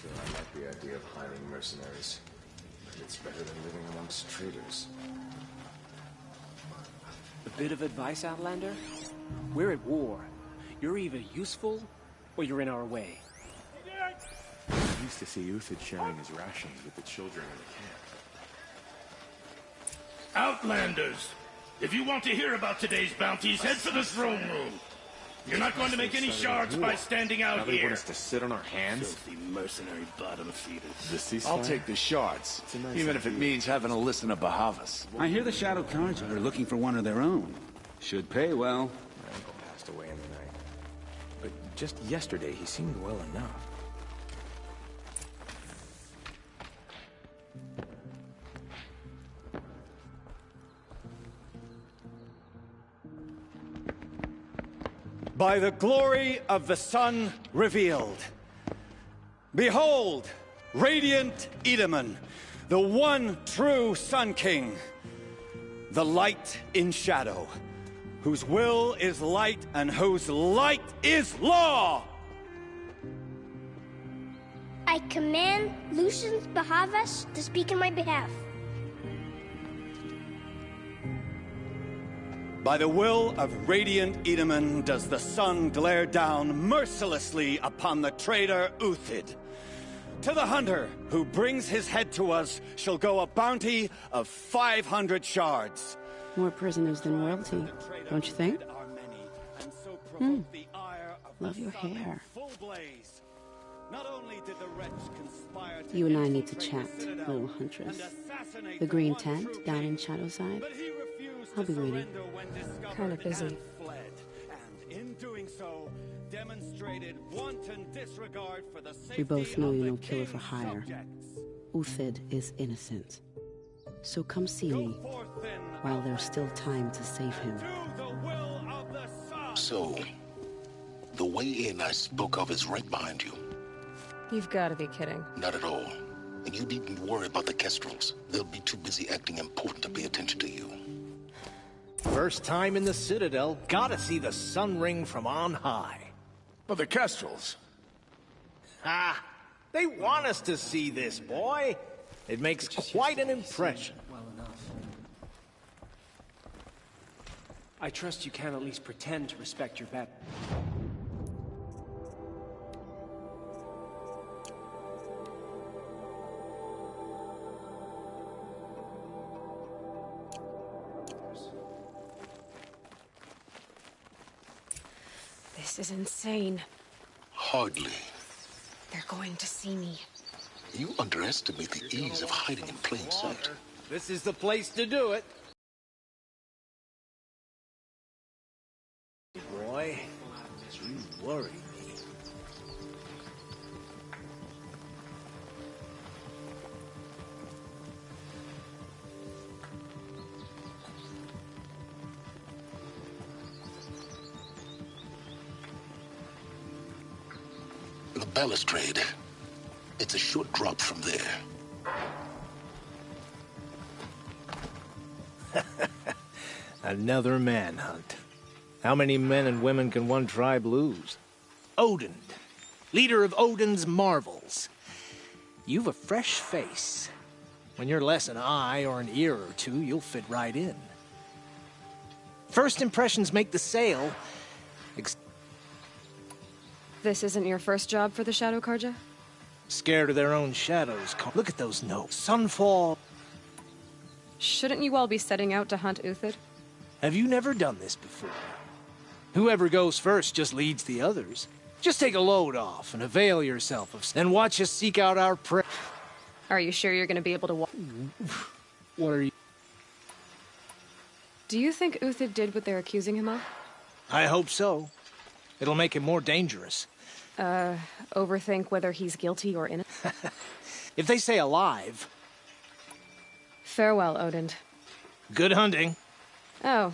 Sure, I like the idea of hiring mercenaries, but it's better than living amongst traitors. A bit of advice, Outlander? We're at war. You're either useful, or you're in our way. I used to see Uthid sharing his rations with the children in the camp. Outlanders! If you want to hear about today's bounties, head for the throne room. You're not going to make any shards by standing out Now here. they want us to sit on our hands? Filthy mercenary bottom feeders. The ceasefire? I'll take the shards, Nice even if it idea. means having to listen to Bahavas. I hear the Shadow Cards are looking for one of their own. Should pay well. My uncle passed away in the night. But just yesterday, he seemed well enough. By the glory of the sun revealed. Behold, radiant Edaman, the one true Sun King, the light in shadow, whose will is light and whose light is law! I command Lucius Bahavas to speak in my behalf. By the will of radiant Edaman does the sun glare down mercilessly upon the traitor Uthid. To the hunter who brings his head to us shall go a bounty of 500 shards. More prisoners than royalty, don't you think? Love your hair. You and I need to chat, little huntress. The green tent down in Shadowside. I'll be waiting. Kind of busy. We both know you're no killer for hire. Uthid is innocent. So come see me while there's still time to save him. So, the way in I spoke of is right behind you. You've got to be kidding. Not at all. And you needn't worry about the Kestrels. They'll be too busy acting important to pay attention to you. First time in the Citadel, gotta see the sun ring from on high. But the Kestrels. Ah, they want us to see this, boy. It makes quite an impression. Well enough. I trust you can at least pretend to respect your bet. This is insane. Hardly. They're going to see me. You underestimate the ease of hiding in plain sight. This is the place to do it. Boy, you worry me. The balustrade. It's a short drop from there. Another manhunt. How many men and women can one tribe lose? Odin, leader of Odin's marvels. You've a fresh face. When you're less an eye or an ear or two, you'll fit right in. First impressions make the sale. This isn't your first job for the Shadow Karja? Scared of their own shadows. Look at those notes. Sunfall. Shouldn't you all be setting out to hunt Uthid? Have you never done this before? Whoever goes first just leads the others. Just take a load off and avail yourself of... and watch us seek out our prey. Are you sure you're going to be able to walk? What are you... Do you think Uthid did what they're accusing him of? I hope so. It'll make him more dangerous. Overthink whether he's guilty or innocent? If they say alive... Farewell, Odin. Good hunting. Oh.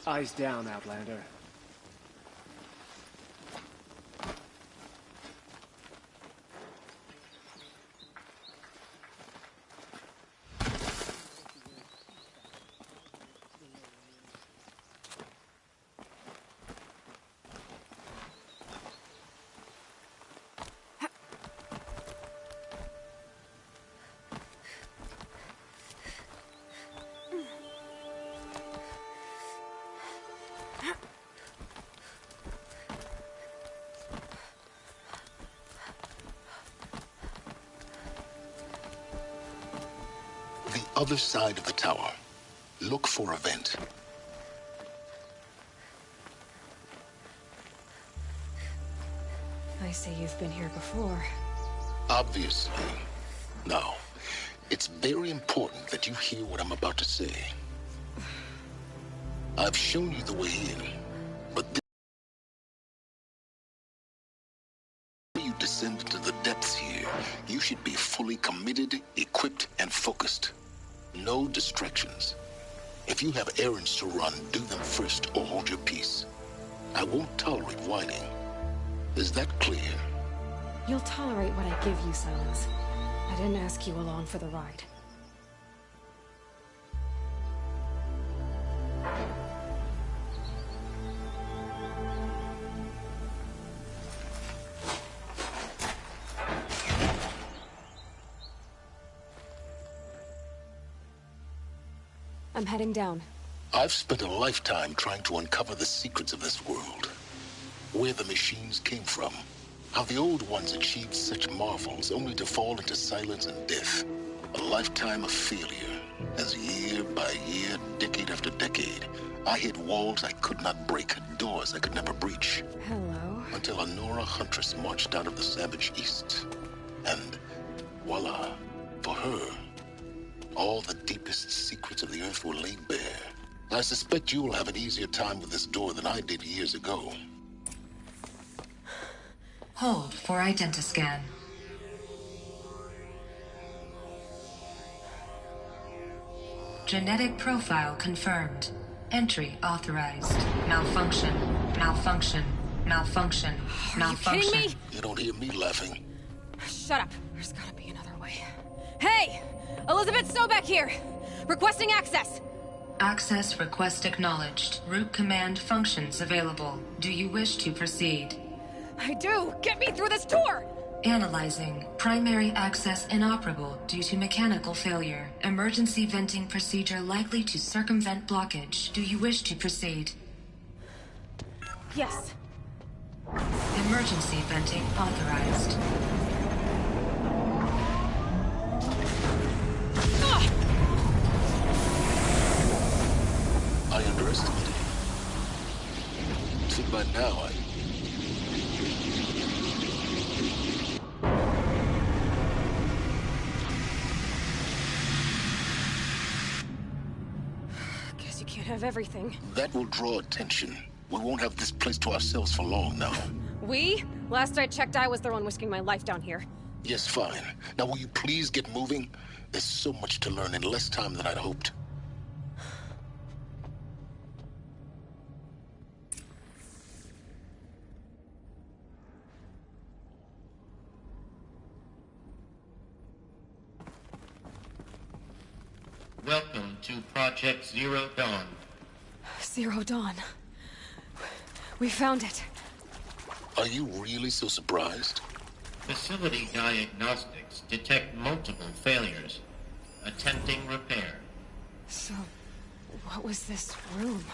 Eyes down, Outlander. The other side of the tower. Look for a vent. I say you've been here before. Obviously. Now, it's very important that you hear what I'm about to say. I've shown you the way in, but when you descend into the depths here, you should be fully committed, equipped, and focused. No distractions. If you have errands to run, do them first or hold your peace. I won't tolerate whining. Is that clear? You'll tolerate what I give you, Silence. I didn't ask you along for the ride. I'm heading down. I've spent a lifetime trying to uncover the secrets of this world. Where the machines came from. How the old ones achieved such marvels only to fall into silence and death. A lifetime of failure. As year by year, decade after decade, I hit walls I could not break, doors I could never breach. Hello. Until a Nora huntress marched out of the savage east. And voila, for her, all the deepest secrets of the Earth were laid bare. I suspect you will have an easier time with this door than I did years ago. Hold for identiscan. Genetic profile confirmed. Entry authorized. Malfunction. Malfunction. Malfunction. Malfunction. Are you kidding me? You don't hear me laughing. Shut up. There's gotta be another way. Hey! Elizabeth Sobek here! Requesting access! Access request acknowledged. Root command functions available. Do you wish to proceed? I do! Get me through this tour! Analyzing. Primary access inoperable due to mechanical failure. Emergency venting procedure likely to circumvent blockage. Do you wish to proceed? Yes. Emergency venting authorized. I underestimated you. See, by now, Guess you can't have everything. that will draw attention. We won't have this place to ourselves for long now. We? Last I checked, I was the one risking my life down here. Yes, fine. Now, will you please get moving? There's so much to learn in less time than I'd hoped. Welcome to Project Zero Dawn. Zero Dawn. We found it. Are you really so surprised? Facility diagnostics detect multiple failures. Attempting repair. So, what was this room?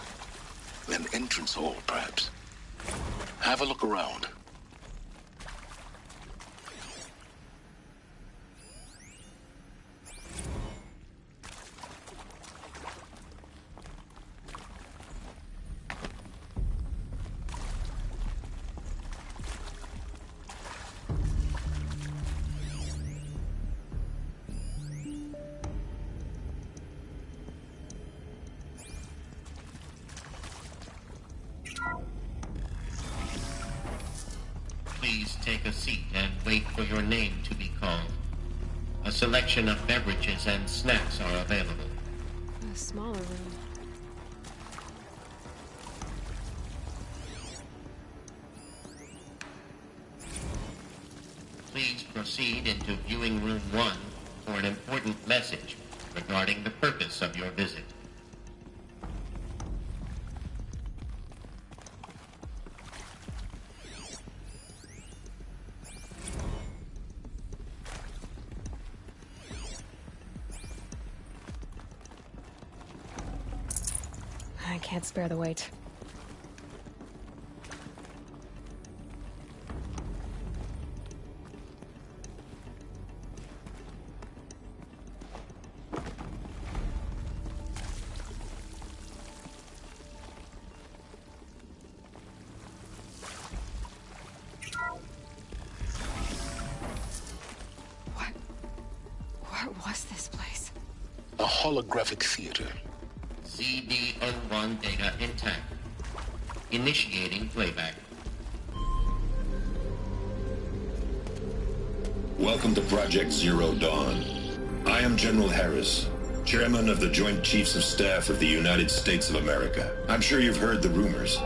An entrance hall, perhaps. Have a look around. Please take a seat and wait for your name to be called. A selection of beverages and snacks are available. A smaller room. please proceed into viewing room 1 for an important message regarding the purpose of your visit. I can't spare the wait. What was this place? A holographic theater. ZB-01 data intact. Initiating playback. Welcome to Project Zero Dawn. I am General Harris, Chairman of the Joint Chiefs of Staff of the United States of America. I'm sure you've heard the rumors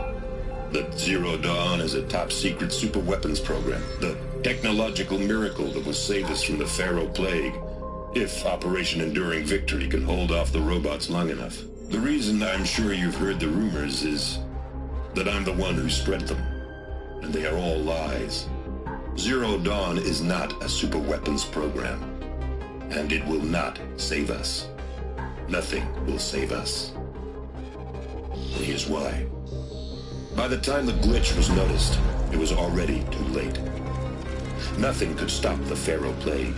that Zero Dawn is a top-secret super-weapons program, the technological miracle that will save us from the Pharaoh Plague, if Operation Enduring Victory can hold off the robots long enough. The reason I'm sure you've heard the rumors is that I'm the one who spread them, and they are all lies. Zero Dawn is not a super-weapons program, and it will not save us. Nothing will save us. And here's why. By the time the glitch was noticed, it was already too late. Nothing could stop the Pharaoh Plague.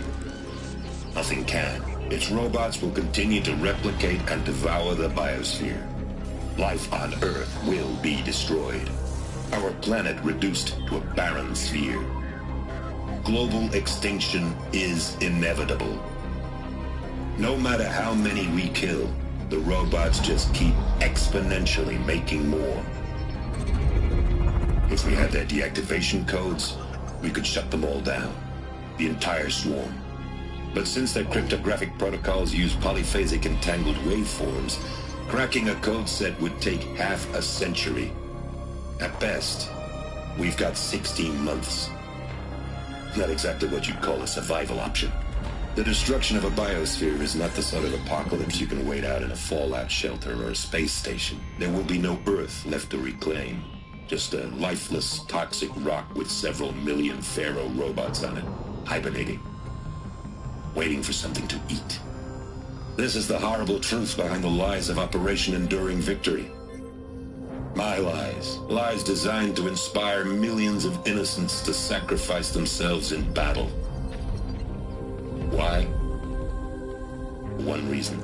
Nothing can. Its robots will continue to replicate and devour the biosphere. Life on Earth will be destroyed. Our planet reduced to a barren sphere. Global extinction is inevitable. No matter how many we kill, the robots just keep exponentially making more. If we had their deactivation codes, we could shut them all down. The entire swarm. But since their cryptographic protocols use polyphasic entangled waveforms, cracking a code set would take half a century. At best, we've got 16 months. Not exactly what you'd call a survival option. The destruction of a biosphere is not the sort of apocalypse you can wait out in a fallout shelter or a space station. There will be no Earth left to reclaim. Just a lifeless, toxic rock with several million Pharaoh robots on it, hibernating. Waiting for something to eat. This is the horrible truth behind the lies of Operation Enduring Victory. My lies. Lies designed to inspire millions of innocents to sacrifice themselves in battle. Why? One reason.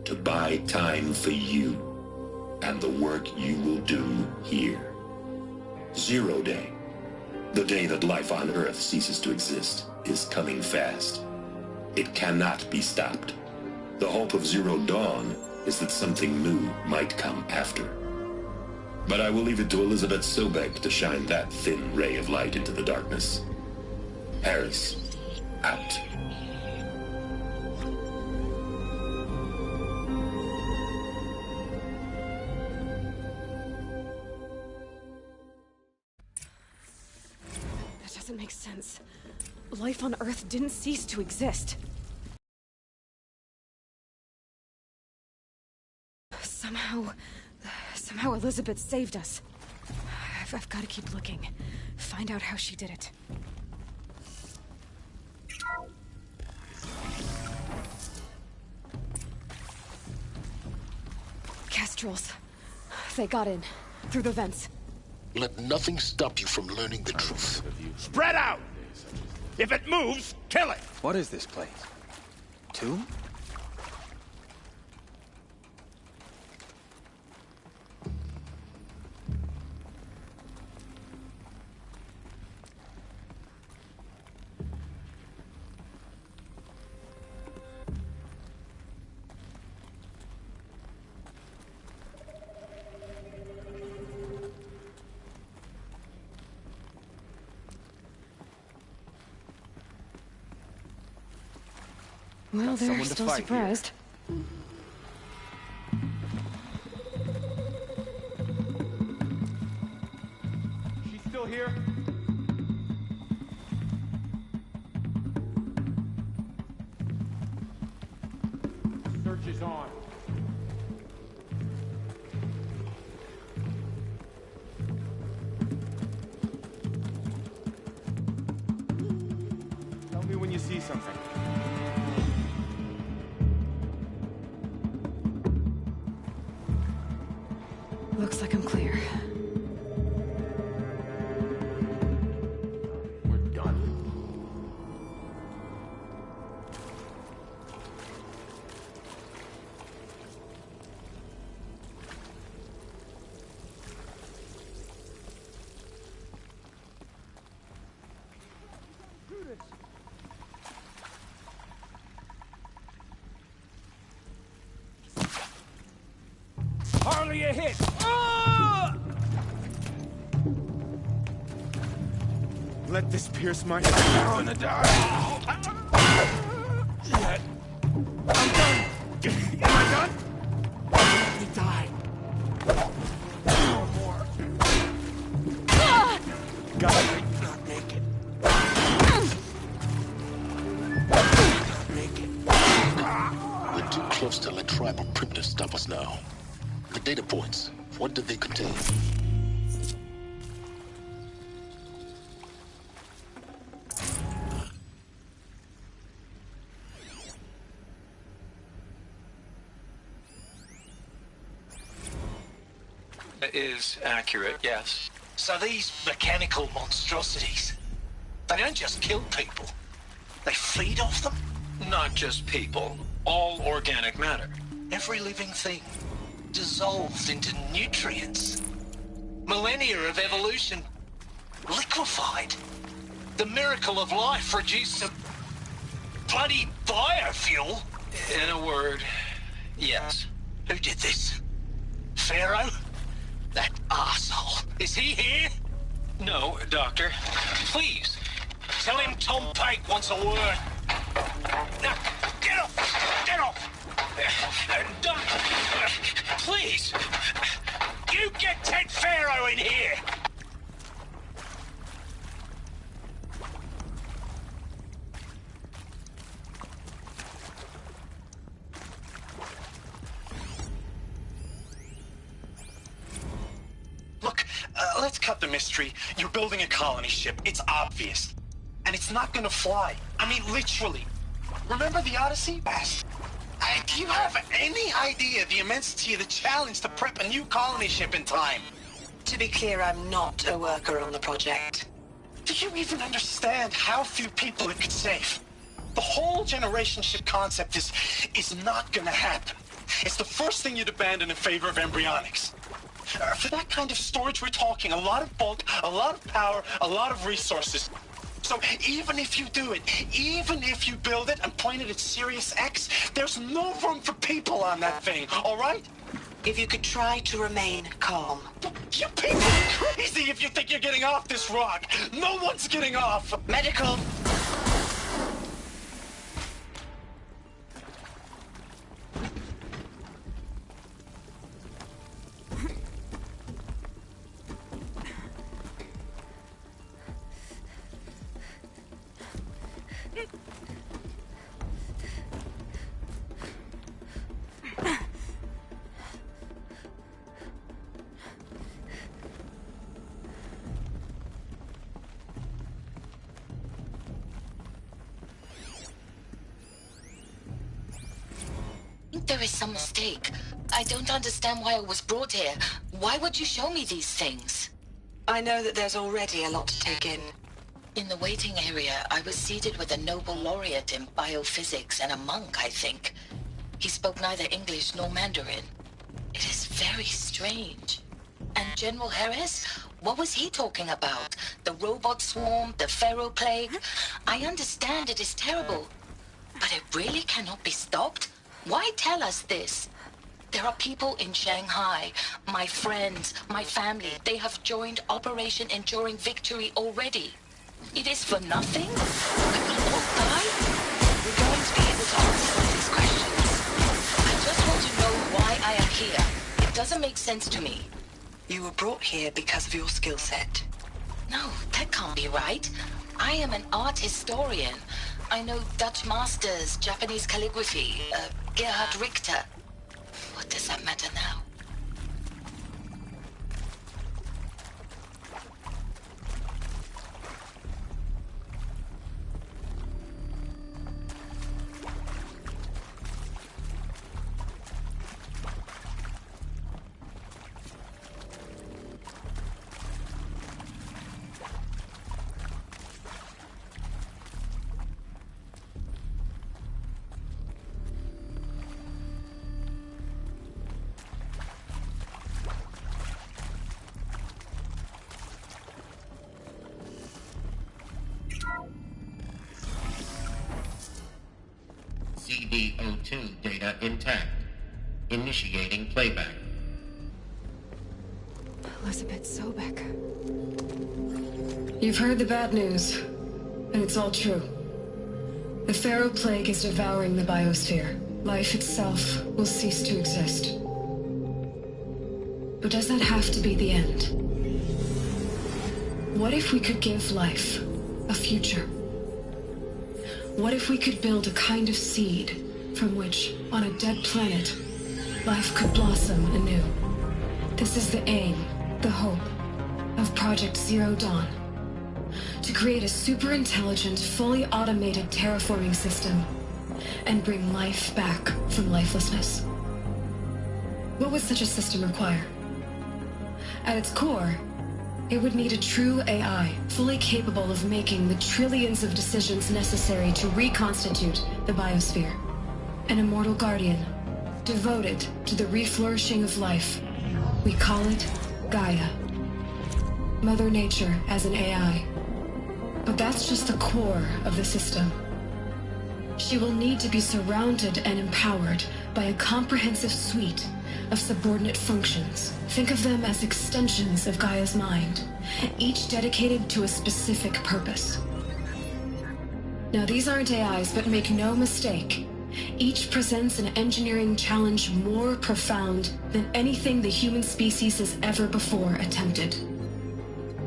To buy time for you and the work you will do here. Zero Day. The day that life on Earth ceases to exist is coming fast. It cannot be stopped. The hope of Zero Dawn is that something new might come after. But I will leave it to Elizabeth Sobek to shine that thin ray of light into the darkness. Harris, out. That doesn't make sense. Life on Earth didn't cease to exist. Somehow Elizabeth saved us. I've got to keep looking. Find out how she did it. Kestrels. They got in. Through the vents. Let nothing stop you from learning the truth. Spread out! If it moves, kill it! What is this place? Tomb? Well, they're still surprised. She's still here? see something. Looks like I'm clear. We're done. Hardly a hit. Let this pierce my heart. I'm gonna die. Yet. I'm done. Am I done? He died. No more. Gotta not make it. Not make it. We're too close to let tribal primitives stop us now. The data points, what did they contain? It is accurate, yes. So these mechanical monstrosities, they don't just kill people. They feed off them? Not just people. All organic matter. Every living thing. Dissolved into nutrients. Millennia of evolution liquefied. The miracle of life reduced to bloody biofuel. In a word, yes. Who did this? Pharaoh? That arsehole. Is he here? No, Doctor. Please, tell him Tom Pike wants a word. Now, get off! Get off! Doc, please, you get Ted Pharaoh in here! Look, let's cut the mystery. You're building a colony ship. It's obvious. And it's not gonna fly. I mean, literally. Remember the Odyssey? Do you have any idea the immensity of the challenge to prep a new colony ship in time? To be clear, I'm not a worker on the project. Do you even understand how few people it could save? The whole generation ship concept is not gonna happen. It's the first thing you'd abandon in favor of embryonics. For that kind of storage, we're talking a lot of bulk, a lot of power, a lot of resources. So even if you do it, even if you build it and point it at Sirius X, there's no room for people on that thing, all right? If you could try to remain calm. You people are crazy if you think you're getting off this rock. No one's getting off. Medical. There is some mistake. I don't understand why I was brought here. Why would you show me these things? I know that there's already a lot to take in. In the waiting area, I was seated with a Nobel laureate in biophysics and a monk, I think. He spoke neither English nor Mandarin. It is very strange. And General Harris? What was he talking about? The robot swarm, the Pharaoh plague? I understand it is terrible, but it really cannot be stopped? Why tell us this? There are people in Shanghai, my friends, my family. They have joined Operation Enduring Victory already. It is for nothing? We will all die? We're going to be able to answer all these questions. I just want to know why I am here. It doesn't make sense to me. You were brought here because of your skill set. No, that can't be right. I am an art historian. I know Dutch masters, Japanese calligraphy, Gerhard Richter. What does that matter now? APO2 data intact. Initiating playback. Elizabeth Sobek. You've heard the bad news, and it's all true. The Pharaoh Plague is devouring the biosphere. Life itself will cease to exist. But does that have to be the end? What if we could give life a future? What if we could build a kind of seed from which, on a dead planet, life could blossom anew? This is the aim, the hope, of Project Zero Dawn. To create a super-intelligent, fully automated terraforming system and bring life back from lifelessness. What would such a system require? At its core, it would need a true AI, fully capable of making the trillions of decisions necessary to reconstitute the biosphere. An immortal guardian, devoted to the reflourishing of life. We call it Gaia. Mother Nature as an AI. But that's just the core of the system. She will need to be surrounded and empowered by a comprehensive suite of subordinate functions. Think of them as extensions of Gaia's mind, each dedicated to a specific purpose. Now, these aren't AIs, but make no mistake, each presents an engineering challenge more profound than anything the human species has ever before attempted.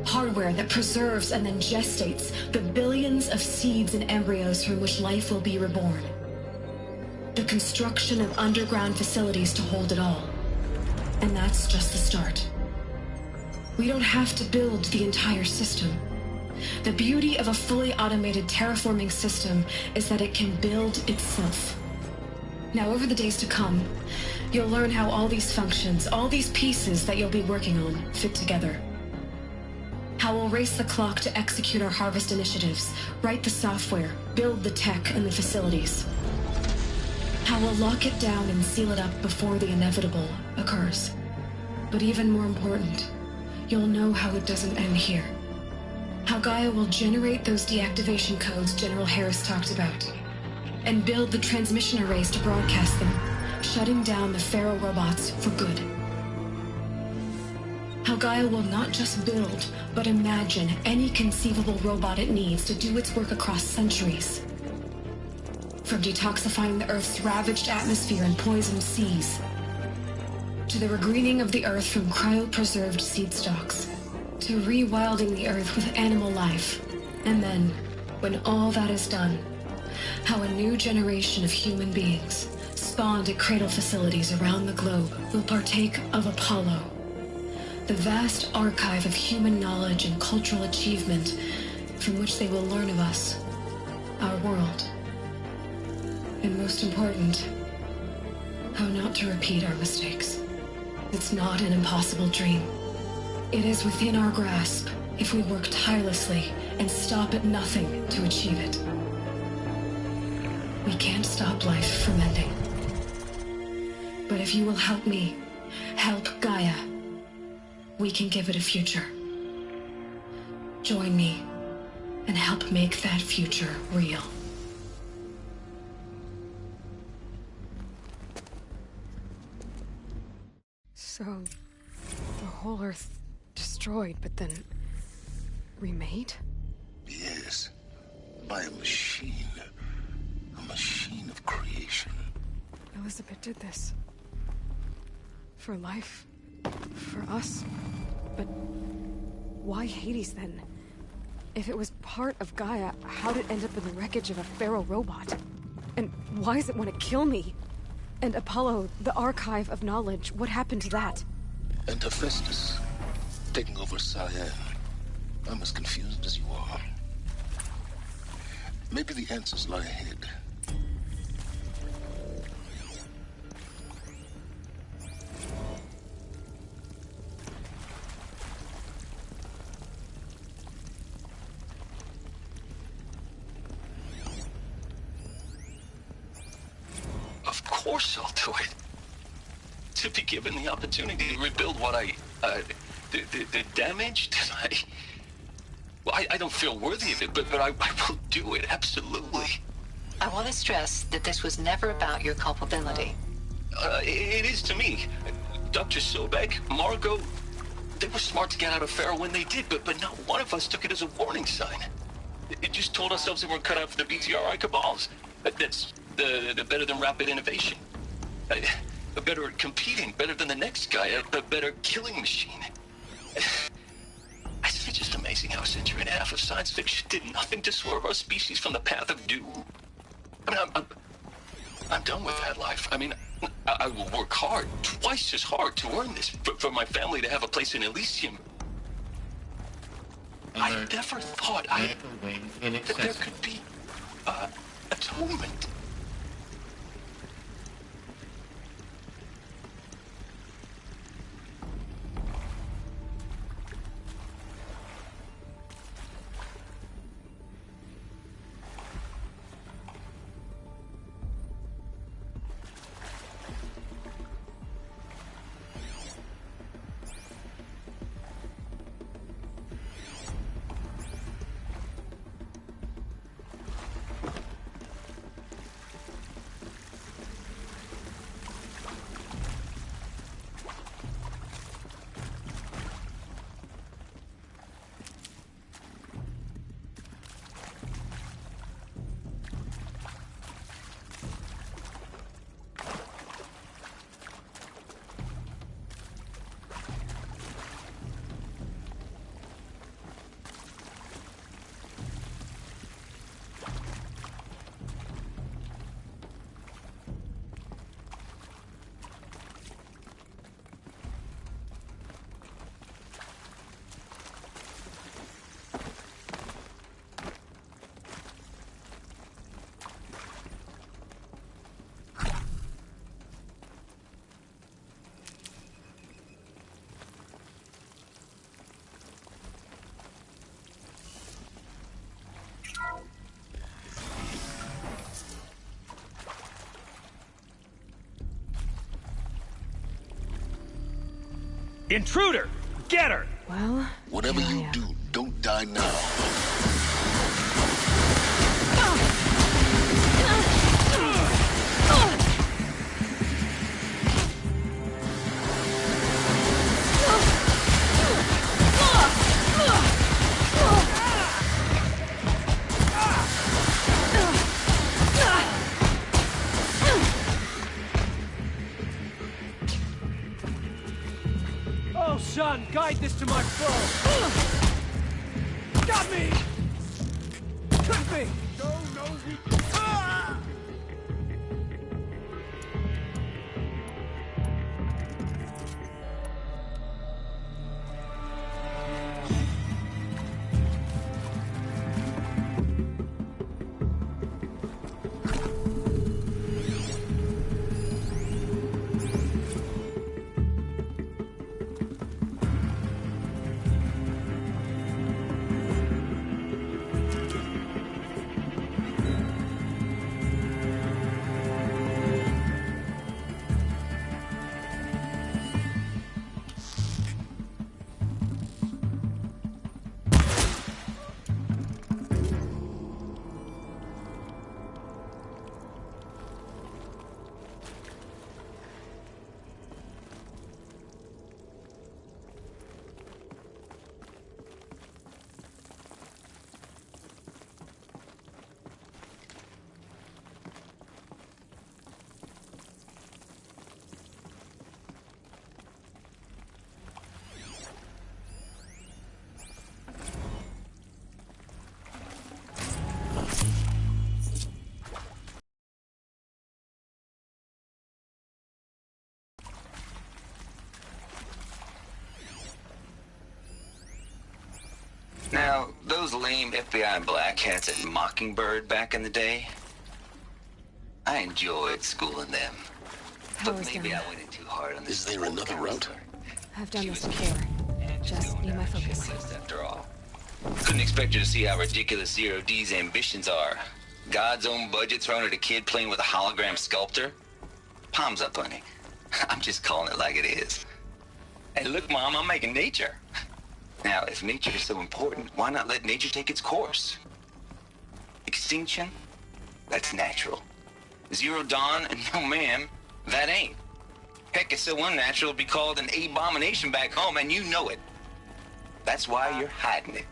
Hardware that preserves and then gestates the billions of seeds and embryos from which life will be reborn. The construction of underground facilities to hold it all. And that's just the start. We don't have to build the entire system. The beauty of a fully automated terraforming system is that it can build itself. Now, over the days to come, you'll learn how all these functions, all these pieces that you'll be working on, fit together. How we'll race the clock to execute our harvest initiatives, write the software, build the tech and the facilities. How we'll lock it down and seal it up before the inevitable occurs. But even more important, you'll know how it doesn't end here. How Gaia will generate those deactivation codes General Harris talked about, and build the transmission arrays to broadcast them, shutting down the Pharaoh robots for good. How Gaia will not just build, but imagine any conceivable robot it needs to do its work across centuries. From detoxifying the Earth's ravaged atmosphere and poisoned seas, to the regreening of the Earth from cryopreserved seed stalks, to rewilding the Earth with animal life. And then, when all that is done, how a new generation of human beings, spawned at cradle facilities around the globe, will partake of Apollo, the vast archive of human knowledge and cultural achievement from which they will learn of us, our world. And most important, how not to repeat our mistakes. It's not an impossible dream. It is within our grasp if we work tirelessly and stop at nothing to achieve it. We can't stop life from ending. But if you will help me, help Gaia, we can give it a future. Join me and help make that future real. So, the whole Earth destroyed, but then remade? Yes, by a machine. A machine of creation. Elizabeth did this. For life. For us. But why Hades then? If it was part of Gaia, how did it end up in the wreckage of a Pharaoh robot? And why does it want to kill me? And Apollo, the archive of knowledge, what happened to that? And Hephaestus, taking over Cyan. I'm as confused as you are. Maybe the answers lie ahead. Of course I'll do it. To be given the opportunity to rebuild what the damage that I don't feel worthy of it, but I will do it, absolutely. I want to stress that this was never about your culpability. It is to me. Dr. Sobek, Margot, they were smart to get out of Pharaoh when they did, but not one of us took it as a warning sign. It just told ourselves that we're cut out for the BTRI cabals. That's the better than rapid innovation. Better at competing, better than the next guy, a better killing machine. It's just amazing how a century and a half of science fiction did nothing to swerve our species from the path of doom. I mean, I'm done with that life. I mean, I will work hard, twice as hard to earn this, for my family to have a place in Elysium. I never thought that there could be atonement. Intruder! Get her! Well, whatever you do, don't die now. Oh, son, guide this to my foe! Got me! Cut me! No, we... Ah! Now, those lame FBI black hats at Mockingbird back in the day, I enjoyed schooling them. But maybe I went in too hard on this. Is there another route? I've done this before. Just need my focus. After all. Couldn't expect you to see how ridiculous Zero D's ambitions are. God's own budget thrown at a kid playing with a hologram sculptor? Palms up, honey. I'm just calling it like it is. Hey, look, Mom, I'm making nature. Now, if nature is so important, why not let nature take its course? Extinction? That's natural. Zero Dawn? No, ma'am. That ain't. Heck, it's so unnatural to be called an abomination back home, and you know it. That's why you're hiding it.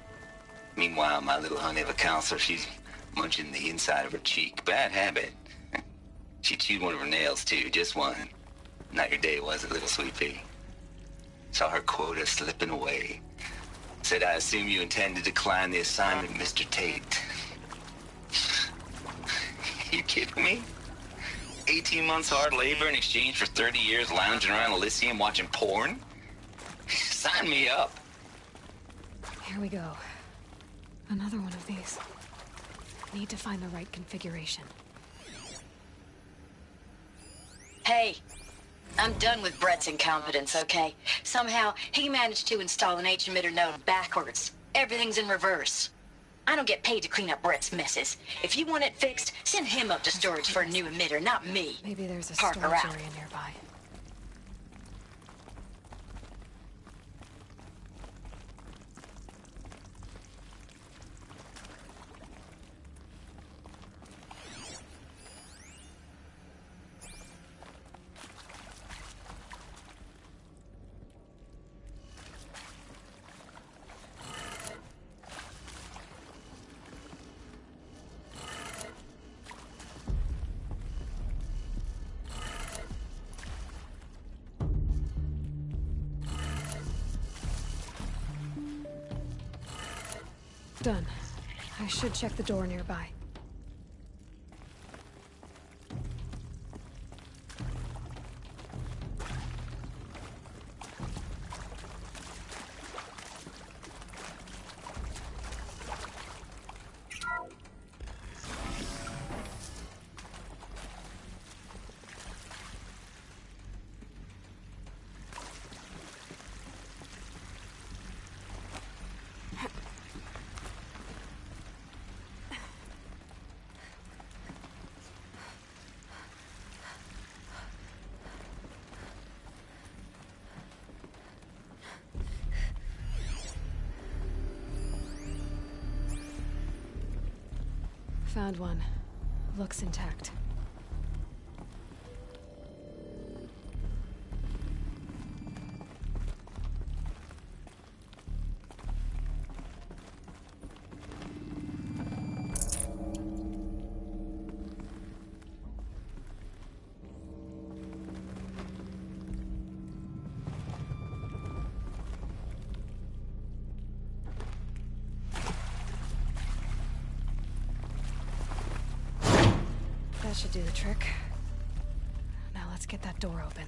Meanwhile, my little honey of a counselor, she's munching the inside of her cheek. Bad habit. She chewed one of her nails, too. Just one. Not your day, was it, little sweet pea? Saw her quota slipping away. Said, I assume you intend to decline the assignment, Mr. Tate. You kidding me? 18 months hard labor in exchange for 30 years lounging around Elysium watching porn? Sign me up. Here we go. Another one of these. Need to find the right configuration. Hey, I'm done with Brett's incompetence, okay? Somehow, he managed to install an H-emitter node backwards. Everything's in reverse. I don't get paid to clean up Brett's messes. If you want it fixed, send him up to storage for a new emitter, not me. Maybe there's a Parker storage out. area nearby. Done. I should check the door nearby. Found one. Looks intact. That should do the trick. Now let's get that door open.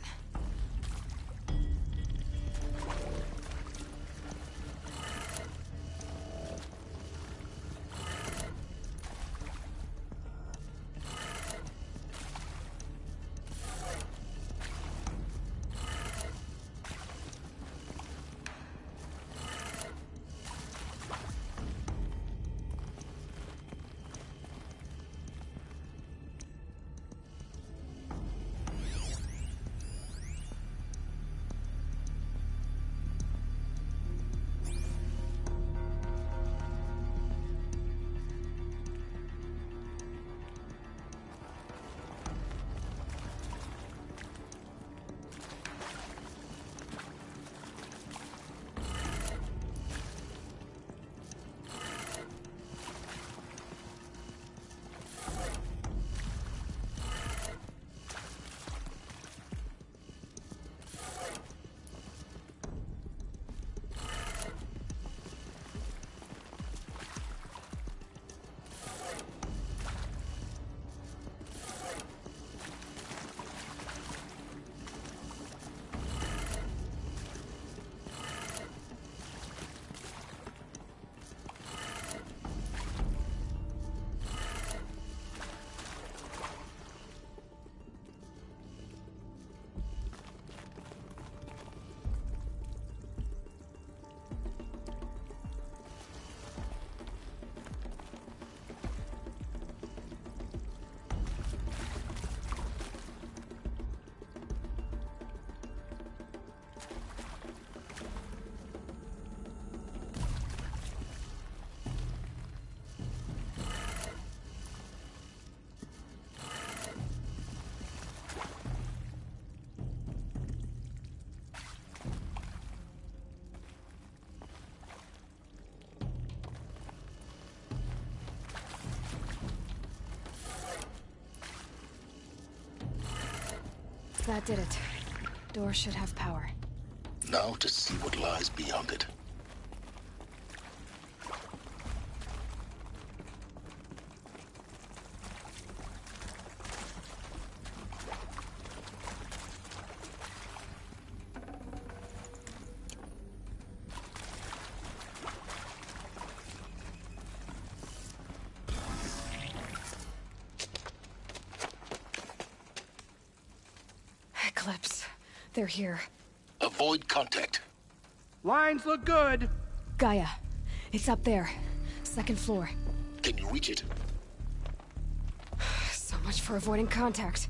that did it. Door should have power. Now to see what lies beyond it. Eclipse. They're here. Avoid contact. Lines look good. Gaia. It's up there. Second floor. Can you reach it? So much for avoiding contact.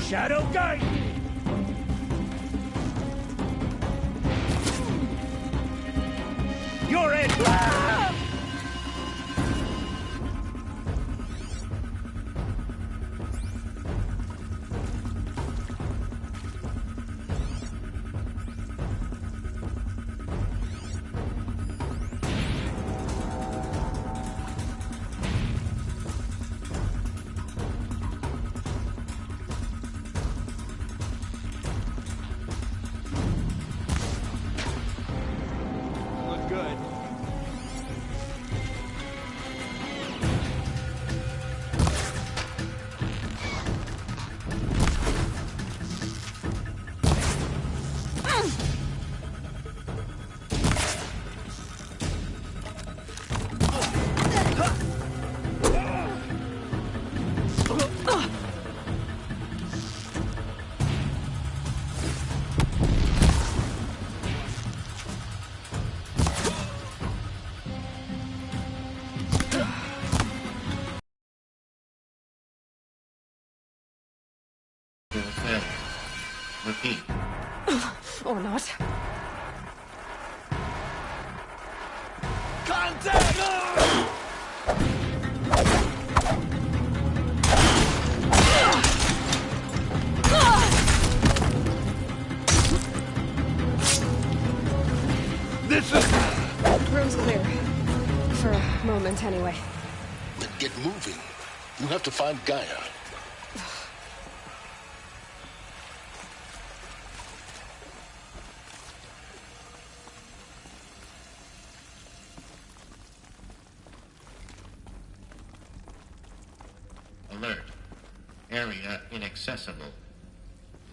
Shadow guide! You're in! Ah! Repeat. Or not. Contact! This is... Room's clear. For a moment, anyway. Then get moving. You have to find Gaia. Alert. Area inaccessible.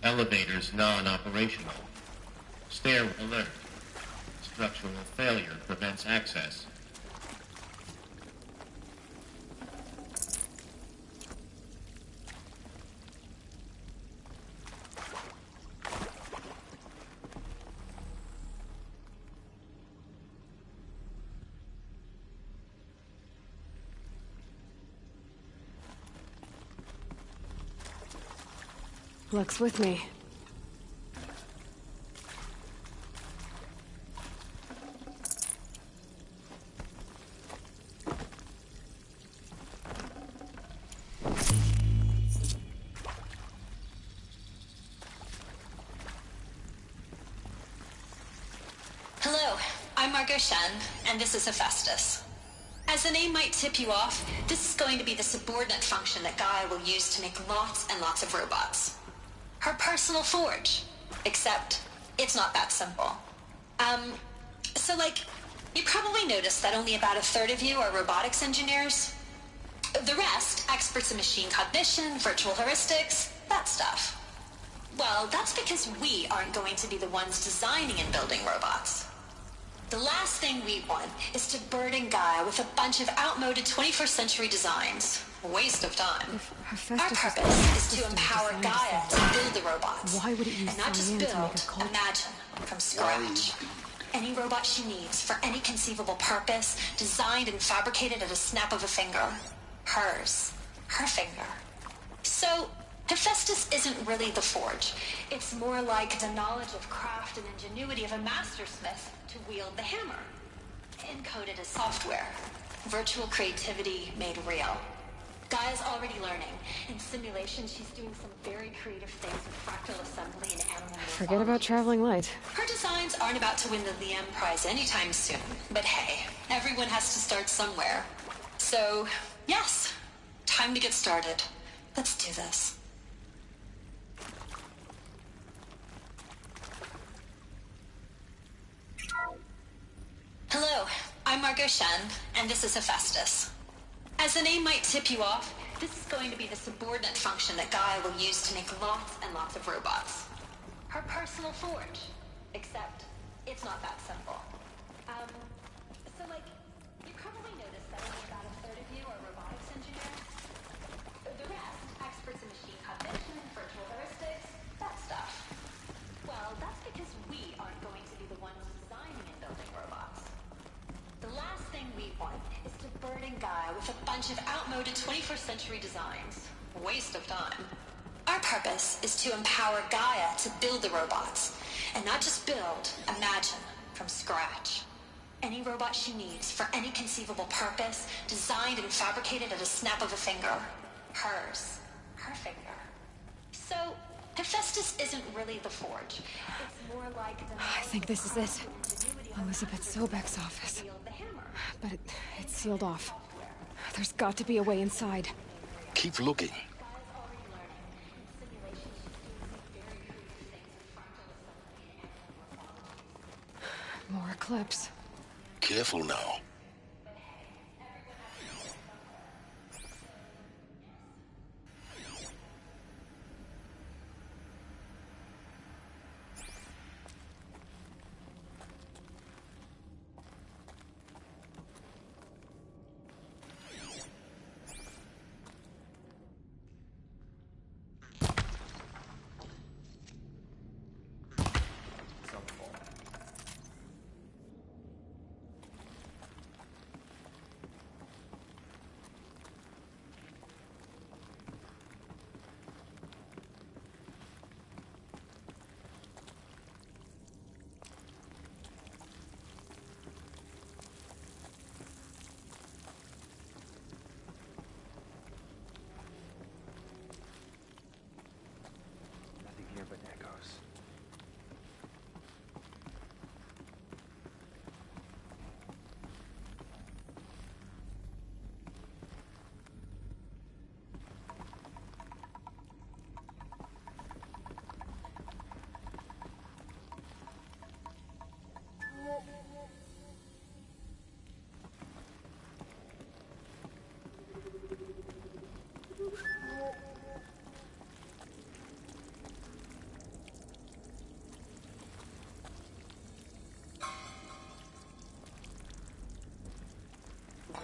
Elevators non-operational. Stair alert. Structural failure prevents access. Luck's with me. Hello, I'm Margot Shen, and this is Hephaestus. As the name might tip you off, this is going to be the subordinate function that Gaia will use to make lots and lots of robots. Her personal forge. Except, it's not that simple. So, like, you probably noticed that only about a third of you are robotics engineers. The rest, experts in machine cognition, virtual heuristics, that stuff. Well, that's because we aren't going to be the ones designing and building robots. The last thing we want is to burden Gaia with a bunch of outmoded 21st century designs. Waste of time. Our purpose is to empower Gaia to build the robots. Why would it use and not just Cyan to build, make a cult? imagine, from scratch. Any robot she needs for any conceivable purpose, designed and fabricated at a snap of a finger. Hers. Her finger. So, Hephaestus isn't really the forge. It's more like the knowledge of craft and ingenuity of a mastersmith to wield the hammer. Encoded as software. Virtual creativity made real. Gaia's already learning. In simulation, she's doing some very creative things with fractal assembly and animal Forget about traveling light. Her designs aren't about to win the Liam Prize anytime soon. But hey, everyone has to start somewhere. So, yes, time to get started. Let's do this. Hello, I'm Margot Shen, and this is Hephaestus. As the name might tip you off, this is going to be the subordinate function that Gaia will use to make lots and lots of robots. Her personal forge. Except, it's not that simple. So like, you probably noticed that only about a third of you are robotics engineers. The rest, experts in machine cognition, virtual heuristics, that stuff. Well, that's because we aren't going to be the ones designing and building robots. The last thing we want is to burden Gaia with a bunch of outmoded 21st century designs. Waste of time. Our purpose is to empower Gaia to build the robots. And not just build, imagine, from scratch. Any robot she needs for any conceivable purpose, designed and fabricated at a snap of a finger. Hers. Her finger. So, Hephaestus isn't really the forge. It's more like the... I think this is it. Elizabeth Sobek's office. But it's sealed off. There's got to be a way inside. Keep looking. More eclipse. Careful now.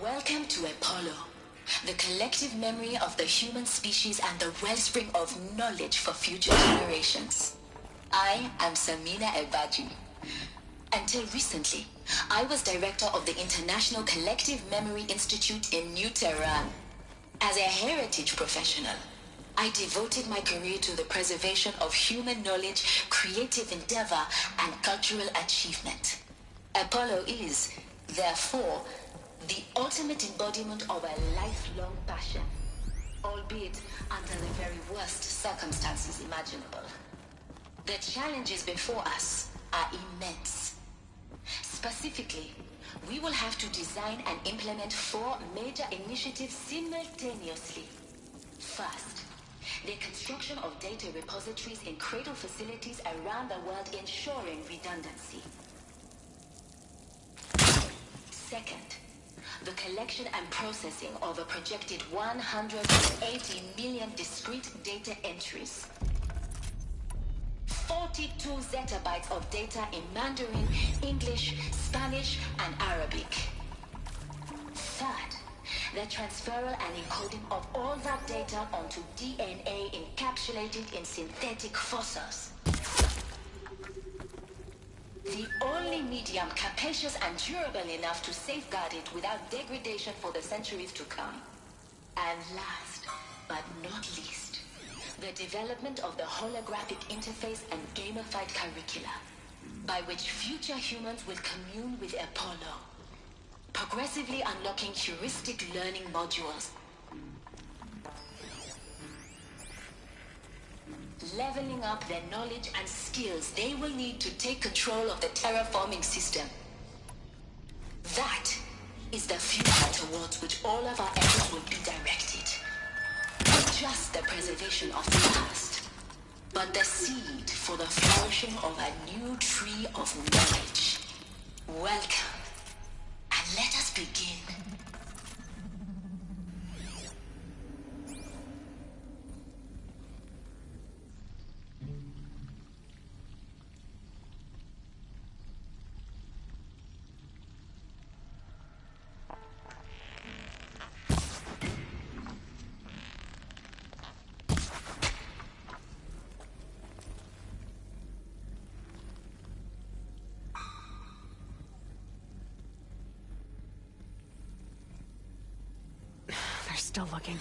Welcome to Apollo, the collective memory of the human species and the wellspring of knowledge for future generations. I am Samina Ebaji. Until recently, I was director of the International Collective Memory Institute in New Tehran. As a heritage professional, I devoted my career to the preservation of human knowledge, creative endeavor, and cultural achievement. Apollo is, therefore, the ultimate embodiment of a lifelong passion, albeit under the very worst circumstances imaginable. The challenges before us are immense. Specifically, we will have to design and implement 4 major initiatives simultaneously. First, the construction of data repositories in cradle facilities around the world, ensuring redundancy. second. The collection and processing of a projected 180 million discrete data entries. 42 zettabytes of data in Mandarin, English, Spanish, and Arabic. Third, the transferal and encoding of all that data onto DNA encapsulated in synthetic fossils. The only medium capacious and durable enough to safeguard it without degradation for the centuries to come. And last, but not least, the development of the holographic interface and gamified curricula, by which future humans will commune with Apollo, progressively unlocking heuristic learning modules, leveling up their knowledge and skills they will need to take control of the terraforming system. That is the future towards which all of our efforts will be directed. Not just the preservation of the past, but the seed for the flourishing of a new tree of knowledge. Welcome, and let us begin. They're still looking.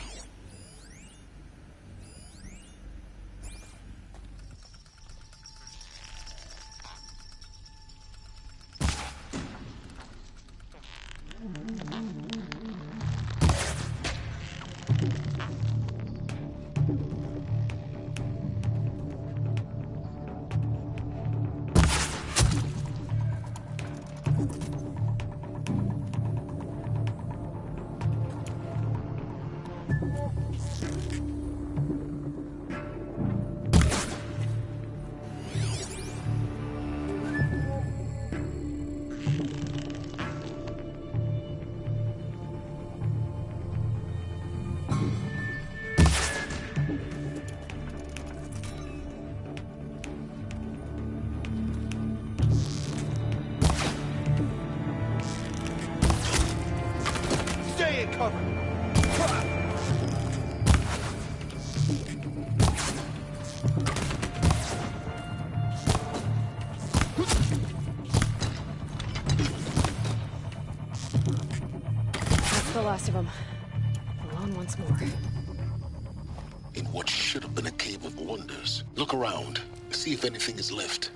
Stay in cover! That's the last of them. Alone once more. In what should have been a cave of wonders. Look around. See if anything is left.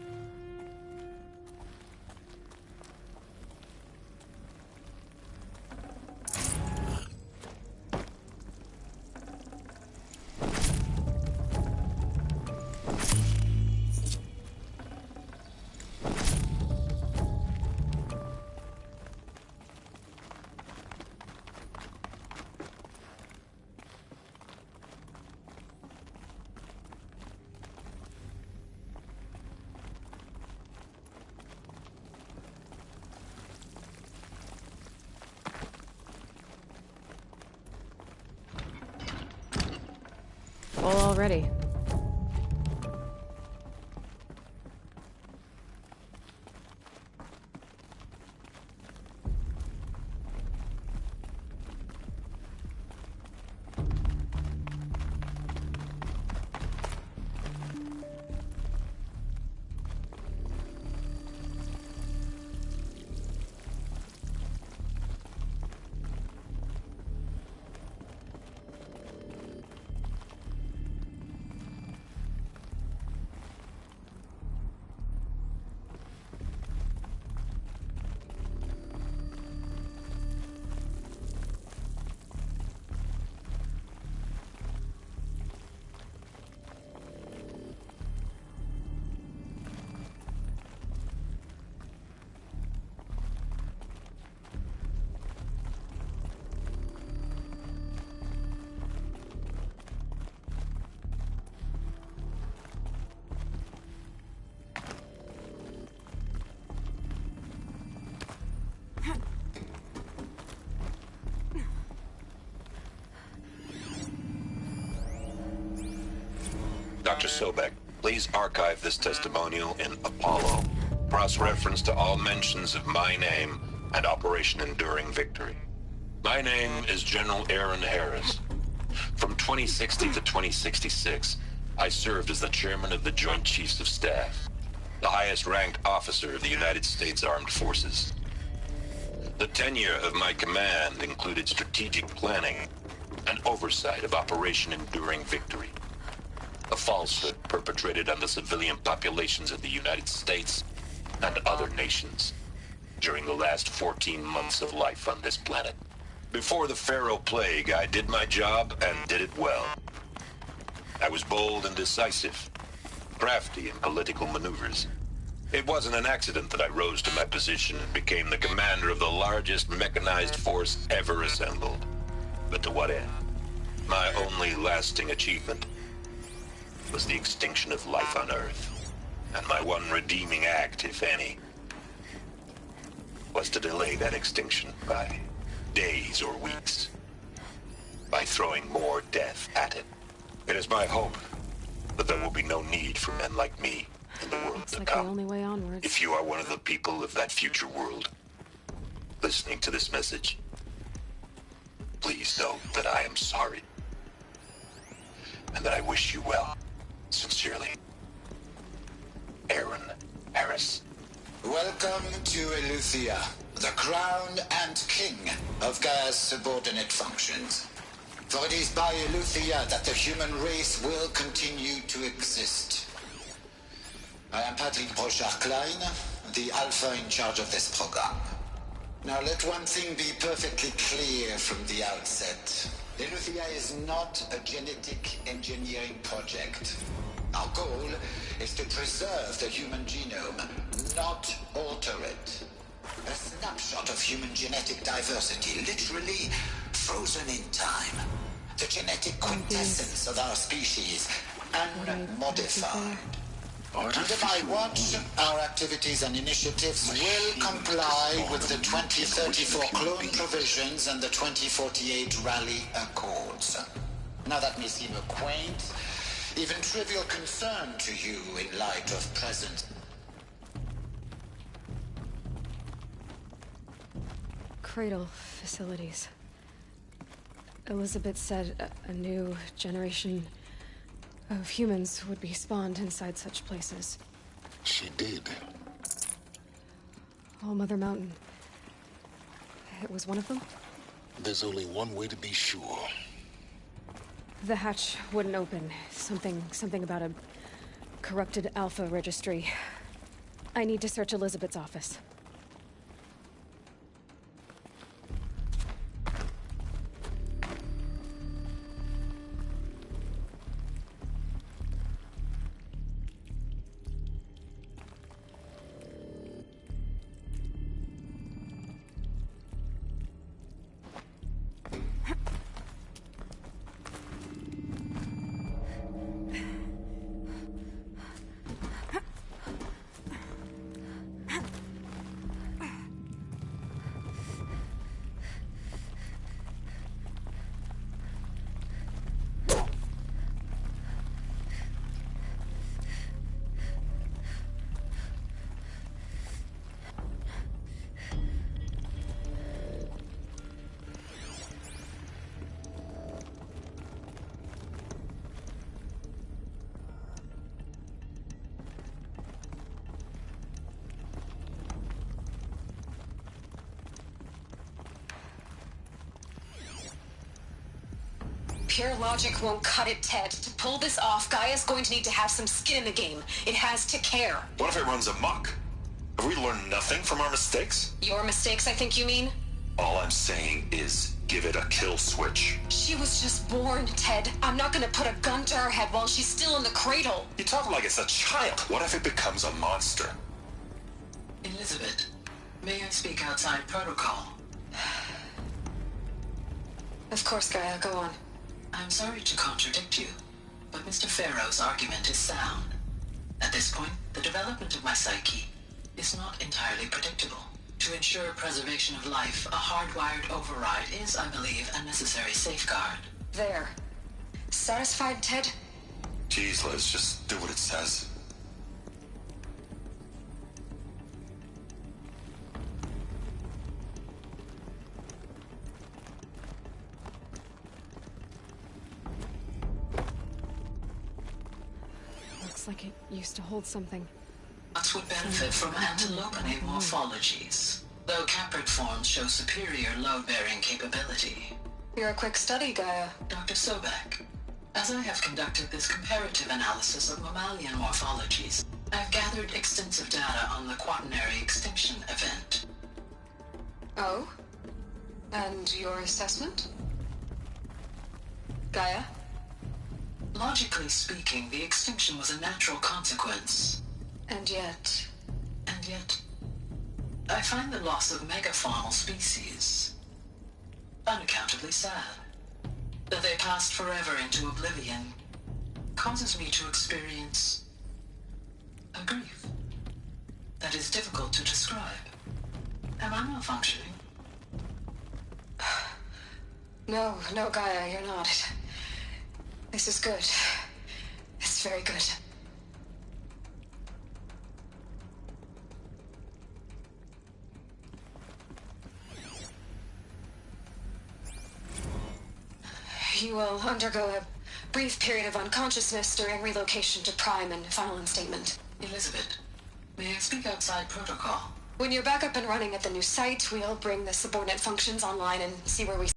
Full already. Dr. Sobek, please archive this testimonial in Apollo. Cross-reference to all mentions of my name and Operation Enduring Victory. My name is General Aaron Harris. From 2060 to 2066, I served as the chairman of the Joint Chiefs of Staff, the highest-ranked officer of the United States Armed Forces. The tenure of my command included strategic planning and oversight of Operation Enduring Victory, a falsehood perpetrated on the civilian populations of the United States and other nations during the last 14 months of life on this planet. Before the Pharaoh Plague, I did my job and did it well. I was bold and decisive, crafty in political maneuvers. It wasn't an accident that I rose to my position and became the commander of the largest mechanized force ever assembled. But to what end? My only lasting achievement was the extinction of life on Earth. And my one redeeming act, if any, was to delay that extinction by days or weeks, by throwing more death at it. It is my hope that there will be no need for men like me in the world to come. The only way onwards. If you are one of the people of that future world listening to this message, please know that I am sorry and that I wish you well. Sincerely, Aaron Harris. Welcome to Eleuthia, the crown and king of Gaia's subordinate functions. For it is by Eleuthia that the human race will continue to exist. I am Patrick Brochard-Klein, the Alpha in charge of this program. Now let one thing be perfectly clear from the outset. Eleuthia is not a genetic engineering project. Our goal is to preserve the human genome, not alter it. A snapshot of human genetic diversity, literally frozen in time. The genetic quintessence of our species, unmodified. Under my watch, our activities and initiatives will comply with the 2034 clone provisions and the 2048 Rally Accords. Now that may seem a quaint, even trivial concern to you in light of present... Cradle facilities. Elizabeth said a new generation of humans would be spawned inside such places. She did. All Mother Mountain. It was one of them? There's only one way to be sure. The hatch wouldn't open. Something about a corrupted Alpha registry. I need to search Elizabeth's office. Pure logic won't cut it, Ted. To pull this off, Gaia's going to need to have some skin in the game. It has to care. What if it runs amok? Have we learned nothing from our mistakes? Your mistakes, I think you mean? All I'm saying is, give it a kill switch. She was just born, Ted. I'm not gonna put a gun to her head while she's still in the cradle. You talk like it's a child. What if it becomes a monster? Elizabeth, may I speak outside protocol? Of course, Gaia, go on. I'm sorry to contradict you, but Mr. Farrow's argument is sound. At this point, the development of my psyche is not entirely predictable. To ensure preservation of life, a hardwired override is, I believe, a necessary safeguard. There. Satisfied, Ted? Jeez, Liz, just do what it says. Looks like it used to hold something. Nuts would benefit from antilopinae morphologies, though caprid forms show superior load-bearing capability. You're a quick study, Gaia. Dr. Sobek, as I have conducted this comparative analysis of mammalian morphologies, I've gathered extensive data on the quaternary extinction event. Oh? And your assessment? Gaia? Logically speaking, the extinction was a natural consequence. And yet, I find the loss of megafaunal species unaccountably sad. That they passed forever into oblivion causes me to experience a grief that is difficult to describe. Am I malfunctioning? No, Gaia, you're not. This is good. It's very good. You will undergo a brief period of unconsciousness during relocation to Prime and final instatement. Elizabeth, may I speak outside protocol? When you're back up and running at the new site, we'll bring the subordinate functions online and see where we...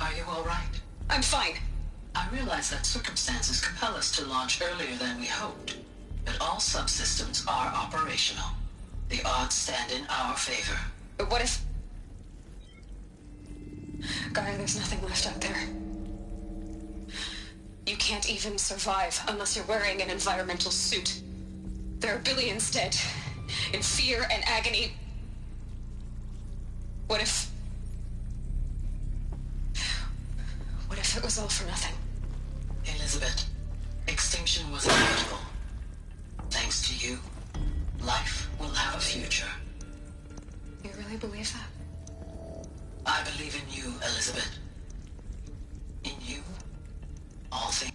Are you all right? I'm fine. I realize that circumstances compel us to launch earlier than we hoped, but all subsystems are operational. The odds stand in our favor. But what if... Gaia, there's nothing left out there. You can't even survive unless you're wearing an environmental suit. There are billions dead, in fear and agony. What if it was all for nothing? Elizabeth, extinction was inevitable. Thanks to you, life will have a future. You really believe that? I believe in you, Elizabeth. In you, all things.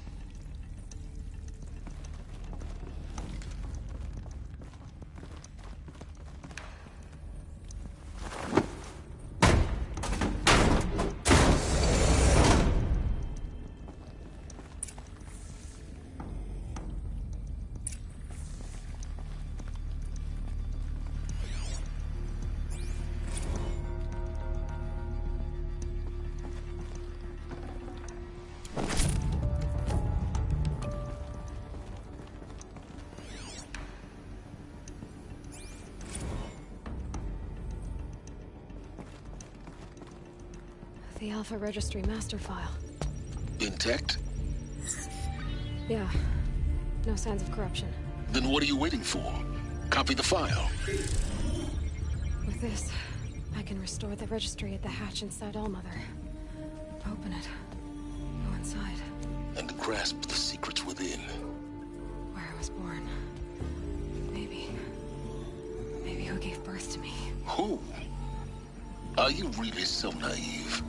The Alpha Registry master file. Intact? Yeah. No signs of corruption. Then what are you waiting for? Copy the file. With this, I can restore the registry at the hatch inside Allmother. Open it. Go inside. And grasp the secrets within. Where I was born. Maybe who gave birth to me. Who? Are you really so naive?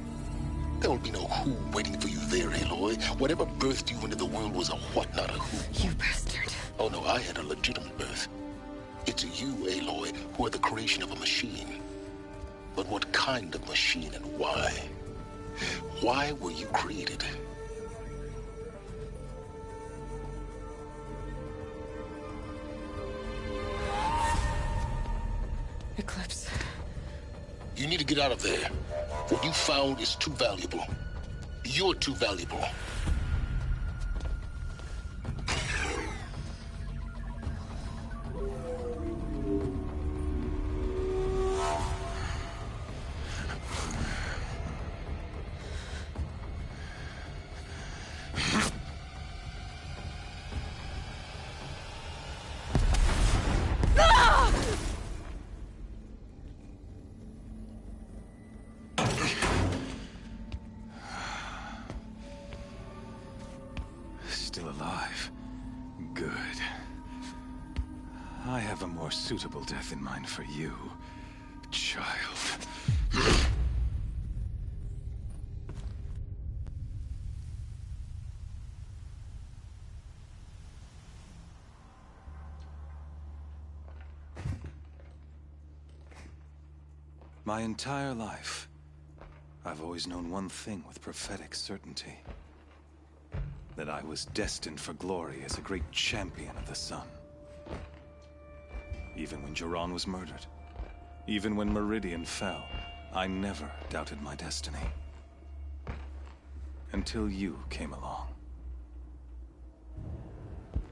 There will be no who waiting for you there, Aloy. Whatever birthed you into the world was a what, not a who. You bastard. Oh no, I had a legitimate birth. It's you, Aloy, who are the creation of a machine. But what kind of machine and why? Why were you created? Eclipse. You need to get out of there. What you found is too valuable. You're too valuable. Still alive. Good. I have a more suitable death in mind for you, child. My entire life, I've always known one thing with prophetic certainty. That I was destined for glory as a great champion of the sun. Even when Jiran was murdered, even when Meridian fell, I never doubted my destiny. Until you came along.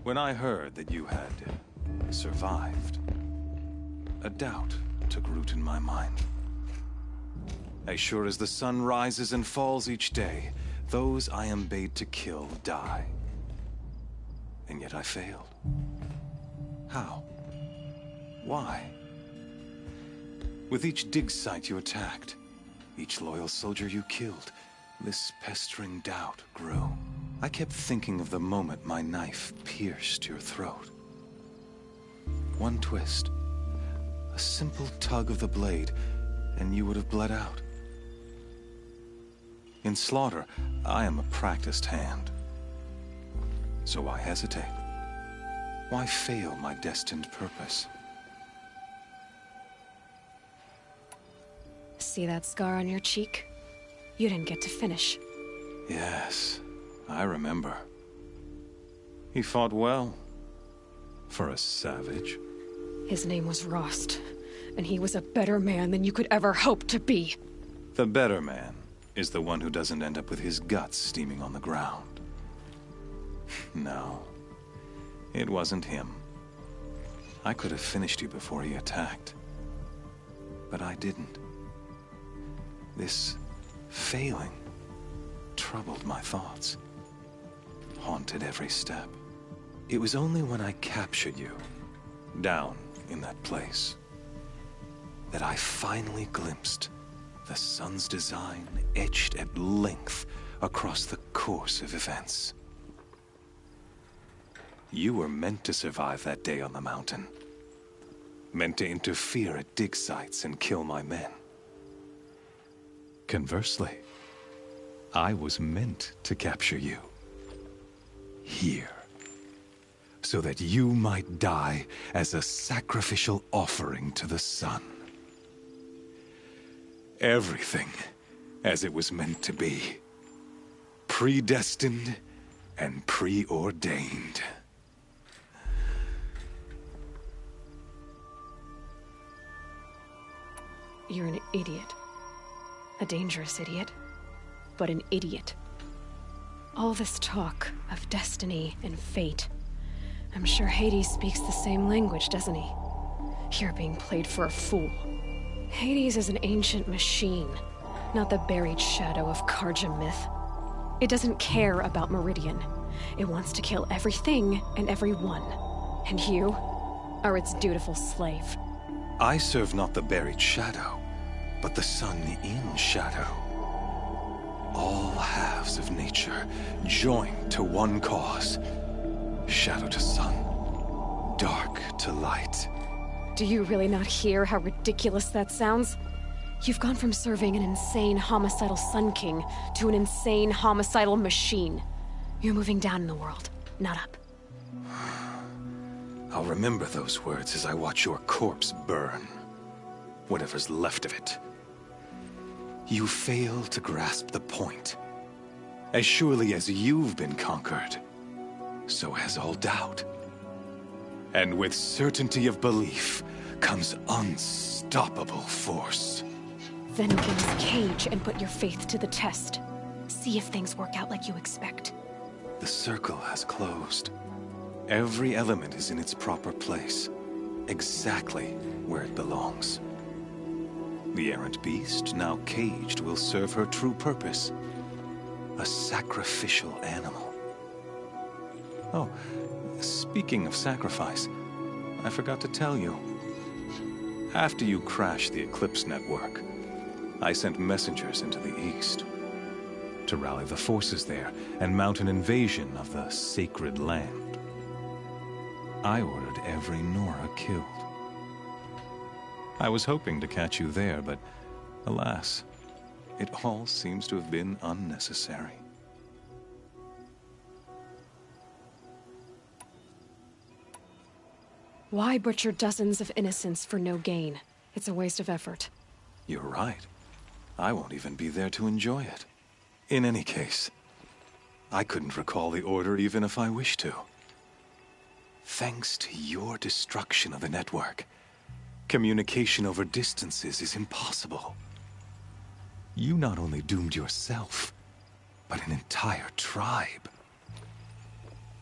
When I heard that you had survived, a doubt took root in my mind. As sure as the sun rises and falls each day, those I am bade to kill die. And yet I failed. How? Why? With each dig site you attacked, each loyal soldier you killed, this pestering doubt grew. I kept thinking of the moment my knife pierced your throat. One twist, a simple tug of the blade, and you would have bled out. In slaughter, I am a practiced hand. So why hesitate? Why fail my destined purpose? See that scar on your cheek? You didn't get to finish. Yes, I remember. He fought well. For a savage. His name was Rost, and he was a better man than you could ever hope to be. The better man is the one who doesn't end up with his guts steaming on the ground. No, it wasn't him. I could have finished you before he attacked. But I didn't. This failing troubled my thoughts, haunted every step. It was only when I captured you, down in that place, that I finally glimpsed the sun's design etched at length across the course of events. You were meant to survive that day on the mountain. Meant to interfere at dig sites and kill my men. Conversely, I was meant to capture you. Here. So that you might die as a sacrificial offering to the sun. Everything as it was meant to be. Predestined and preordained. You're an idiot. A dangerous idiot, but an idiot. All this talk of destiny and fate. I'm sure Hades speaks the same language, doesn't he? You're being played for a fool. Hades is an ancient machine, not the buried shadow of Karja myth. It doesn't care about Meridian. It wants to kill everything and everyone. And you are its dutiful slave. I serve not the buried shadow, but the sun in shadow. All halves of nature joined to one cause. Shadow to sun, dark to light. Do you really not hear how ridiculous that sounds? You've gone from serving an insane homicidal Sun King to an insane homicidal machine. You're moving down in the world, not up. I'll remember those words as I watch your corpse burn. Whatever's left of it. You fail to grasp the point. As surely as you've been conquered, so has all doubt. And with certainty of belief comes unstoppable force. Then open this cage and put your faith to the test. See if things work out like you expect. The circle has closed. Every element is in its proper place, exactly where it belongs. The errant beast, now caged, will serve her true purpose. A sacrificial animal. Oh, speaking of sacrifice, I forgot to tell you. After you crashed the Eclipse network, I sent messengers into the east to rally the forces there and mount an invasion of the sacred land. I ordered every Nora killed. I was hoping to catch you there, but alas, it all seems to have been unnecessary. Why butcher dozens of innocents for no gain? It's a waste of effort. You're right. I won't even be there to enjoy it. In any case, I couldn't recall the order even if I wished to. Thanks to your destruction of the network, communication over distances is impossible. You not only doomed yourself, but an entire tribe.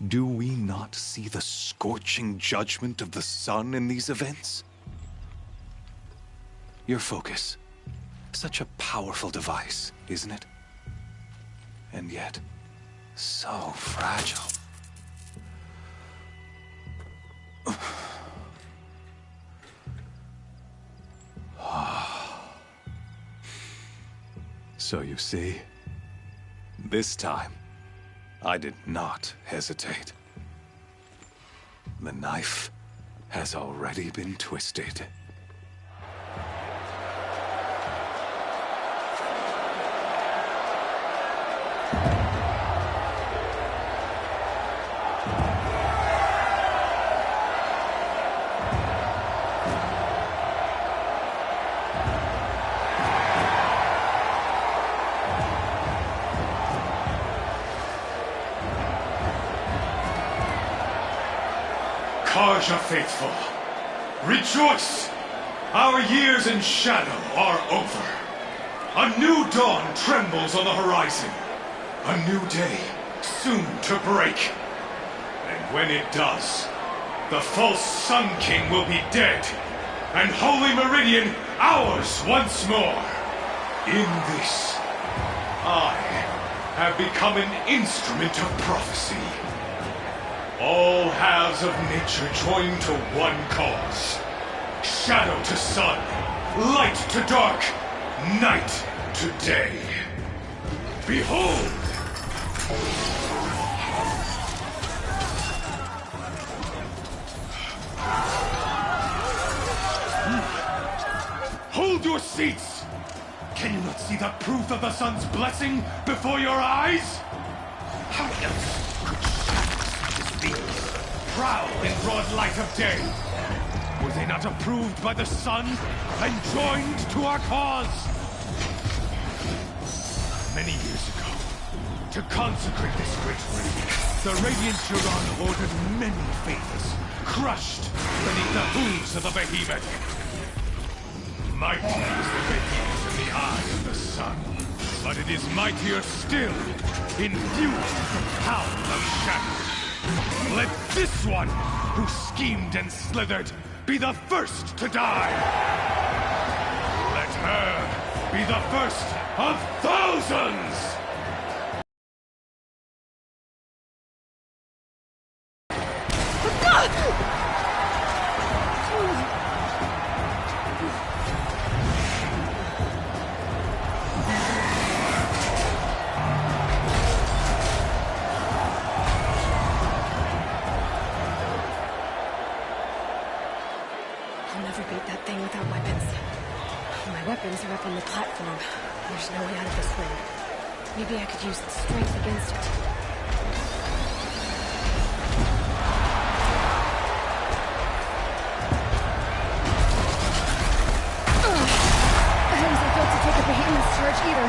Do we not see the scorching judgment of the sun in these events? Your focus. Such a powerful device, isn't it? And yet, so fragile. So you see, this time, I did not hesitate. The knife has already been twisted. Karja faithful, rejoice! Our years in shadow are over. A new dawn trembles on the horizon. A new day soon to break. And when it does, the false Sun King will be dead, and Holy Meridian ours once more. In this, I have become an instrument of prophecy. All halves of nature join to one cause. Shadow to sun, light to dark, night to day. Behold! Hold your seats! Can you not see the proof of the sun's blessing before your eyes? How else could these prowl in broad light of day? Were they not approved by the sun and joined to our cause? Many years ago, to consecrate this great ring, the Radiant Huron ordered many favors, crushed beneath the hooves of the behemoth. Mighty is the behemoth in the eye of the sun, but it is mightier still, infused with the power of shadow. Let this one, who schemed and slithered, be the first to die! Let her be the first of thousands! Weapons are up on the platform. There's no way out of this ring. Maybe I could use the strength against it. I haven't built to take a behemoth's charge either.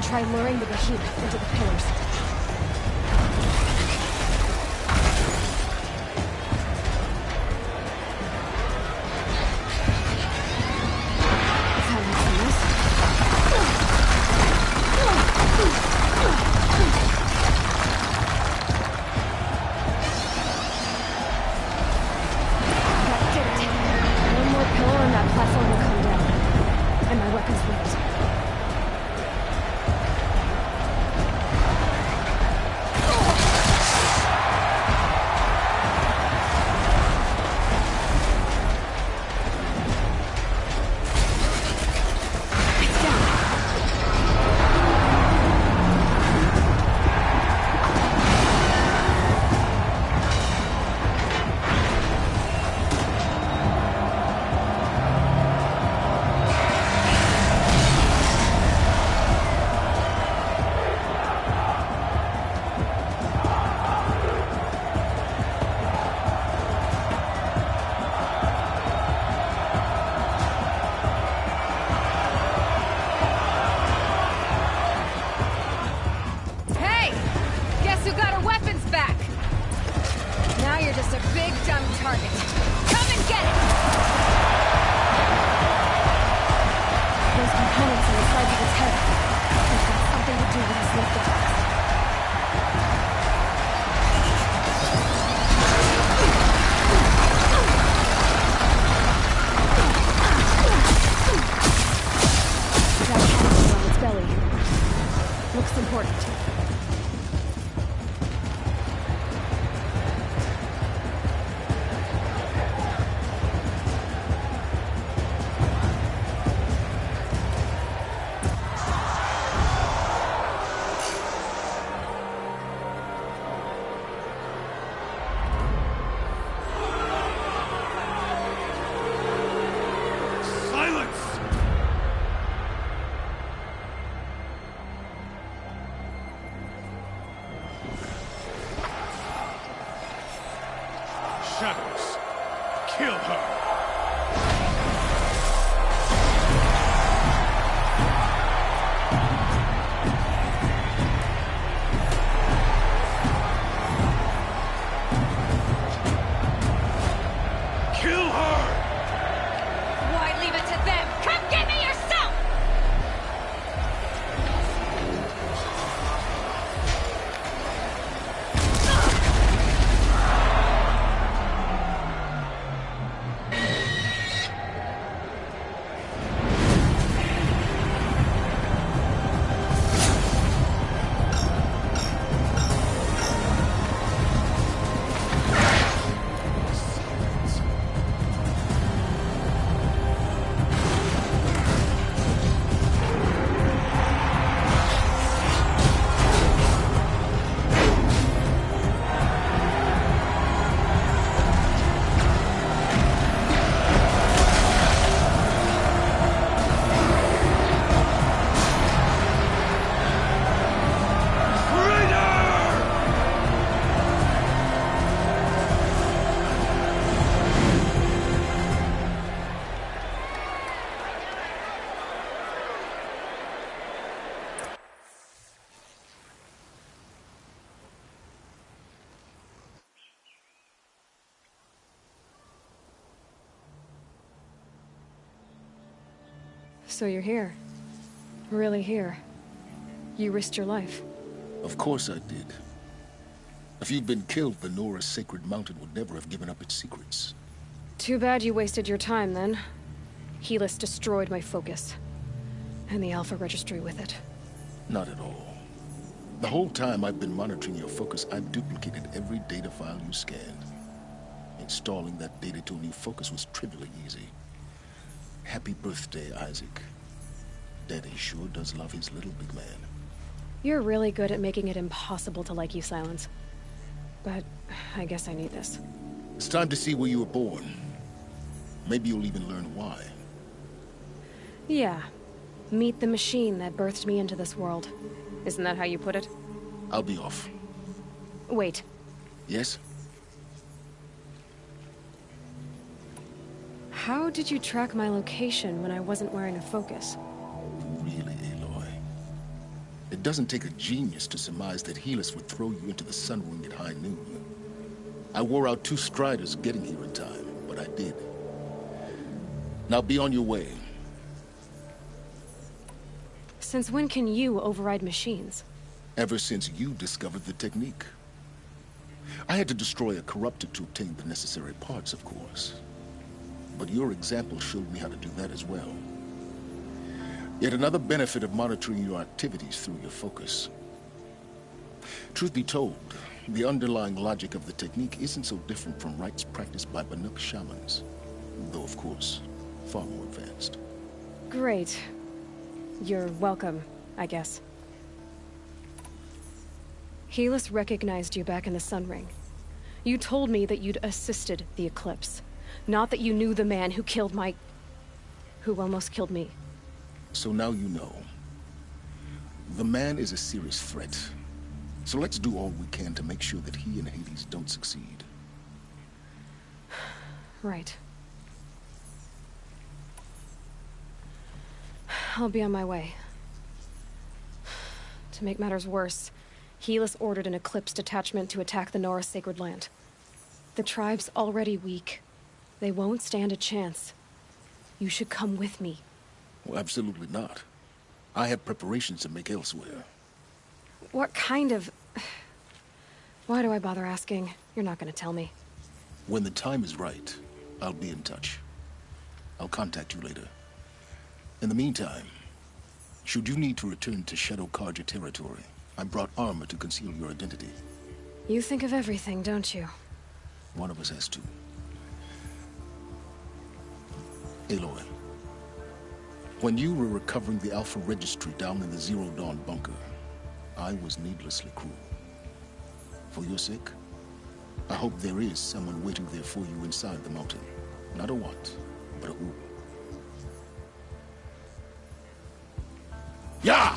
Try luring the behemoth into the pillars. That did it. One more pillar and that platform will come down. And my weapon's with it. dumb target. Come and get it! Those components on the sides of his head. They've got something to do with his lift attacks. That canister on its belly. Looks important. Shadows. Kill her. Kill her! Why leave it to them? Come get me yourself! So you're here. Really here. You risked your life. Of course I did. If you'd been killed, the Nora's Sacred Mountain would never have given up its secrets. Too bad you wasted your time, then. Helis destroyed my focus. And the Alpha Registry with it. Not at all. The whole time I've been monitoring your focus, I've duplicated every data file you scanned. Installing that data to a new focus was trivially easy. Happy birthday, Isaac. Daddy sure does love his little big man. You're really good at making it impossible to like you, Silence. But I guess I need this. It's time to see where you were born. Maybe you'll even learn why. Yeah. Meet the machine that birthed me into this world. Isn't that how you put it? I'll be off. Wait. Yes? How did you track my location when I wasn't wearing a focus? Really, Aloy? It doesn't take a genius to surmise that Helis would throw you into the sun ring at high noon. I wore out 2 striders getting here in time, but I did. Now be on your way. Since when can you override machines? Ever since you discovered the technique. I had to destroy a corruptor to obtain the necessary parts, of course. But your example showed me how to do that as well. Yet another benefit of monitoring your activities through your focus. Truth be told, the underlying logic of the technique isn't so different from rites practiced by Banuk shamans. Though, of course, far more advanced. Great. You're welcome, I guess. Helis recognized you back in the Sun Ring. You told me that you'd assisted the Eclipse. Not that you knew the man who killed who almost killed me. So now you know. The man is a serious threat. So let's do all we can to make sure that he and Hades don't succeed. Right. I'll be on my way. To make matters worse, Helis ordered an Eclipse detachment to attack the Nora's sacred land. The tribe's already weak. They won't stand a chance. You should come with me. Well, absolutely not. I have preparations to make elsewhere. What kind of... Why do I bother asking? You're not gonna tell me. When the time is right, I'll be in touch. I'll contact you later. In the meantime, should you need to return to Shadow Karja territory, I brought armor to conceal your identity. You think of everything, don't you? One of us has to. Aloy, when you were recovering the Alpha Registry down in the Zero Dawn bunker, I was needlessly cruel. For your sake, I hope there is someone waiting there for you inside the mountain. Not a what, but a who. Yeah!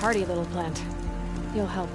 hardy little plant. You'll help.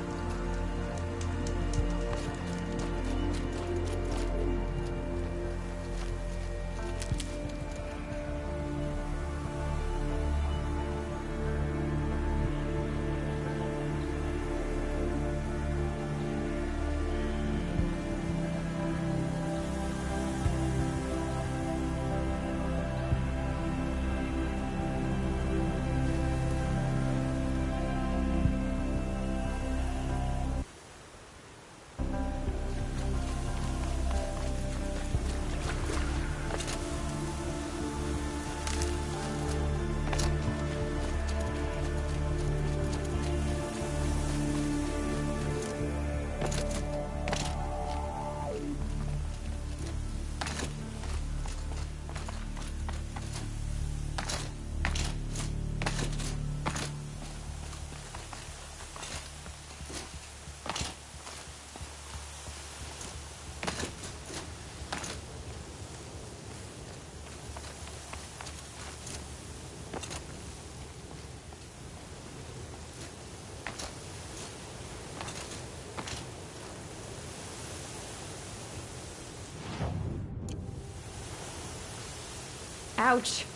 Ouch.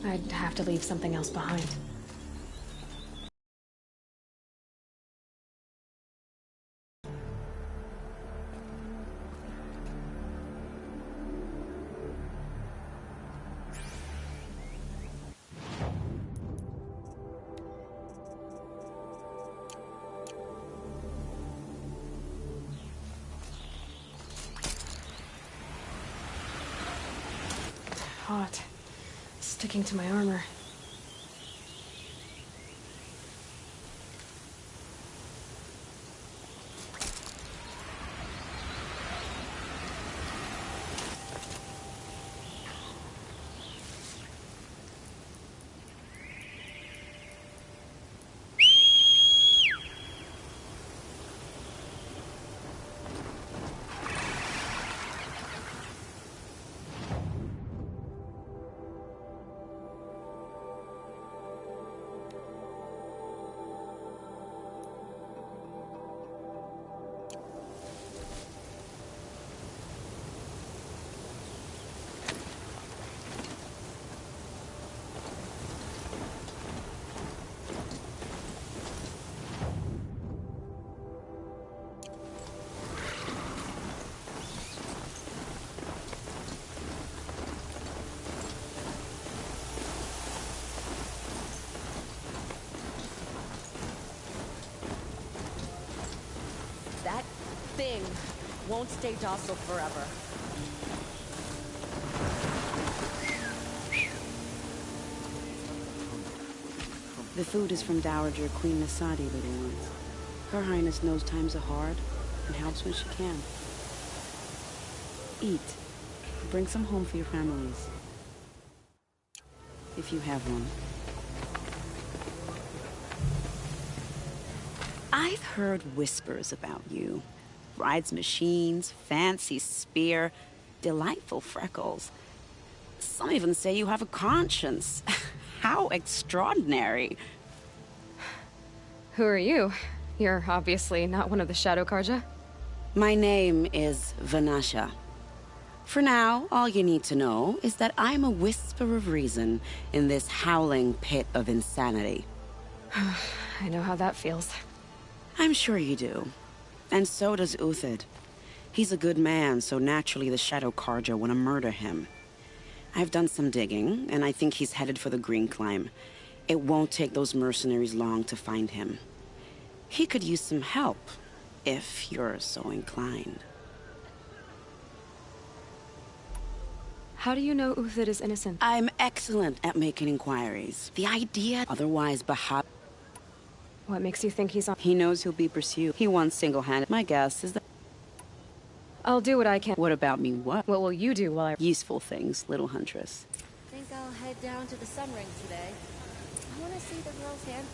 I'd have to leave something else behind. Hot. Sticking to my armor. thing won't stay docile forever. The food is from Dowager Queen Nasadi, little ones. Her Highness knows times are hard and helps when she can. Eat. Bring some home for your families. If you have one. I've heard whispers about you. Rides machines, fancy spear, delightful freckles. Some even say you have a conscience. How extraordinary. Who are you? You're obviously not one of the Shadow Karja. My name is Vanasha. For now, all you need to know is that I'm a whisper of reason in this howling pit of insanity. I know how that feels. I'm sure you do. And so does Uthid. He's a good man, so naturally the Shadow Karja want to murder him. I've done some digging, and I think he's headed for the Green Climb. It won't take those mercenaries long to find him. He could use some help, if you're so inclined. How do you know Uthid is innocent? I'm excellent at making inquiries. The idea, otherwise Bahab... What makes you think he's on? He knows he'll be pursued. He won single-handed. My guess is that... I'll do what I can. What about me, what? What will you do while I... Useful things, little huntress. Think I'll head down to the Sun Ring today. I want to see the girl's hand.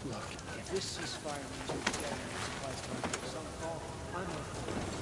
Look, if this ceasefire means we get any supplies coming from some call, I'm not going to.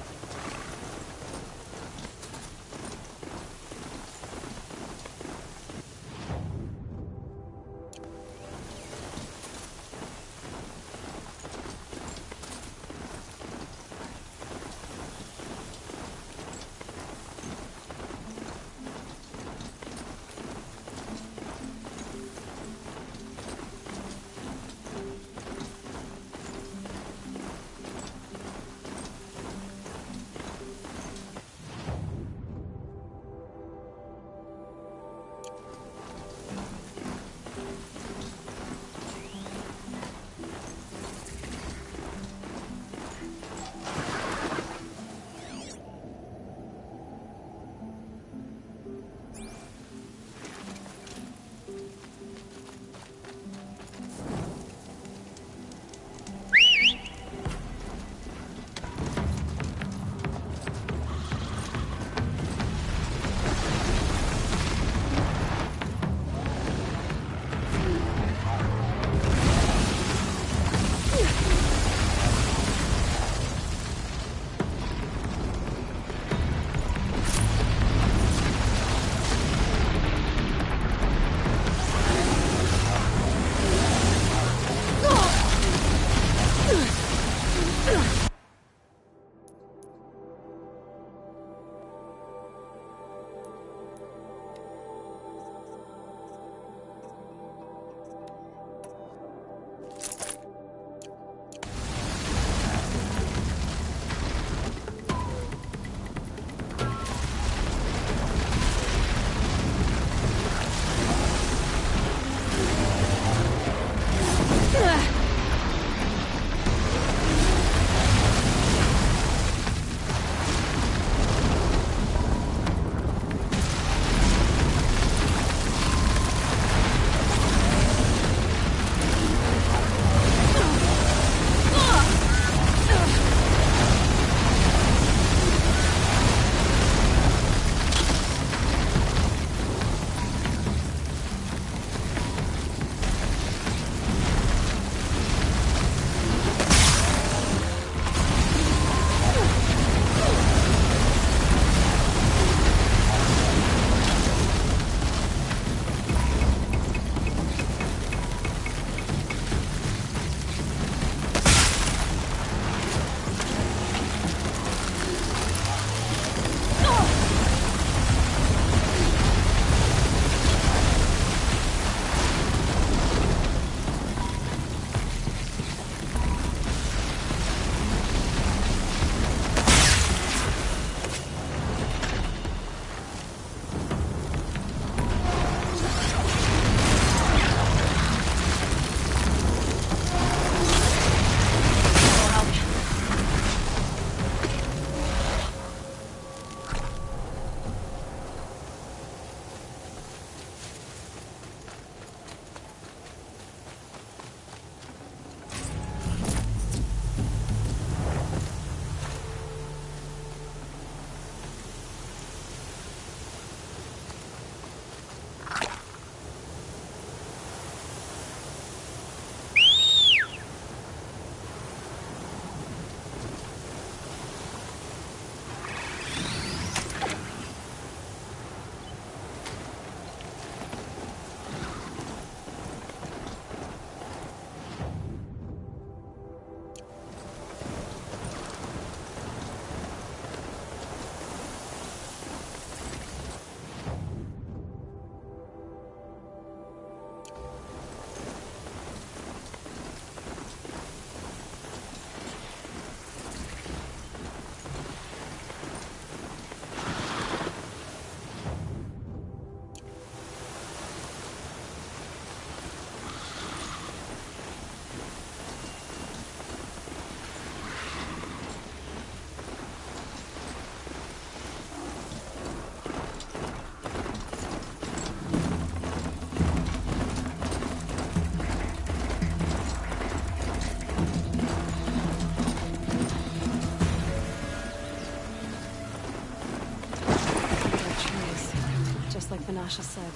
Sasha said.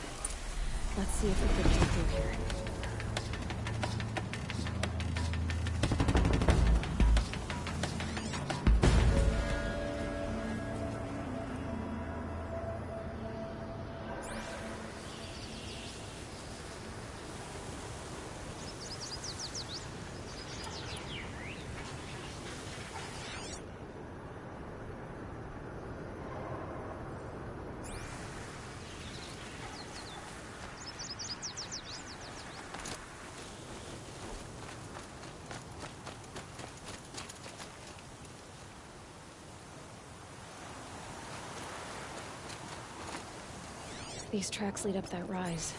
Let's see if we can get through here. These tracks lead up that rise.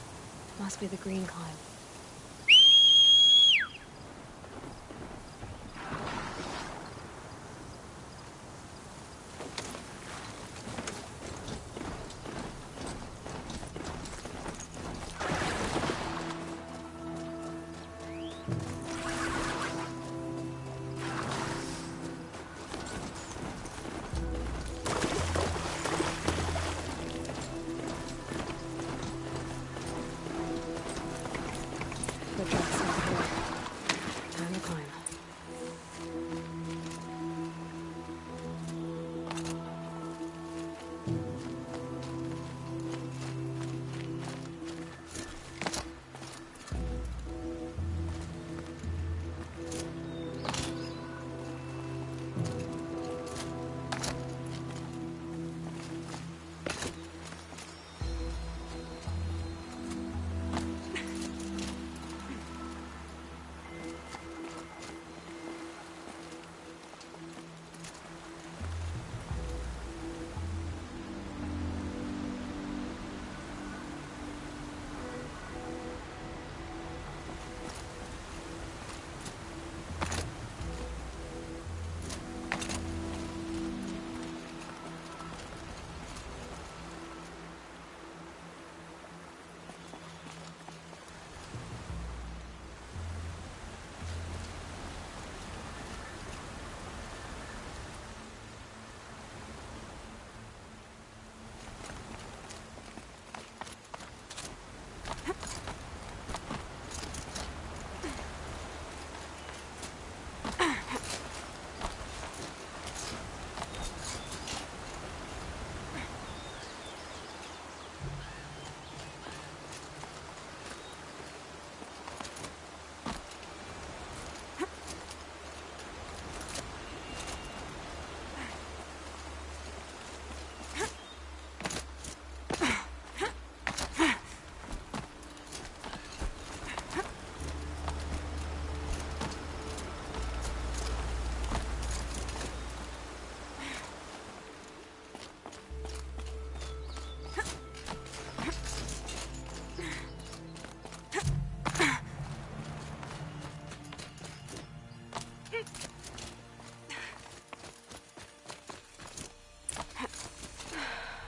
Must be the green climb.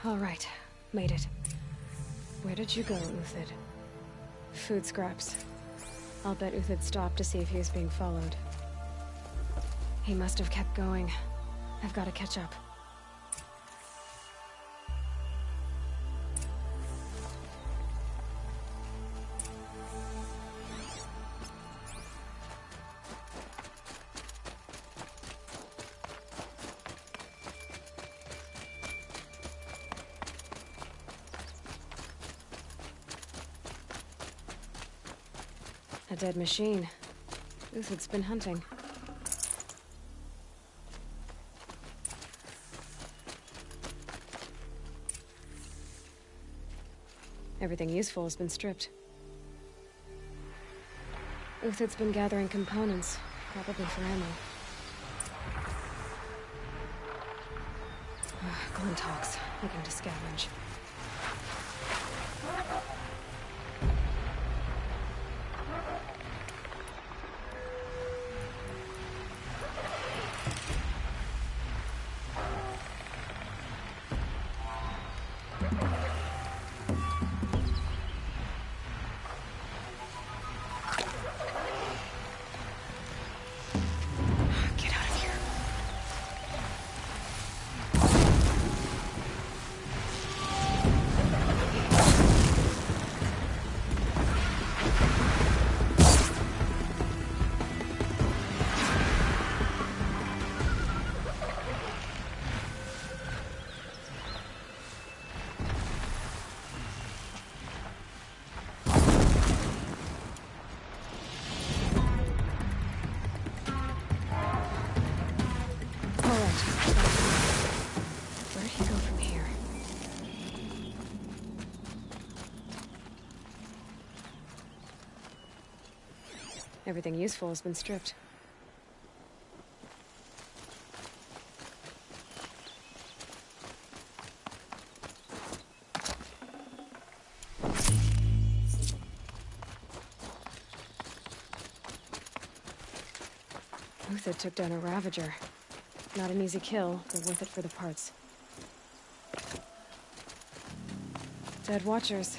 All right, made it. Where did you go, Uthid? Food scraps. I'll bet Uthid stopped to see if he was being followed. He must have kept going. I've got to catch up. A dead machine. Uthid's been hunting. Everything useful has been stripped. Uthid's been gathering components, probably for ammo. Glintox, looking to scavenge. Everything useful has been stripped. Uthid took down a Ravager. Not an easy kill, but worth it for the parts. Dead Watchers.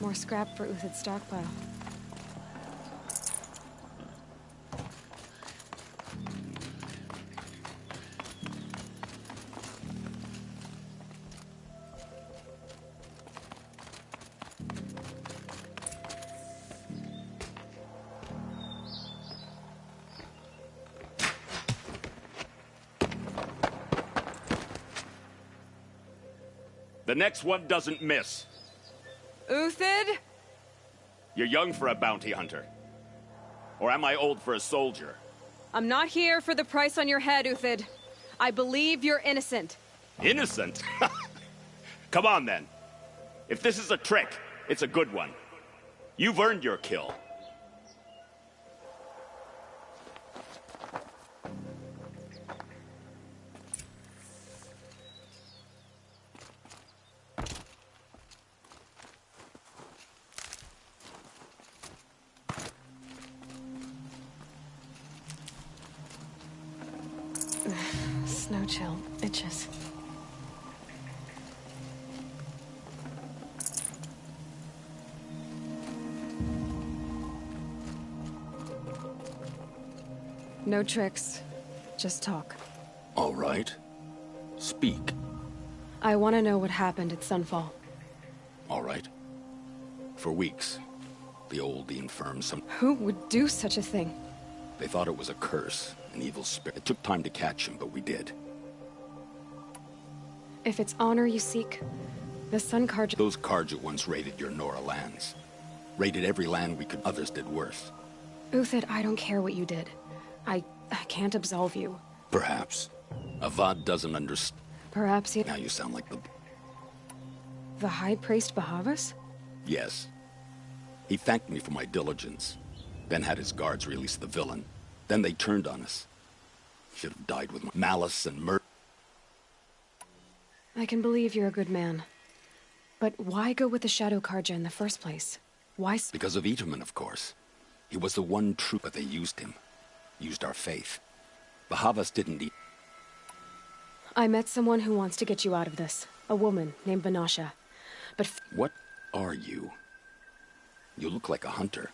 More scrap for Uthid's stockpile. The next one doesn't miss. Uthid? You're young for a bounty hunter. Or am I old for a soldier? I'm not here for the price on your head, Uthid. I believe you're innocent. Innocent? Come on, then. If this is a trick, it's a good one. You've earned your kill. Snow chill itches. No tricks, just talk. All right. Speak. I want to know what happened at Sunfall. All right. For weeks, the old, the infirm, Who would do such a thing? They thought it was a curse, an evil spirit. It took time to catch him, but we did. If it's honor you seek, the Sun Karja... Those Karja once raided your Nora lands. Raided every land we could. Others did worse. Uthid, I don't care what you did. I can't absolve you. Perhaps. Avad doesn't understand. Perhaps Now you sound like the... The High Priest Bahavas? Yes. He thanked me for my diligence. Then had his guards release the villain. Then they turned on us. Should have died with malice and murder. I can believe you're a good man. But why go with the Shadow Karja in the first place? Why... Because of Itaman, of course. He was the one true, but they used him. Used our faith. Bahavas didn't eat. I met someone who wants to get you out of this. A woman named Banasha. But... What are you? You look like a hunter.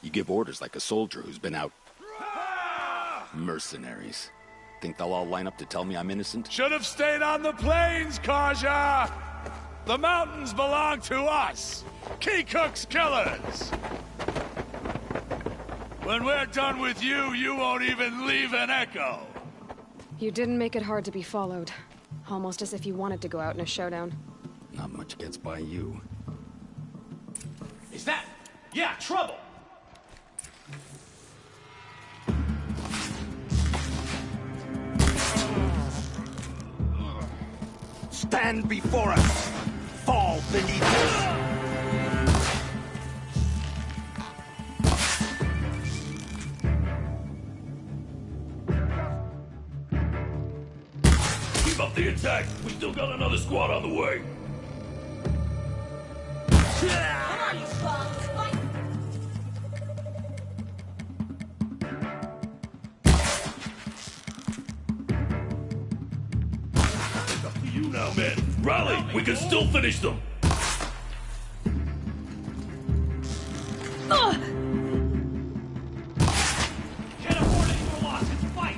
You give orders like a soldier who's been out. Mercenaries. Think they'll all line up to tell me I'm innocent? Should have stayed on the plains, Karja! The mountains belong to us! Keecook's killers! When we're done with you, you won't even leave an echo! You didn't make it hard to be followed. Almost as if you wanted to go out in a showdown. Not much gets by you. Is that... Yeah, trouble! Stand before us! Fall beneath us! Keep up the attack! We still got another squad on the way! Come on, you scum! You now, men! Rally! We can still finish them! Can't afford any more losses! Fight!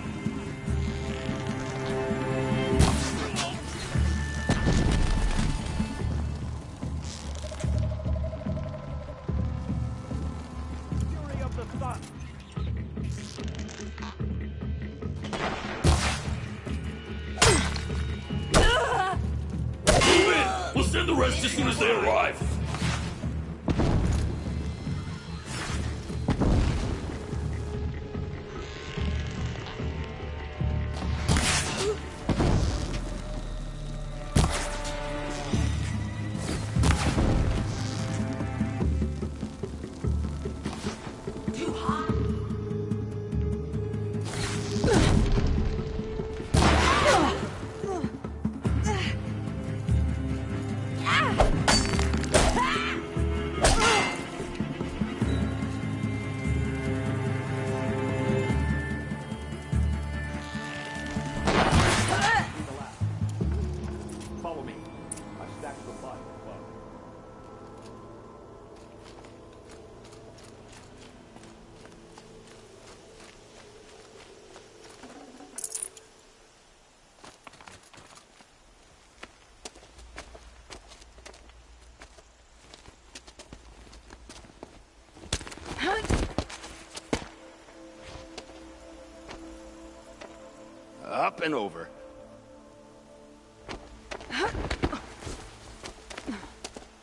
Fury of the sun! Move in! We'll send the rest as soon as they arrive! Too hot? Up and over.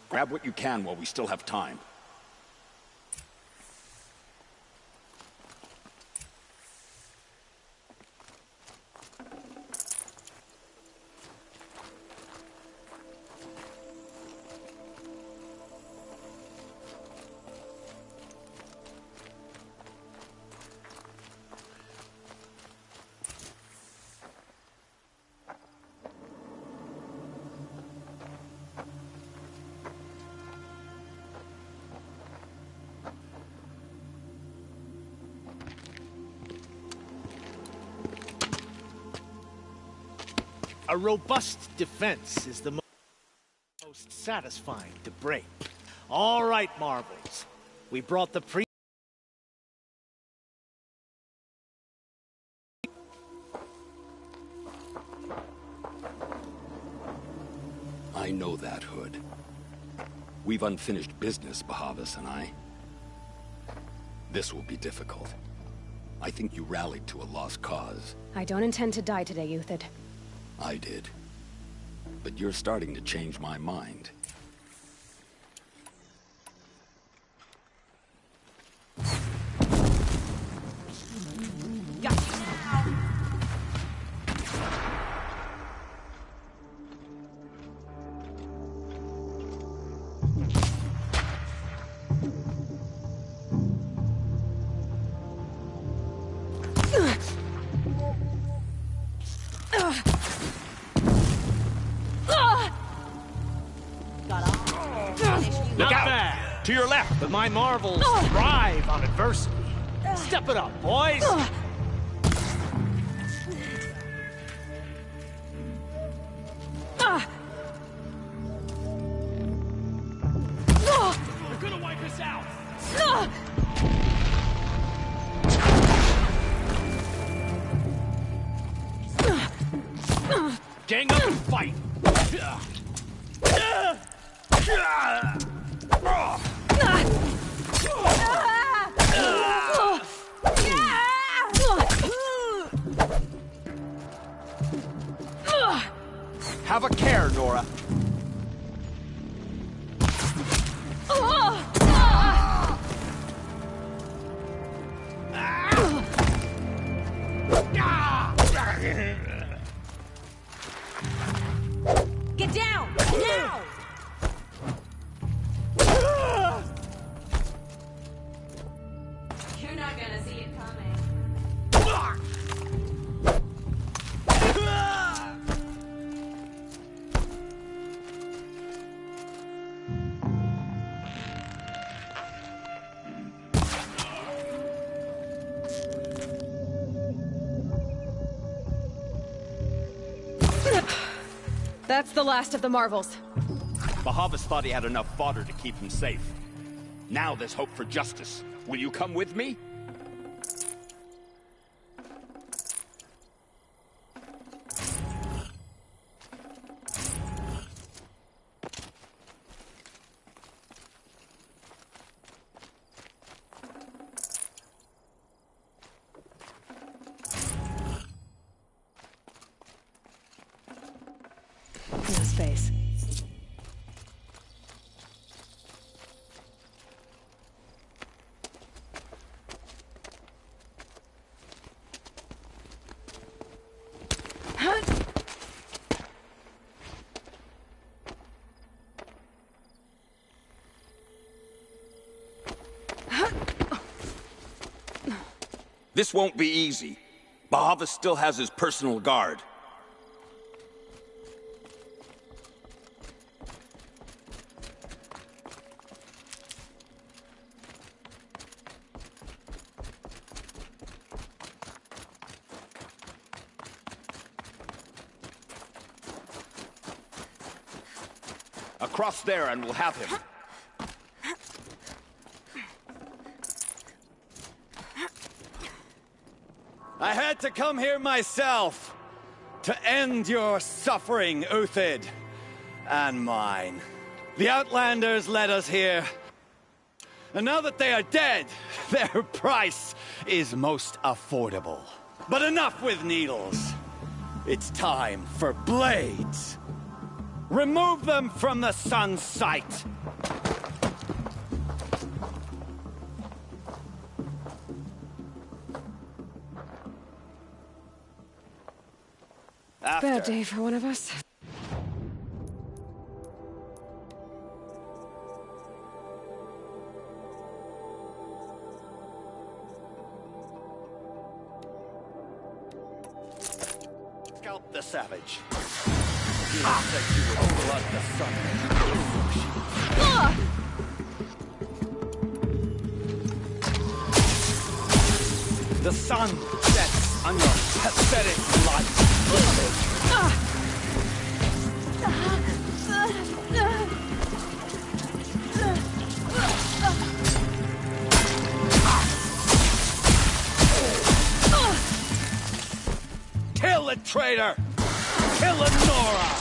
Grab what you can while we still have time. A robust defense is the most satisfying to break. All right, Marvels. We brought the I know that, Hood. We've unfinished business, Bahavas and I. This will be difficult. I think you rallied to a lost cause. I don't intend to die today, Uthid. I did. But you're starting to change my mind. Not bad. To your left. But my Marvels thrive on adversity. Step it up, boys. They're gonna wipe us out. Gang up and fight. Have a care, Nora. Get down! Now! You're not gonna see it coming. That's the last of the Marvels. Bahavas thought he had enough fodder to keep him safe. Now there's hope for justice. Will you come with me? No space. This won't be easy. Bahavas still has his personal guard. Across there and we'll have him. I had to come here myself to end your suffering, Uthid, and mine. The Outlanders led us here, and now that they are dead, their price is most affordable. But enough with needles. It's time for blades. Remove them from the sun's sight. Bad day for one of us. Scalp the savage. You said you would flood the sun. The sun sets on your pathetic life. Kill the traitor! Kill Lenora!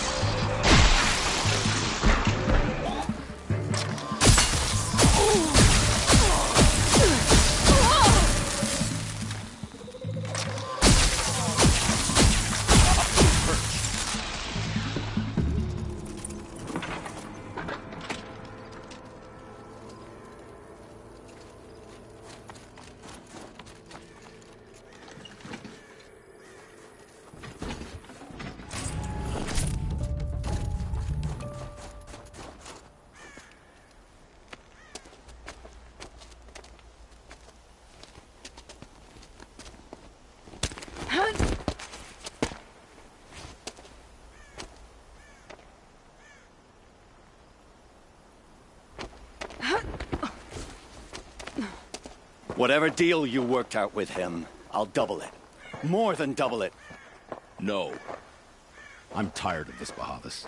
Whatever deal you worked out with him, I'll double it. More than double it. No. I'm tired of this, Bahavas.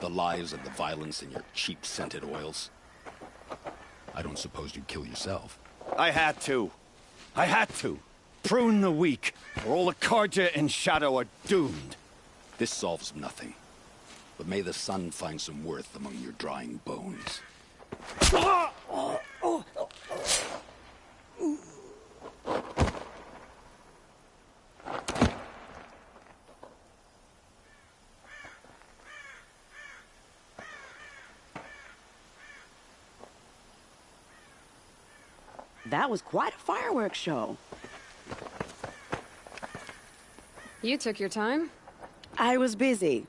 The lies and the violence and your cheap-scented oils. I don't suppose you'd kill yourself. I had to. I had to. Prune the weak, or all the Karja in Shadow are doomed. This solves nothing. But may the sun find some worth among your drying bones. That was quite a fireworks show. You took your time? I was busy.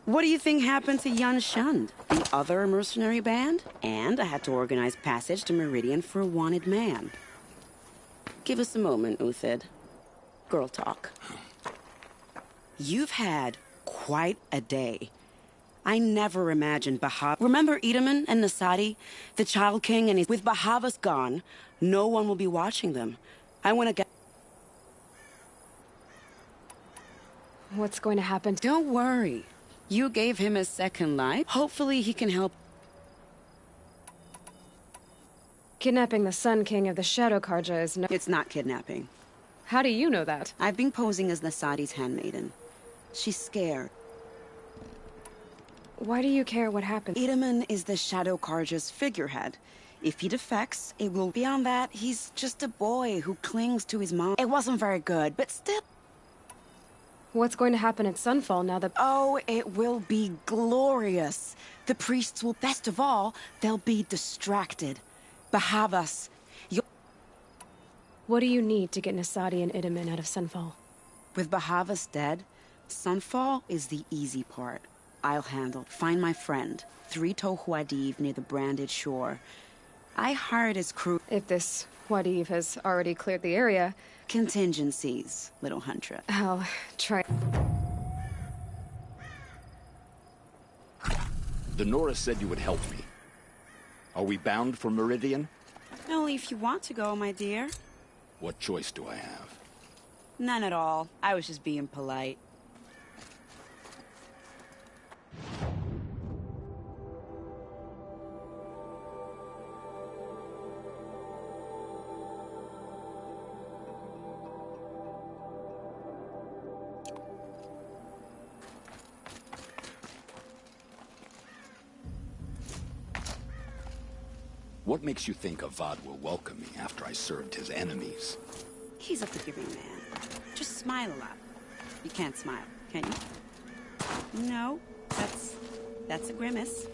What do you think happened to Yan Shund, the other mercenary band? And I had to organize passage to Meridian for a wanted man. Give us a moment, Uthid. Girl talk. You've had quite a day. I never imagined Bahav... Remember Edaman and Nasadi, the Child King, and with Bahavas gone, no one will be watching them. I want to get... What's going to happen? Don't worry. You gave him a second life. Hopefully he can help... Kidnapping the Sun King of the Shadow Karja is no... It's not kidnapping. How do you know that? I've been posing as Nasadi's handmaiden. She's scared. Why do you care what happens? Edaman is the Shadow Karja's figurehead. If he defects, it will... Beyond that, he's just a boy who clings to his mom. It wasn't very good, but still... What's going to happen at Sunfall now that... Oh, it will be glorious. The priests will... Best of all, they'll be distracted. Bahavas. What do you need to get Nasadi and Edaman out of Sunfall? With Bahavas dead, Sunfall is the easy part. I'll handle. Find my friend, 3-Toe Huadiv near the branded shore. I hired his crew. If this Huadiv has already cleared the area... Contingencies, little huntress. I'll try... The Nora said you would help me. Are we bound for Meridian? Only if you want to go, my dear. What choice do I have? None at all. I was just being polite. What makes you think Avad will welcome me after I served his enemies? He's a forgiving man. Just smile a lot. You can't smile. Can't you? No, that's a grimace.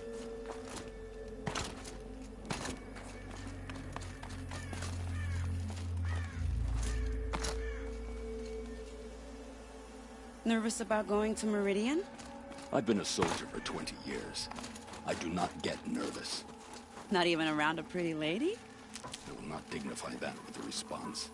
Nervous about going to Meridian? I've been a soldier for 20 years. I do not get nervous. Not even around a pretty lady? I will not dignify that with a response.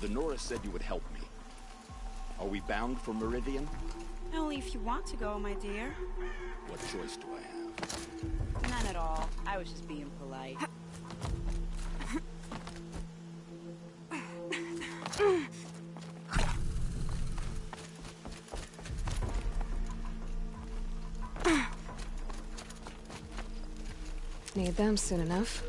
The Nora said you would help me. Are we bound for Meridian? Only if you want to go, my dear. What choice do I have? None at all. I was just being polite. Need them soon enough.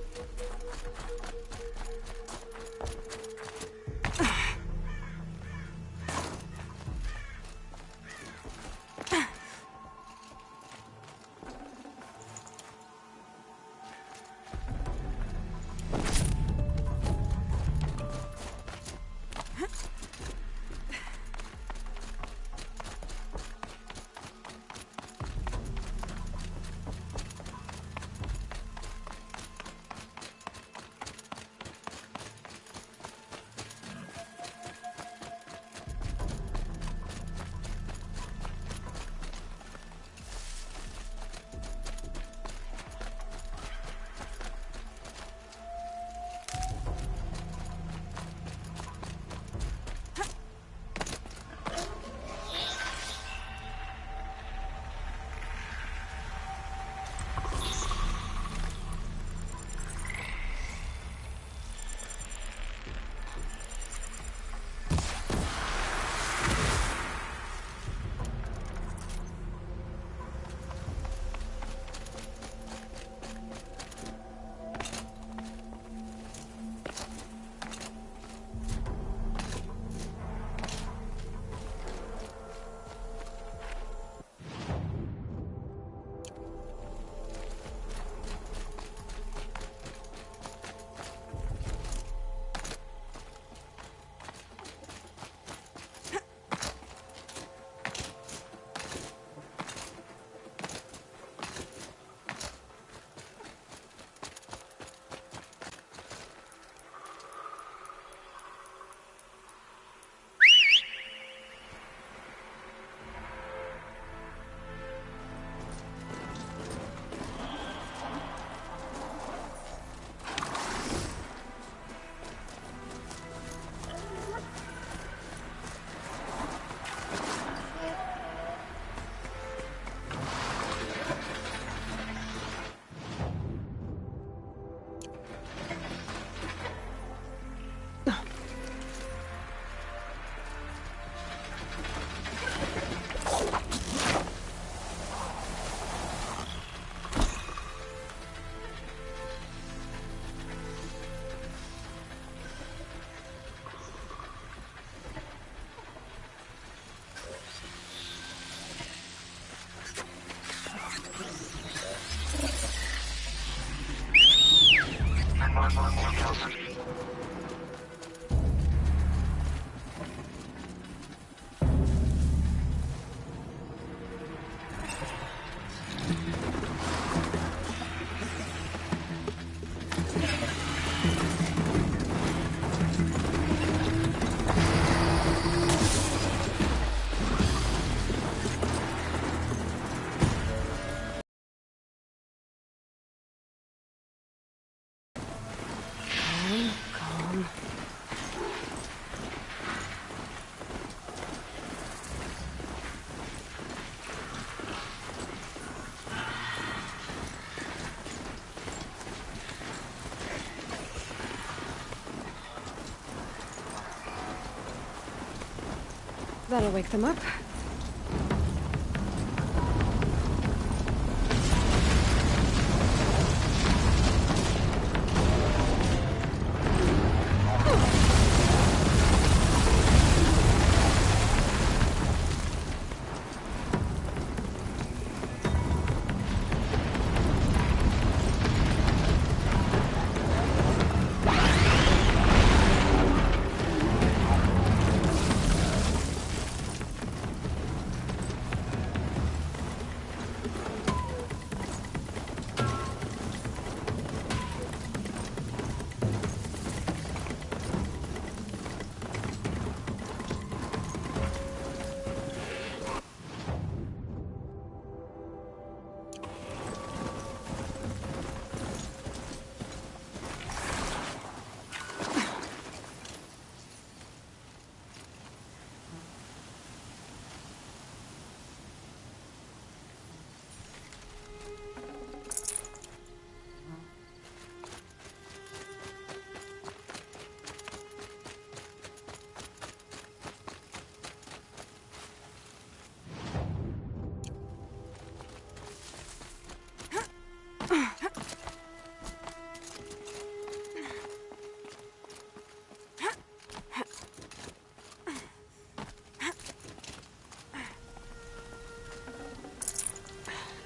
That'll wake them up.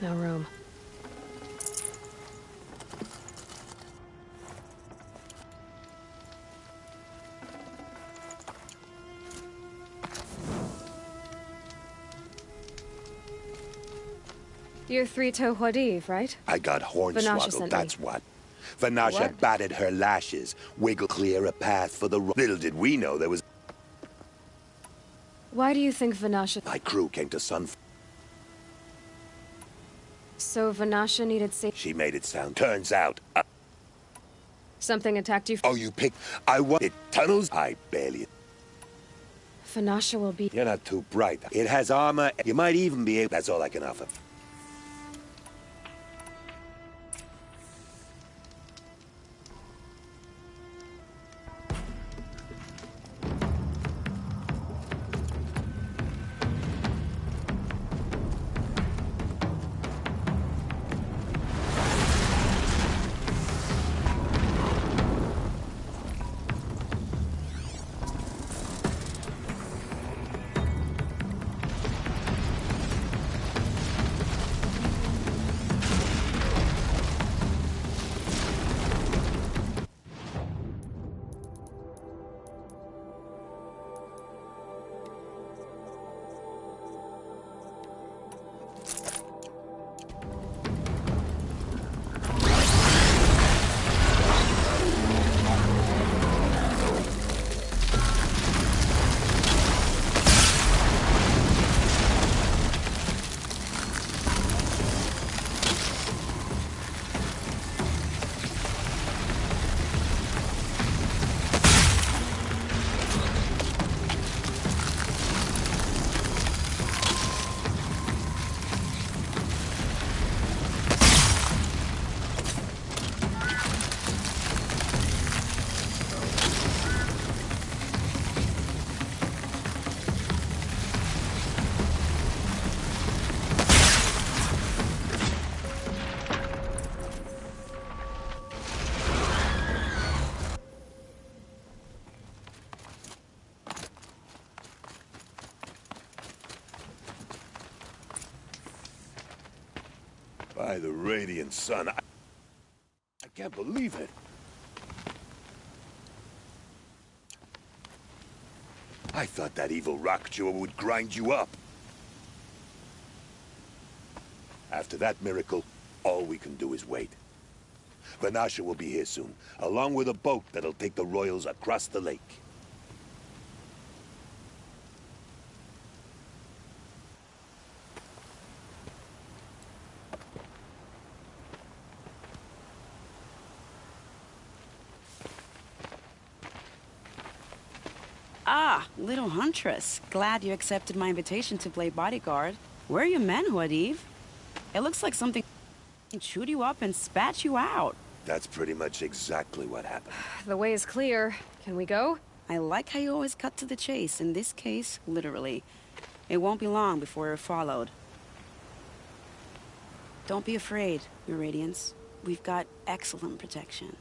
No room. You're Three-Toe Huadiv, right? I got Vanasha hornswoggled, sent that's me. what. Vanasha What? batted her lashes, wiggled clear a path for the... Little did we know there was... Why do you think Vanasha... My crew came to Sun... So Vanasha needed She made it sound... Turns out... Something attacked you? Oh, you picked... I wanted tunnels? I barely... Vanasha will be... You're not too bright. It has armor. You might even be able... That's all I can offer. By the radiant sun, I can't believe it. I thought that evil rock jewel would grind you up. After that miracle, all we can do is wait. Vanasha will be here soon, along with a boat that'll take the royals across the lake. Ah, little huntress. Glad you accepted my invitation to play bodyguard. Where are your men, Huadiv? It looks like something chewed you up and spat you out. That's pretty much exactly what happened. The way is clear. Can we go? I like how you always cut to the chase. In this case, literally. It won't be long before we're followed. Don't be afraid, Your Radiance. We've got excellent protection.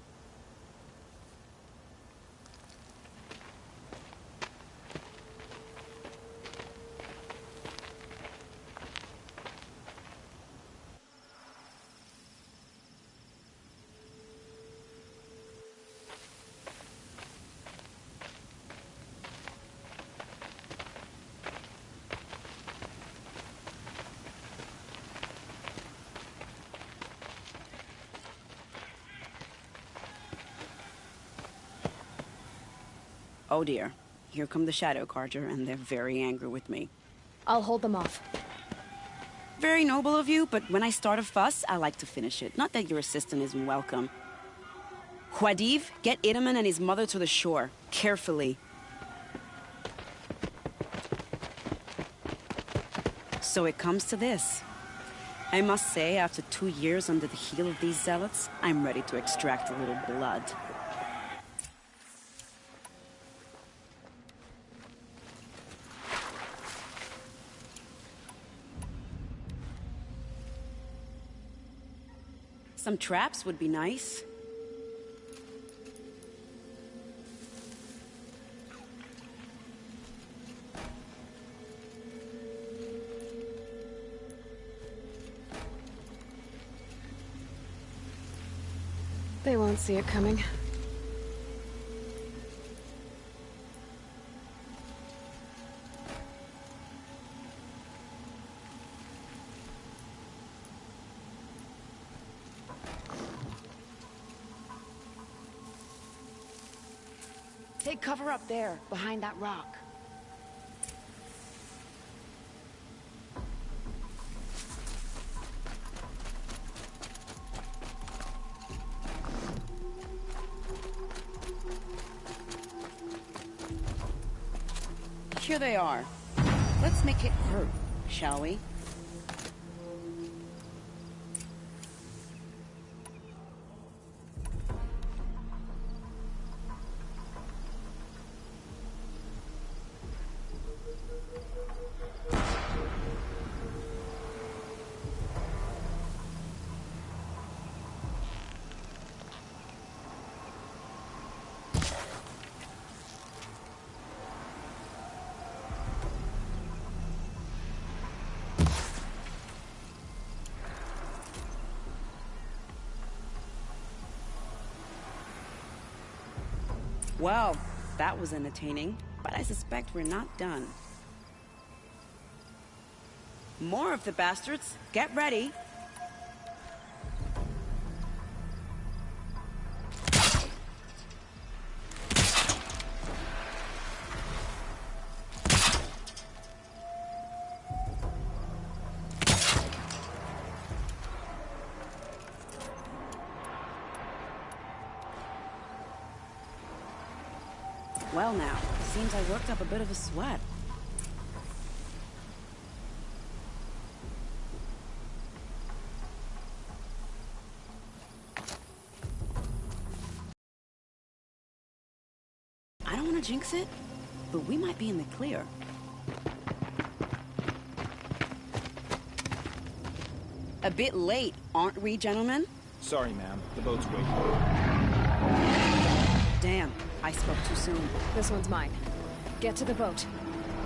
Oh dear. Here come the Shadow Carja, and they're very angry with me. I'll hold them off. Very noble of you, but when I start a fuss, I like to finish it. Not that your assistant isn't welcome. Huadiv, get Itaman and his mother to the shore. Carefully. So it comes to this. I must say, after 2 years under the heel of these zealots, I'm ready to extract a little blood. Some traps would be nice. They won't see it coming. Take cover up there, behind that rock. Here they are. Let's make it hurt, shall we? Well, that was entertaining, but I suspect we're not done. More of the bastards. Get ready. Well now, seems I worked up a bit of a sweat. I don't want to jinx it, but we might be in the clear. A bit late, aren't we, gentlemen? Sorry, ma'am. The boat's waiting. Damn, I spoke too soon. This one's mine. Get to the boat.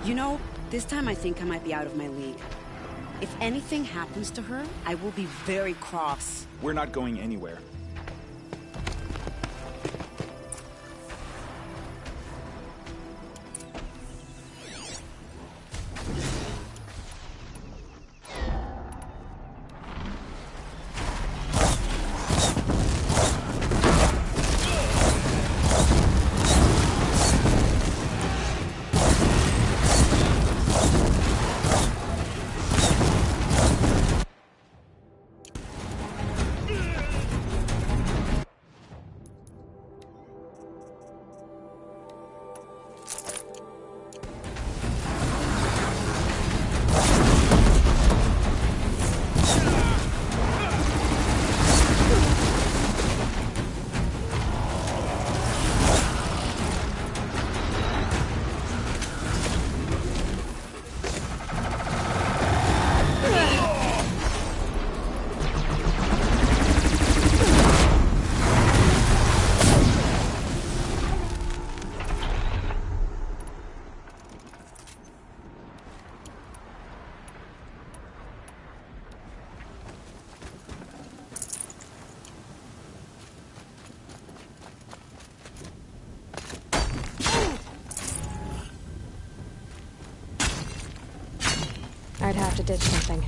You know, this time I think I might be out of my league. If anything happens to her, I will be very cross. We're not going anywhere. I'd have to ditch something.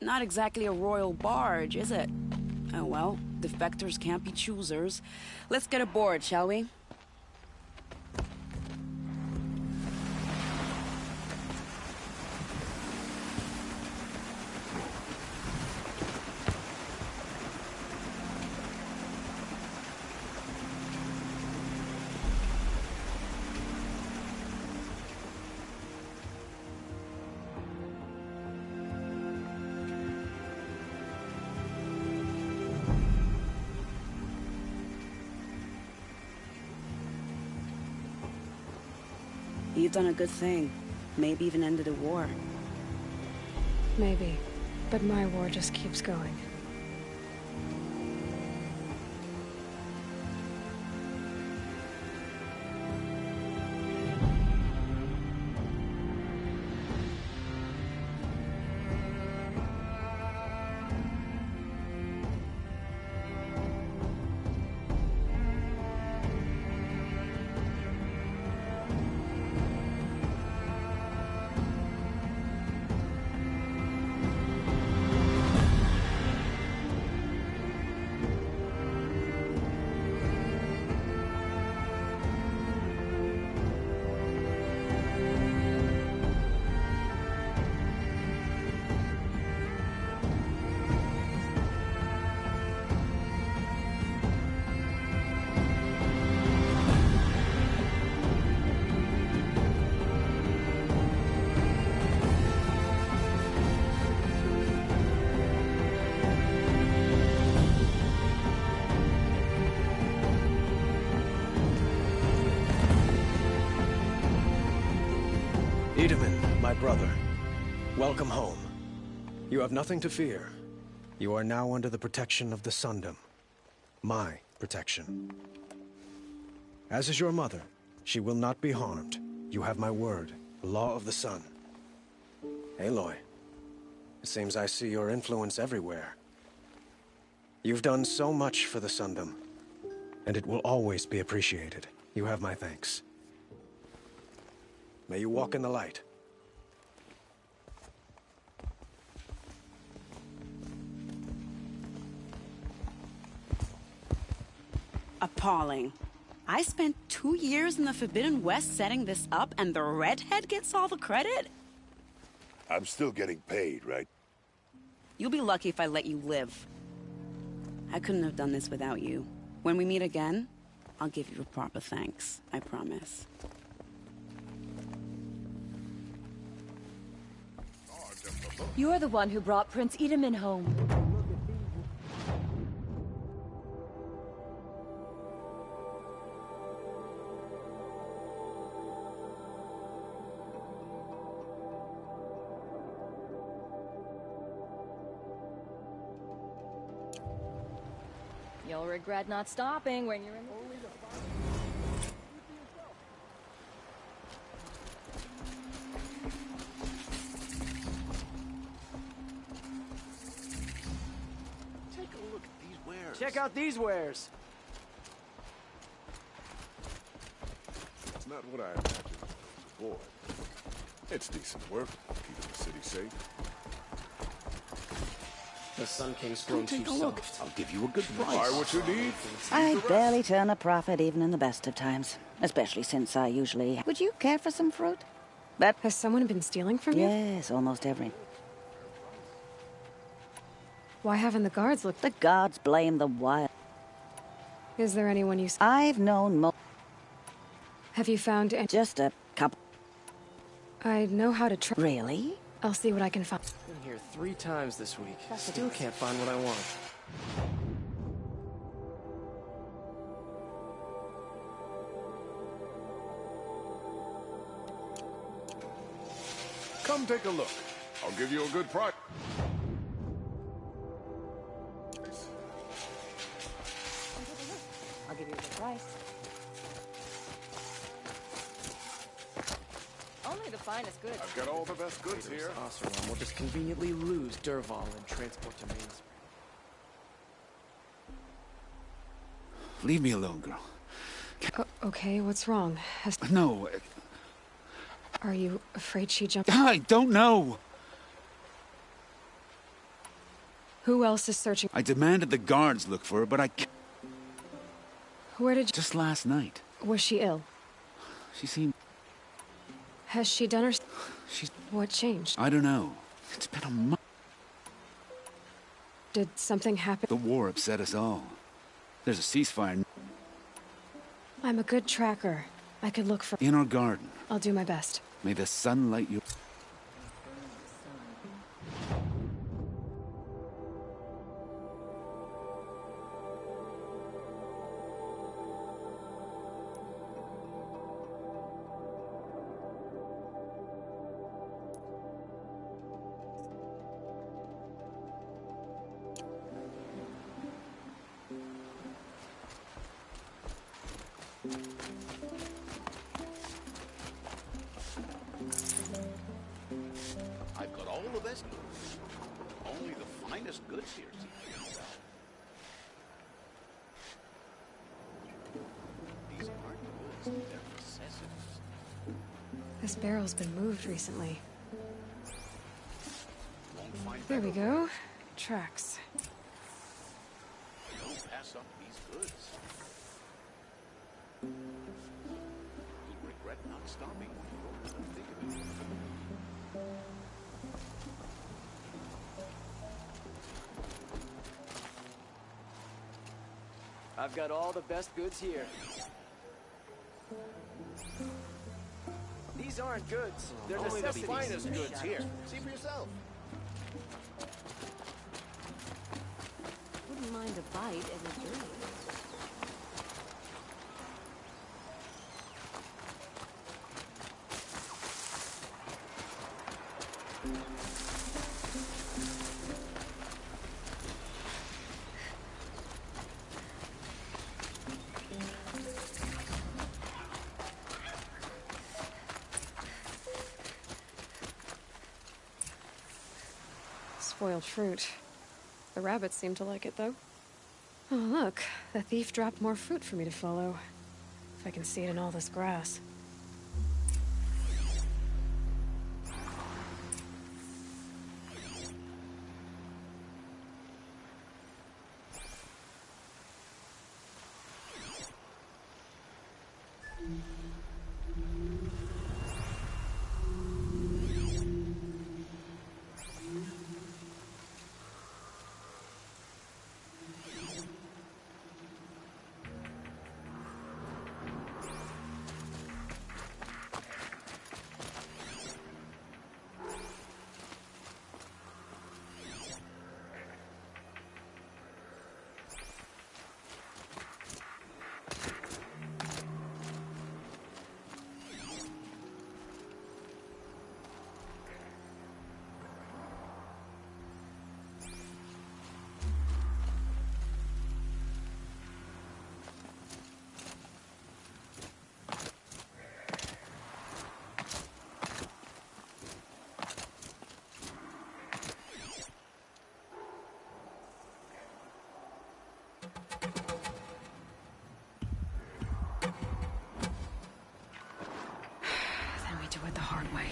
Not exactly a royal barge, is it? Oh well, defectors can't be choosers. Let's get aboard, shall we? You've done a good thing. Maybe even ended a war. Maybe. But my war just keeps going. Wiedemann, my brother, welcome home. You have nothing to fear. You are now under the protection of the Sundom. My protection. As is your mother, she will not be harmed. You have my word, the law of the sun. Aloy, it seems I see your influence everywhere. You've done so much for the Sundom, and it will always be appreciated. You have my thanks. May you walk in the light. Appalling. I spent 2 years in the Forbidden West setting this up, and the redhead gets all the credit? I'm still getting paid, right? You'll be lucky if I let you live. I couldn't have done this without you. When we meet again, I'll give you a proper thanks. I promise. You're the one who brought Prince Wiedemann home. You'll regret not stopping when you're in the... Check out these wares. It's not what I imagined as a boy. It's decent work, keeping the city safe. The Sun King's grown too soft. I'll give you a good price. Buy what you need. I barely turn a profit even in the best of times. Especially since I usually... Would you care for some fruit? But... Has someone been stealing from you? Yes, almost every. Why haven't the guards looked? The gods blame the wild. Is there anyone you... I've known mo... Have you found any... Just a couple. I know how to try... Really? I'll see what I can find. Been here 3 times this week. Still can't find what I want. Come take a look. I'll give you a good price. I'll give you a good price. Only the finest goods. I've got all the best goods here. Oseram will just conveniently lose Derval and transport to Mainspring. Leave me alone, girl. Okay, what's wrong? No. Are you afraid she jumped? I don't know. Who else is searching? I demanded the guards look for her, but I can't. Where did you... Just last night. Was she ill? She seemed... Has she done her... She's... What changed? I don't know. It's been a month. Did something happen? The war upset us all. There's a ceasefire... I'm a good tracker. I could look for... in our garden. I'll do my best. May the sun light you... best. Only the finest goods here. These aren't goods, they're necessities. This barrel's been moved recently. Won't find There we better go. Tracks. Don't pass up these goods. You'll regret not stopping. Think of it. I've got all the best goods here. These aren't goods. They're Only the necessities. finest goods here. See for yourself. Wouldn't mind a bite and a drink. Spoiled fruit. The rabbits seem to like it, though. Oh, look. The thief dropped more fruit for me to follow. If I can see it in all this grass. Then we do it the hard way.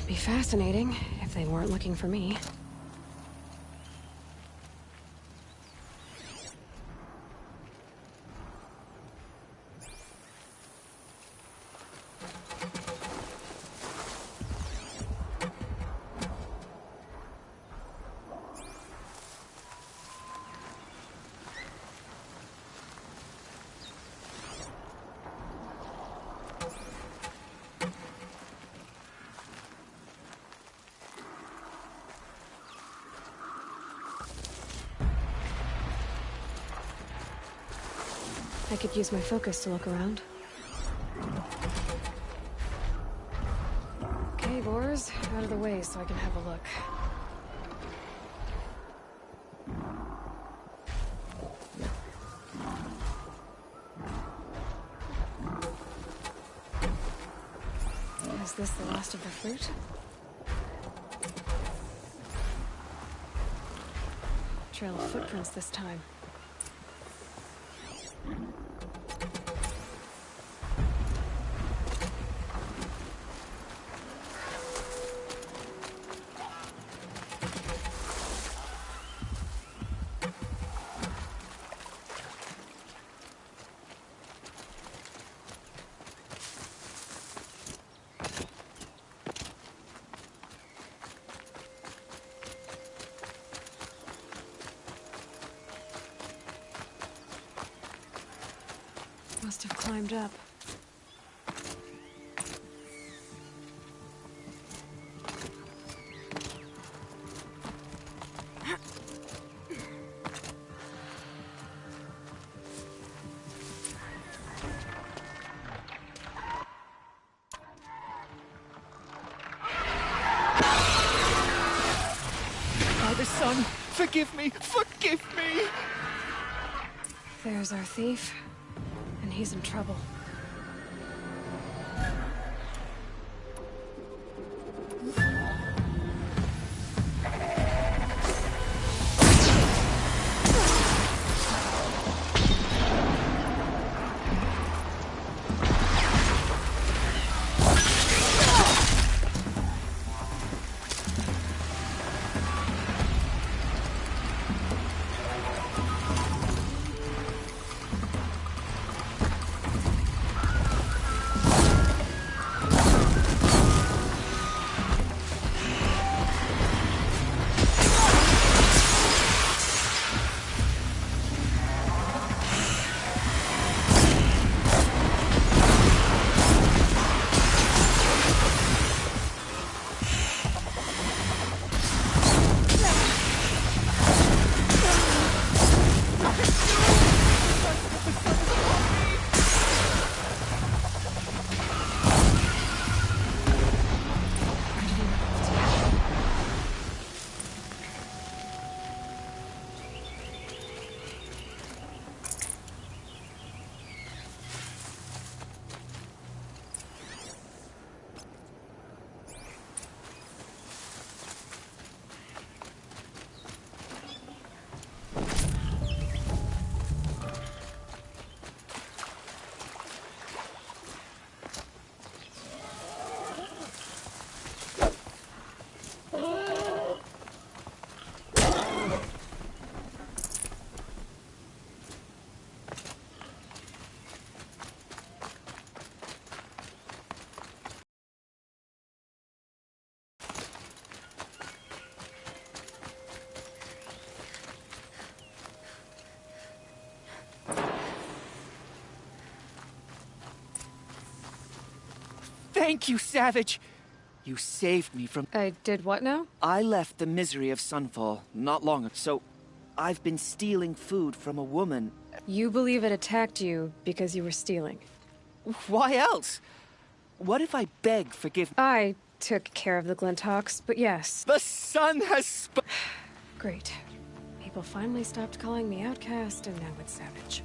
Be fascinating if they weren't looking for me. I could use my focus to look around. Okay, boars, out of the way so I can have a look. Is this the last of the fruit? Trail of footprints this time. Must have climbed up. son. Forgive me. Forgive me. There's our thief, and he's in trouble. Thank you, Savage. You saved me from... I did what now? I left the misery of Sunfall not long ago, so I've been stealing food from a woman. You believe it attacked you because you were stealing. Why else? What if I beg forgiveness? I took care of the Glinthawks, but yes. The sun has Great. People finally stopped calling me outcast, and now it's Savage.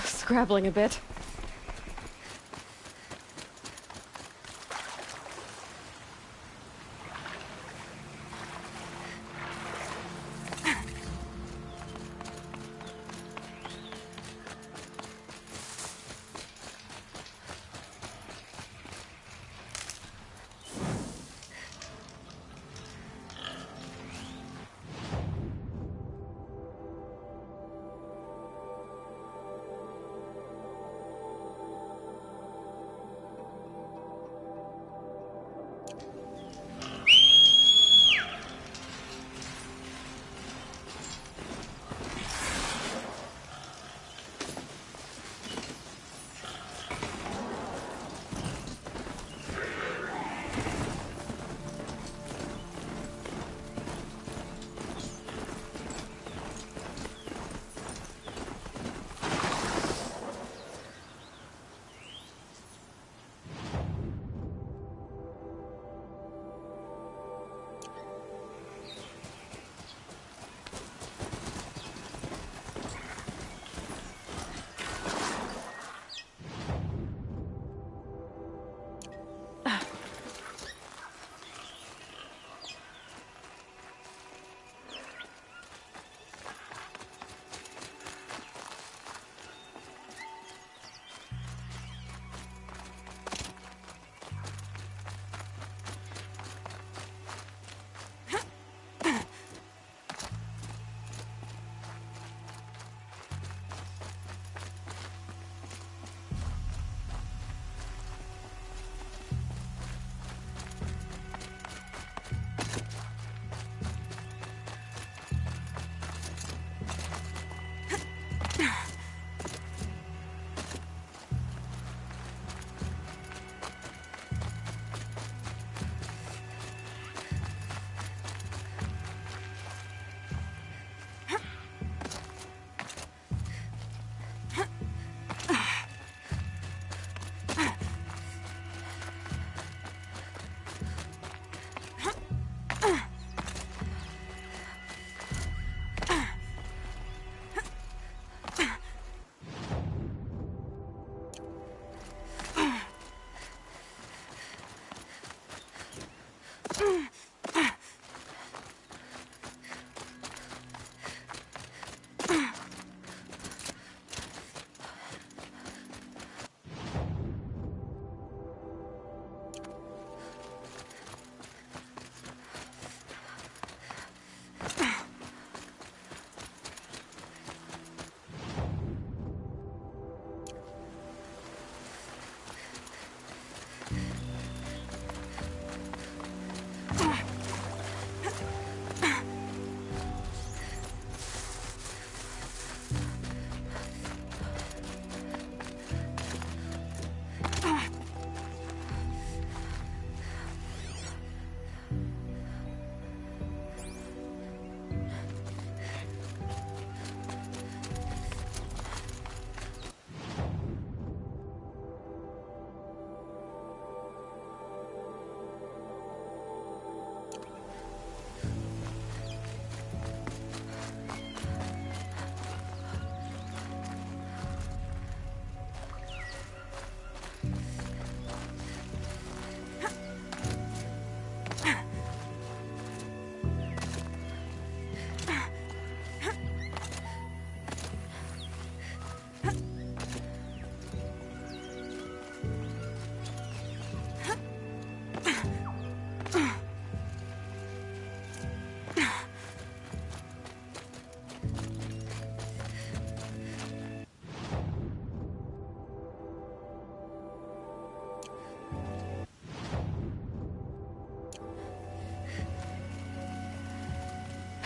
Scrabbling a bit.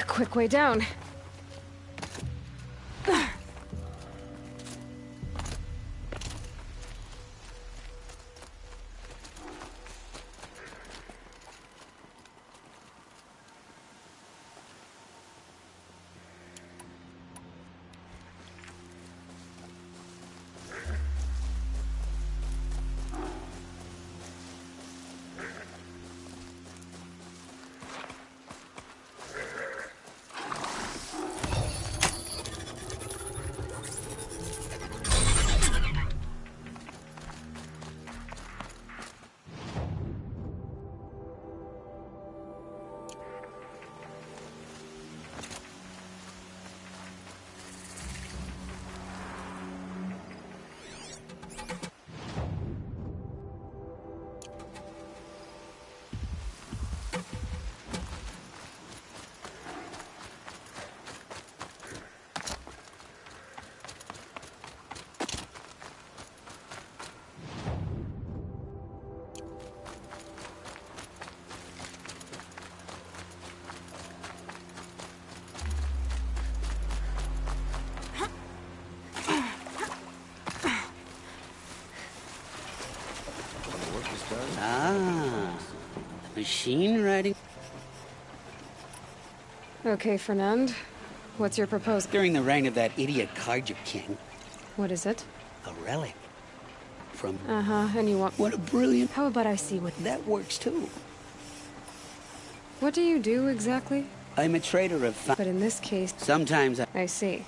A quick way down. Ah, machine writing. Okay, Fernand. What's your proposal? During the reign of that idiot Karja king, What is it? a relic from... Uh-huh, and you want... What a brilliant... How about I see what... That works too. What do you do exactly? I'm a trader of... But in this case... Sometimes I see.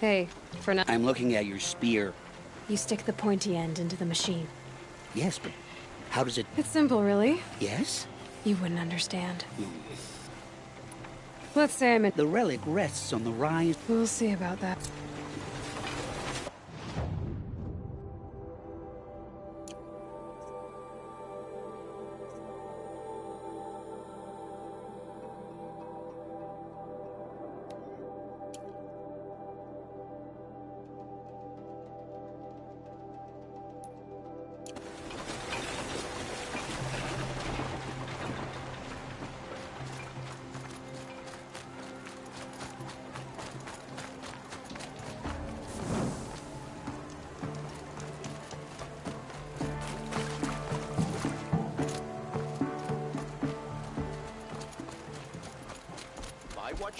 Hey, Fernand. I'm looking at your spear. You stick the pointy end into the machine. Yes, but how does it... It's simple, really. Yes? You wouldn't understand. Let's say I'm in... The relic rests on the rise... We'll see about that.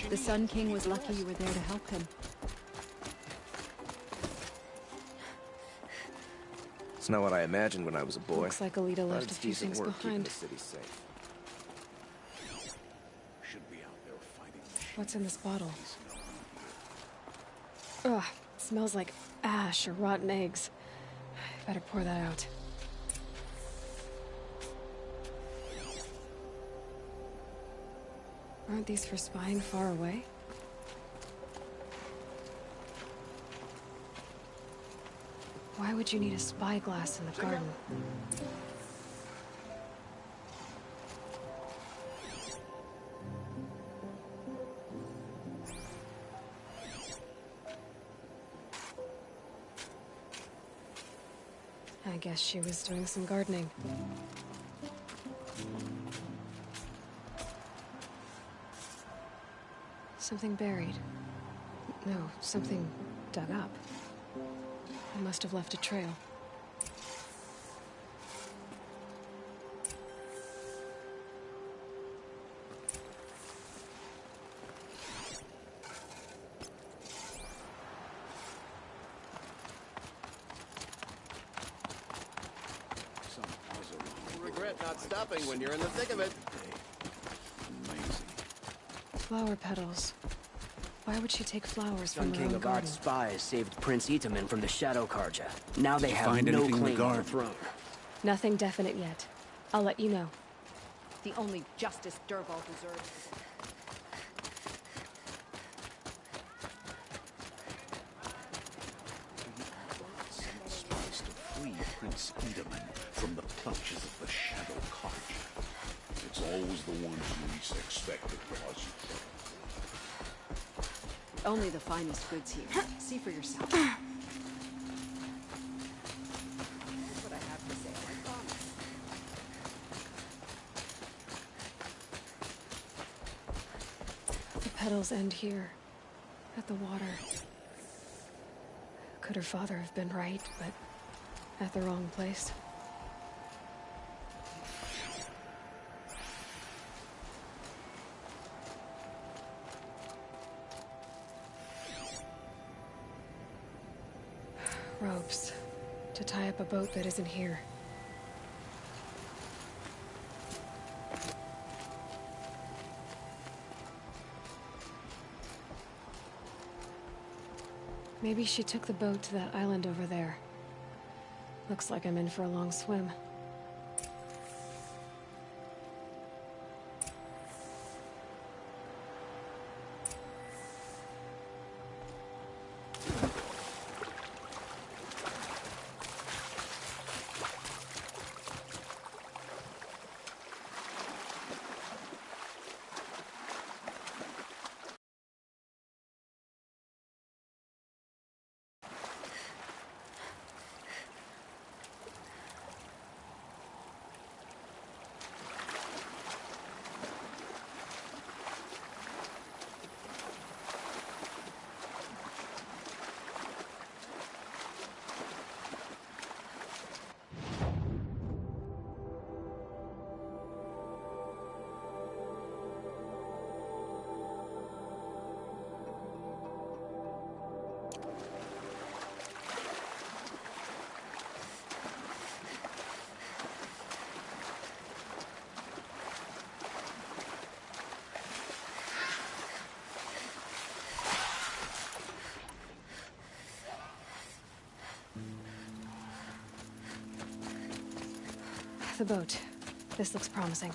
The Sun King was lucky you were there to help him. It's not what I imagined when I was a boy. Looks like Alita left It's a few decent things work keeping behind. the city safe. Should be out there fighting. What's in this bottle? Ugh, it smells like ash or rotten eggs. I better pour that out. Aren't these for spying far away? Why would you need a spyglass in the garden? I guess she was doing some gardening. Something buried. No, something dug up. I must have left a trail. Regret not stopping when you're in the thick of it. Flower petals. Why would she take flowers Sun from her King own of garden? Art spies saved Prince Itaman from the Shadow Karja. Now they Did you have find no anything in the claim to the garden? throne. Nothing definite yet. I'll let you know. The only justice Dervahl deserves. Sent spies to free Prince Itaman from the clutches of the Shadow Karja. It's always the ones you least expect that cause you trouble. Only the finest goods here. See for yourself. Here's what I have to say, I promise. petals end here, at the water. Could her father have been right, but at the wrong place? Ropes. To tie up a boat that isn't here. Maybe she took the boat to that island over there. Looks like I'm in for a long swim. The boat. This looks promising.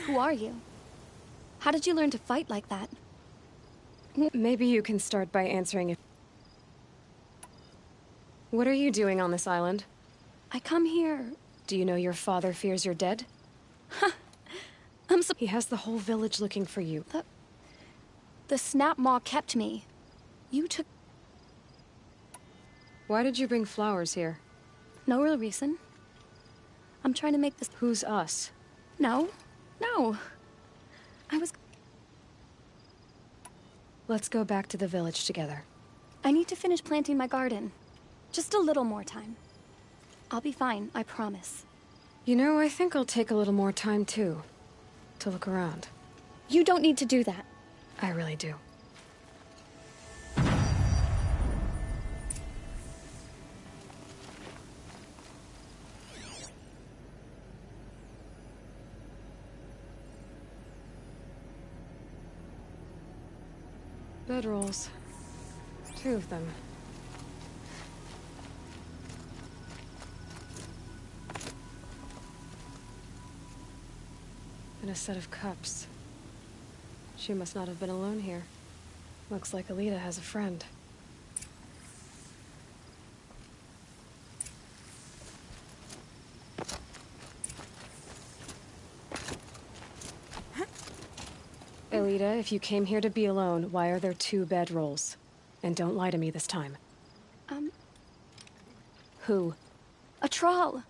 Who are you? How did you learn to fight like that? Maybe you can start by answering it. What are you doing on this island? I come here... Do you know your father fears you're dead? He has the whole village looking for you. The Snap Maw kept me. You took... Why did you bring flowers here? No real reason. I'm trying to make this... Who's us? No. No. I was... Let's go back to the village together. I need to finish planting my garden. Just a little more time. I'll be fine, I promise. You know, I think I'll take a little more time, too. To look around. You don't need to do that. I really do. Bedrolls. 2 of them. And a set of cups. She must not have been alone here. Looks like Alita has a friend. Alita, if you came here to be alone, why are there 2 bedrolls? And don't lie to me this time. Who? A troll.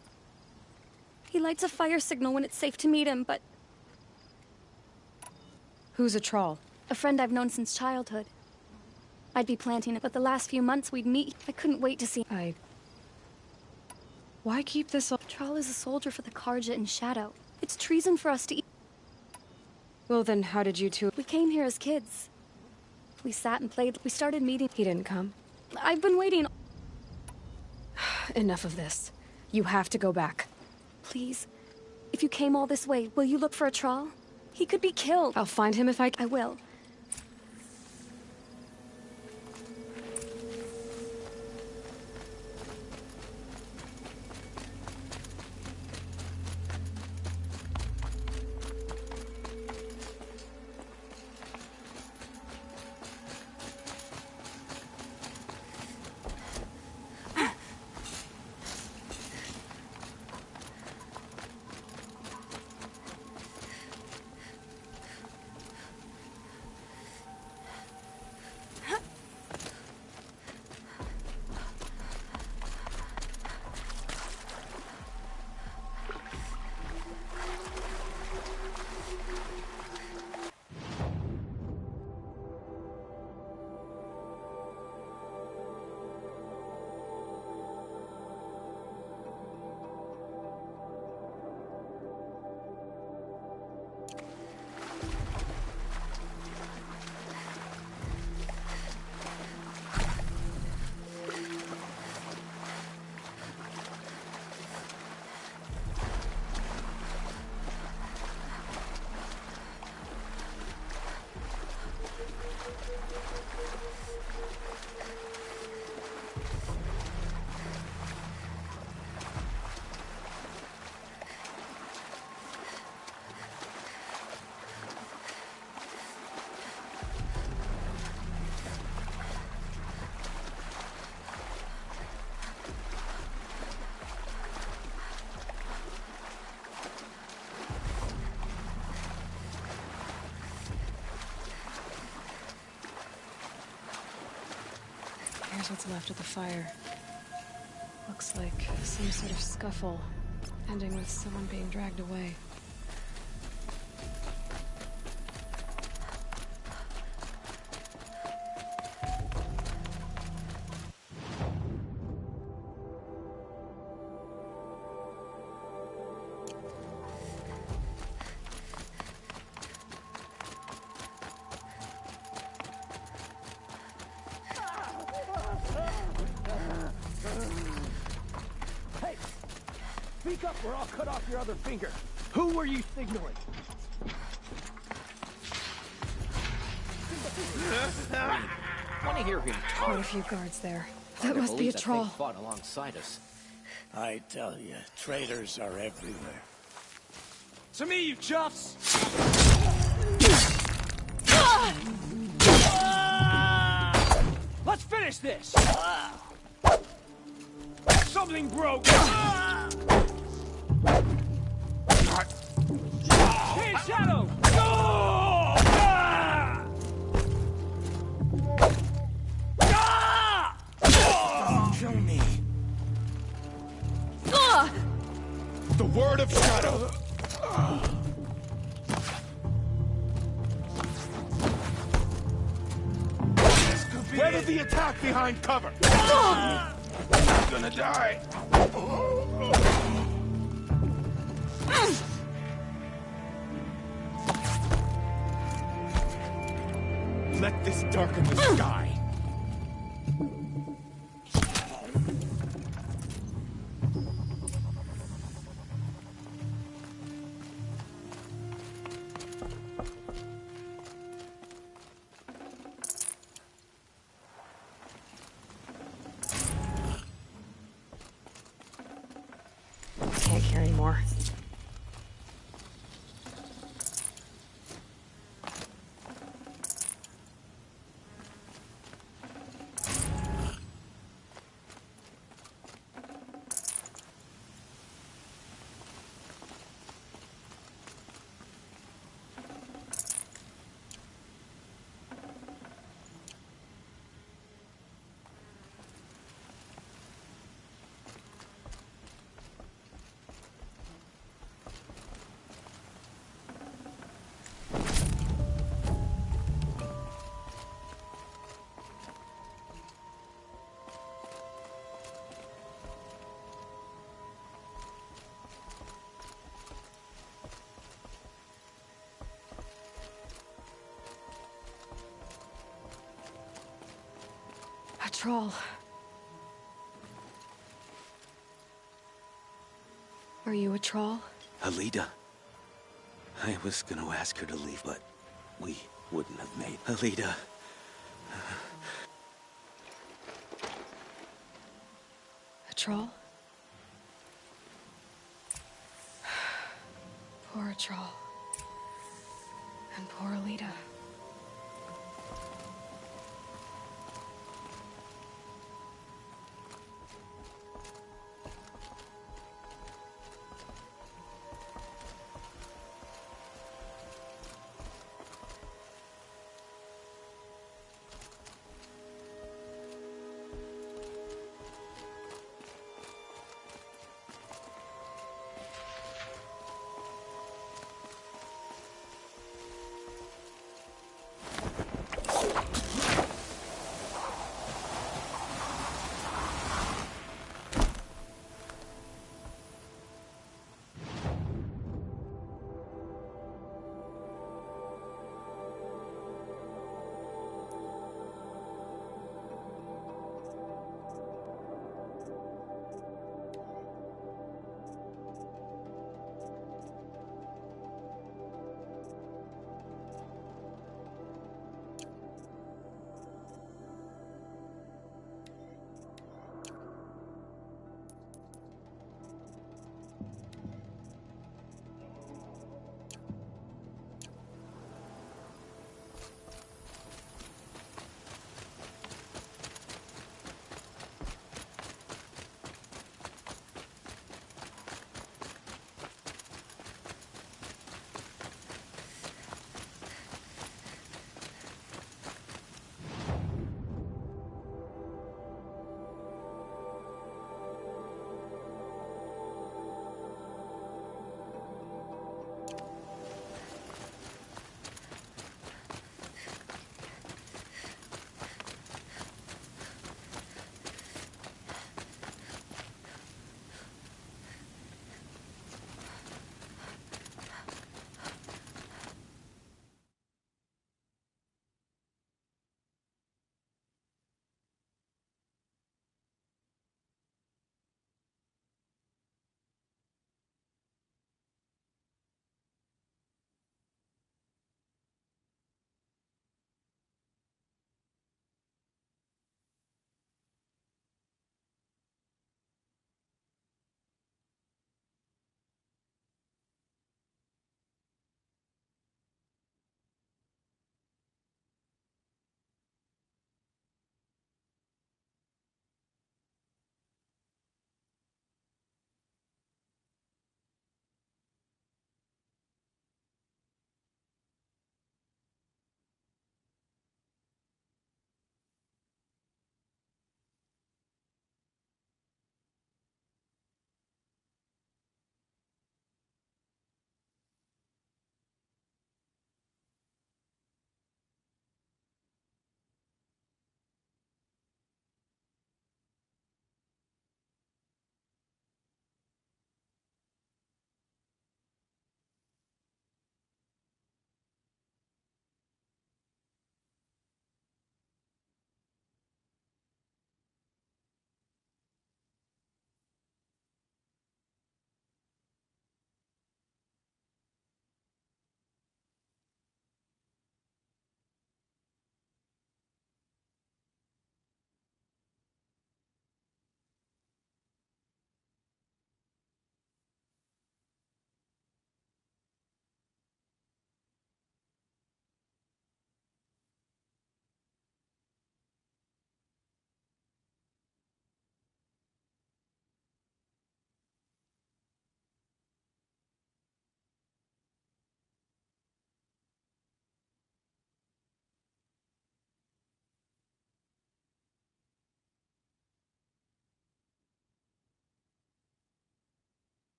He lights a fire signal when it's safe to meet him, but... Who's a troll? A friend I've known since childhood. I'd be planting it, but the last few months we'd meet. I couldn't wait to see... Why keep this all... Troll is a soldier for the Karja in Shadow. It's treason for us to eat... Well then, how did you 2... We came here as kids. We sat and played. We started meeting... He didn't come? I've been waiting... Enough of this. You have to go back. Please. If you came all this way, will you look for a troll? He could be killed. I'll find him if I will. Here's what's left of the fire. Looks like some sort of scuffle, ending with someone being dragged away. Hey! Speak up or I'll cut off your other finger. Who were you signaling? Want to hear him talk? Quite a few guards there. That Hard to must be a believe that troll. thing fought alongside us. I tell you, traitors are everywhere. To me, you chuffs! Let's finish this! Something broke! Here, Shadow! Kill me. The word of Shadow! Weather the attack behind cover! I'm gonna die. Let this darken the sky! Can't carry more. A troll. Are you a troll? Alida. I was gonna ask her to leave, but we wouldn't have made Alida. A troll? Poor troll. And poor Alida.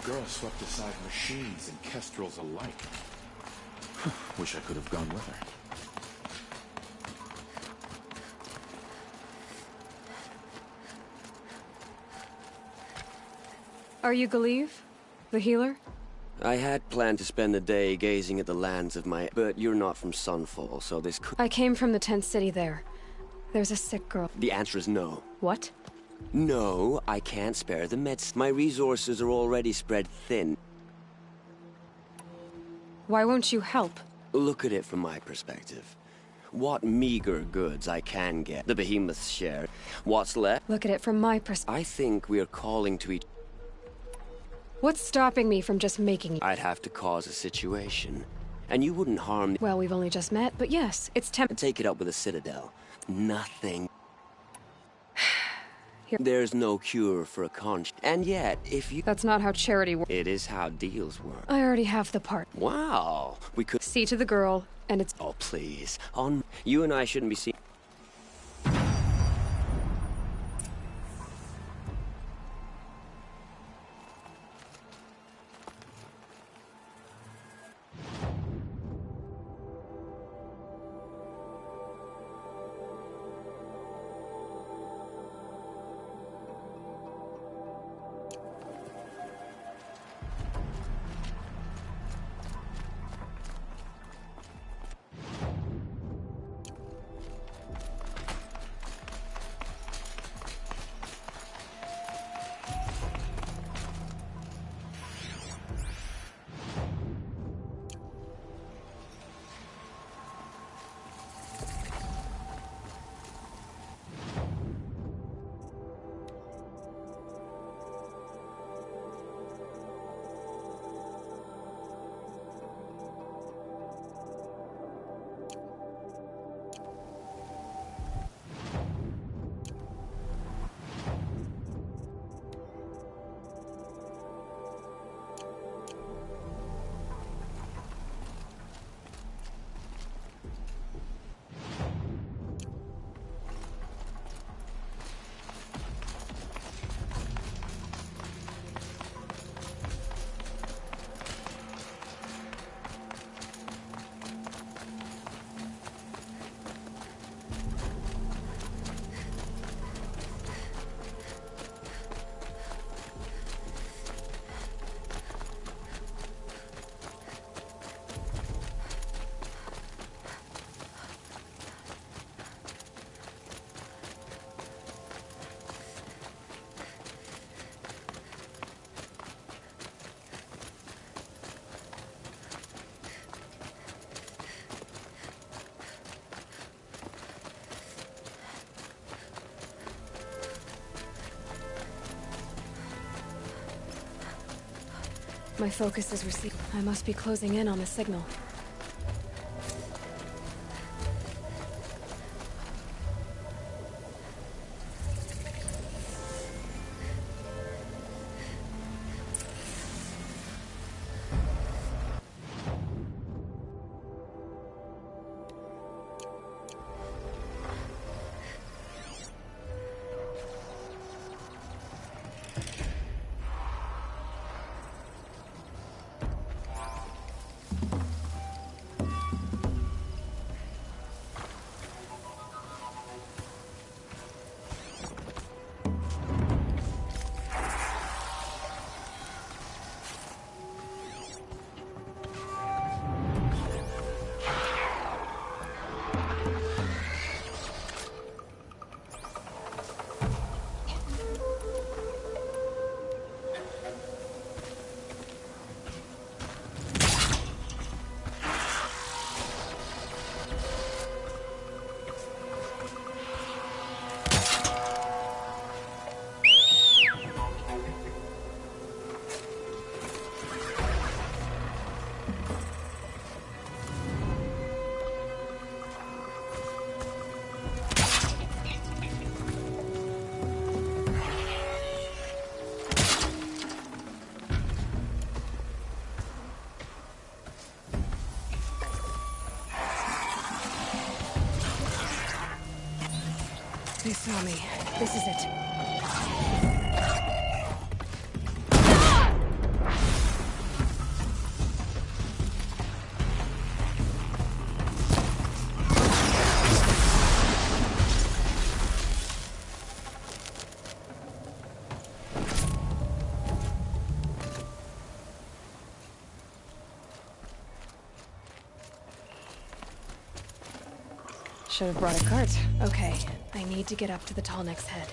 girl swept aside machines and kestrels alike. Wish I could have gone with her. Are you Galeev? The healer? I had planned to spend the day gazing at the lands of my... But you're not from Sunfall, so this could... I came from the tent city there. There's a sick girl. The answer is no. What? No, I can't spare the meds. My resources are already spread thin. Why won't you help? Look at it from my perspective. What meager goods I can get, the behemoths share. What's left? Look at it from my perspective. I think we're calling to each... What's stopping me from just making you? I'd have to cause a situation. And you wouldn't harm... Well, we've only just met, but yes, it's Take it up with the Citadel. Nothing. There's no cure for a conscience. And yet, if you... That's not how charity works. It is how deals work. I already have the part. Wow. We could... See to the girl, and it's... Oh, please. On... You and I shouldn't be seen... My focus is received. I must be closing in on the signal. They saw me. This is it. Should have brought a cart. Okay, I need to get up to the tall neck's head.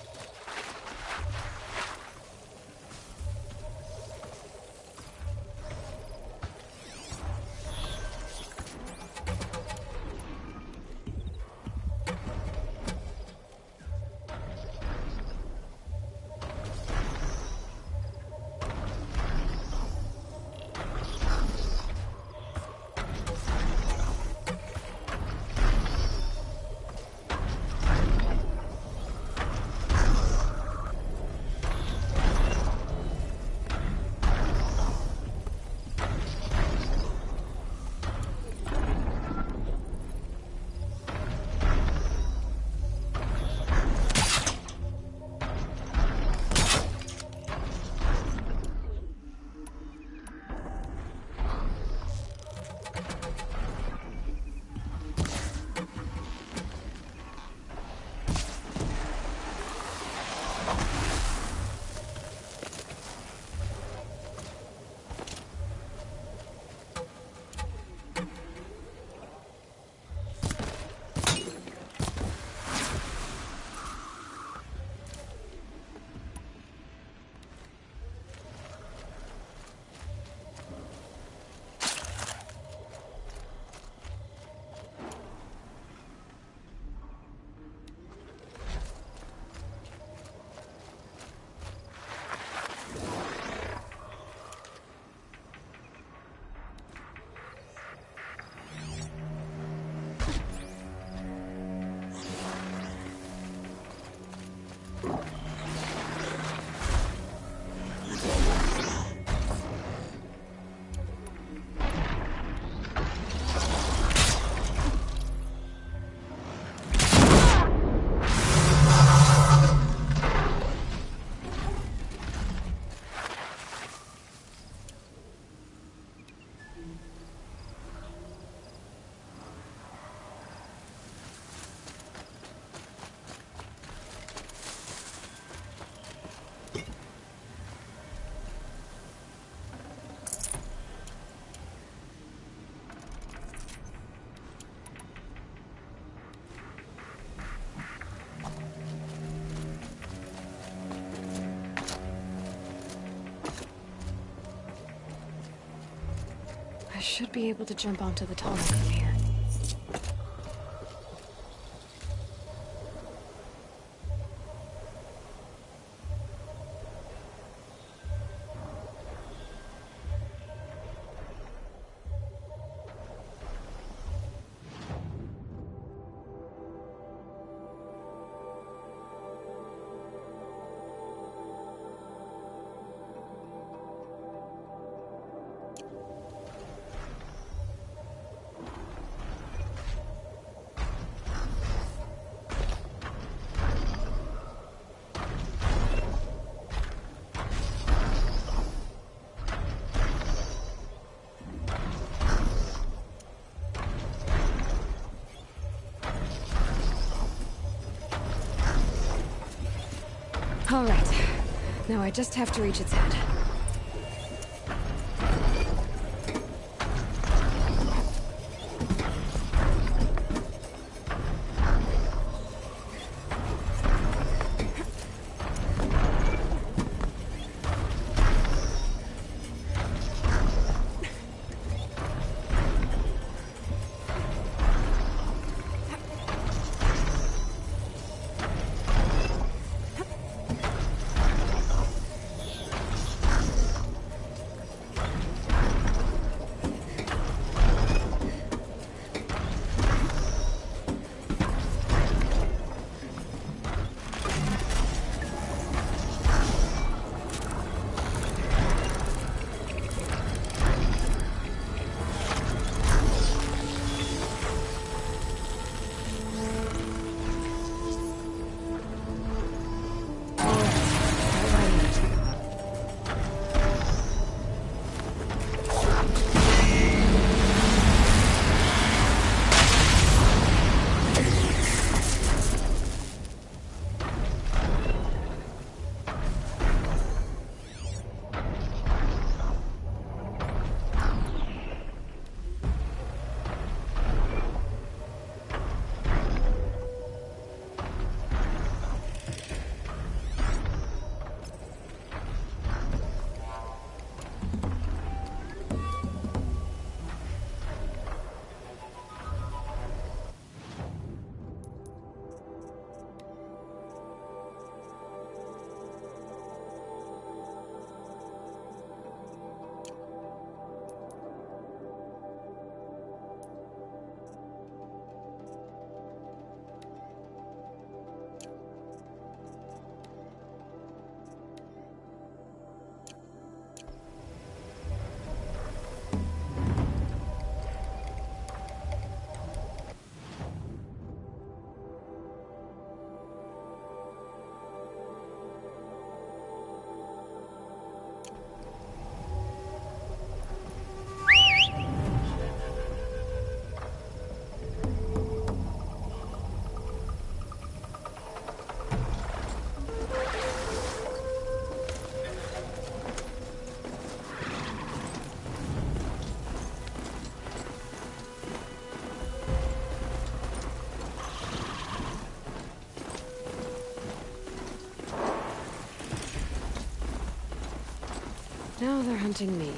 I should be able to jump onto the tall neck from here. All right. Now I just have to reach its head. Now they're hunting me.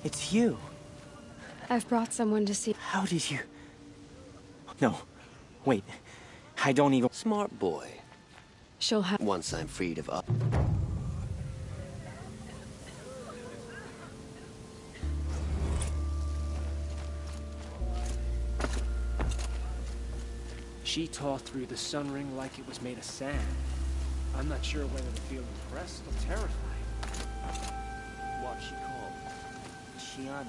It's you. I've brought someone to see. How did you... No. Wait. I don't even... Smart boy. She'll have... Once I'm freed of... She tore through the sun ring like it was made of sand. I'm not sure whether to feel impressed or terrified. What's she called? Shiana.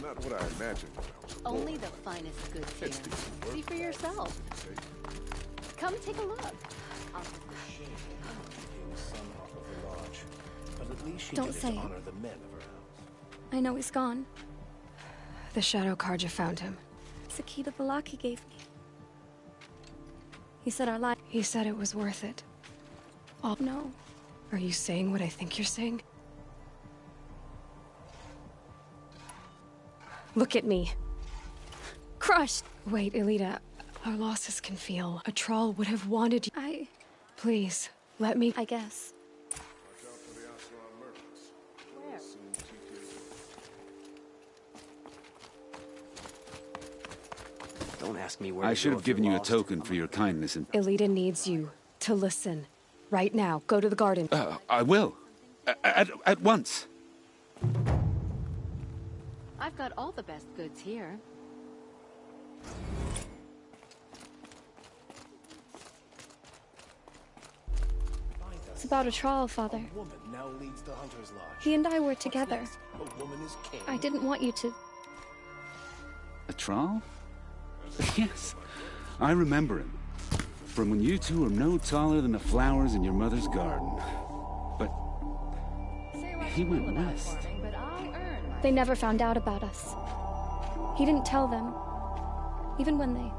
Not what I imagined when I was a boy. Only the finest goods here. It's decent work. See for yourself. Come take a look. Don't say. Honor the men of her house. I know he's gone. The Shadow Karja found him. It's the key the Valaki gave me. He said our life. He said it was worth it. Oh, no. Are you saying what I think you're saying? Look at me. Crushed! Wait, Elita. Our losses can feel. A troll would have wanted you. Please, let me... I guess. Don't ask me where I to should go have if you're given you a lost. token for your kindness and... Elita needs you to listen. Right now. Go to the garden. I will. At once. I've got all the best goods here. It's about a trial, Father. He and I were together. I didn't want you to... A trial? Yes. I remember him. From when you two were no taller than the flowers in your mother's garden. But... he went west. They never found out about us. He didn't tell them. Even when they...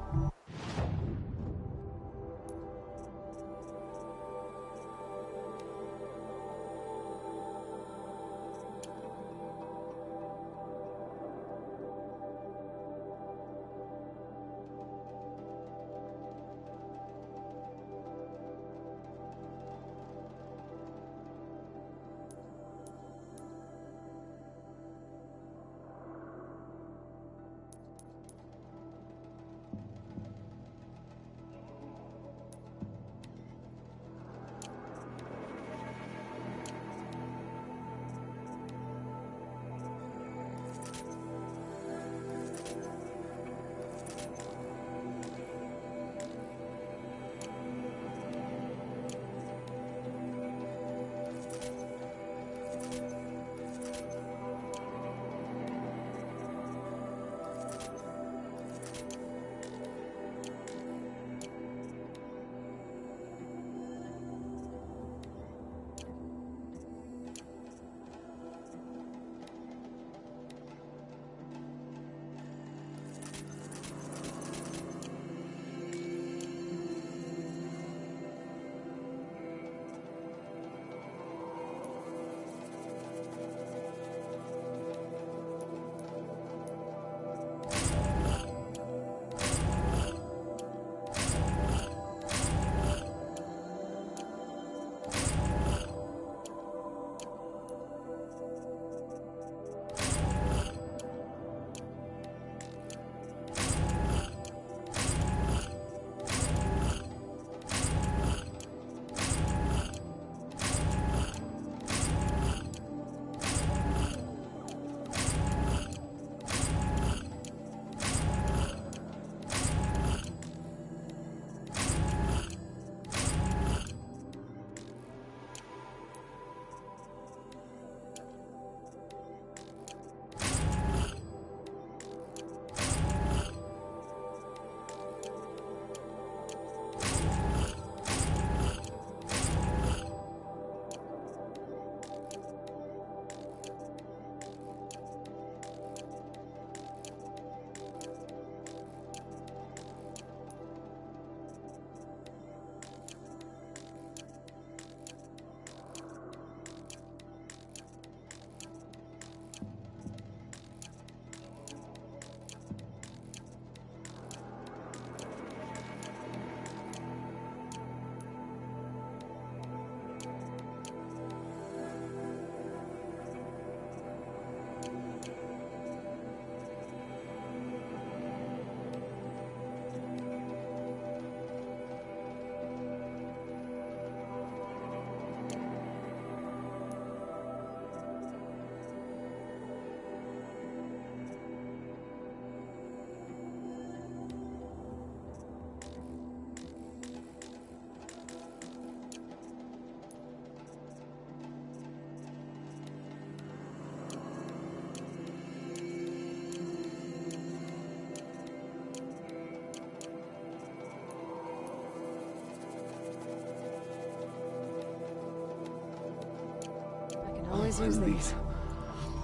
Always use these.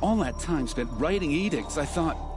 All that time spent writing edicts, I thought...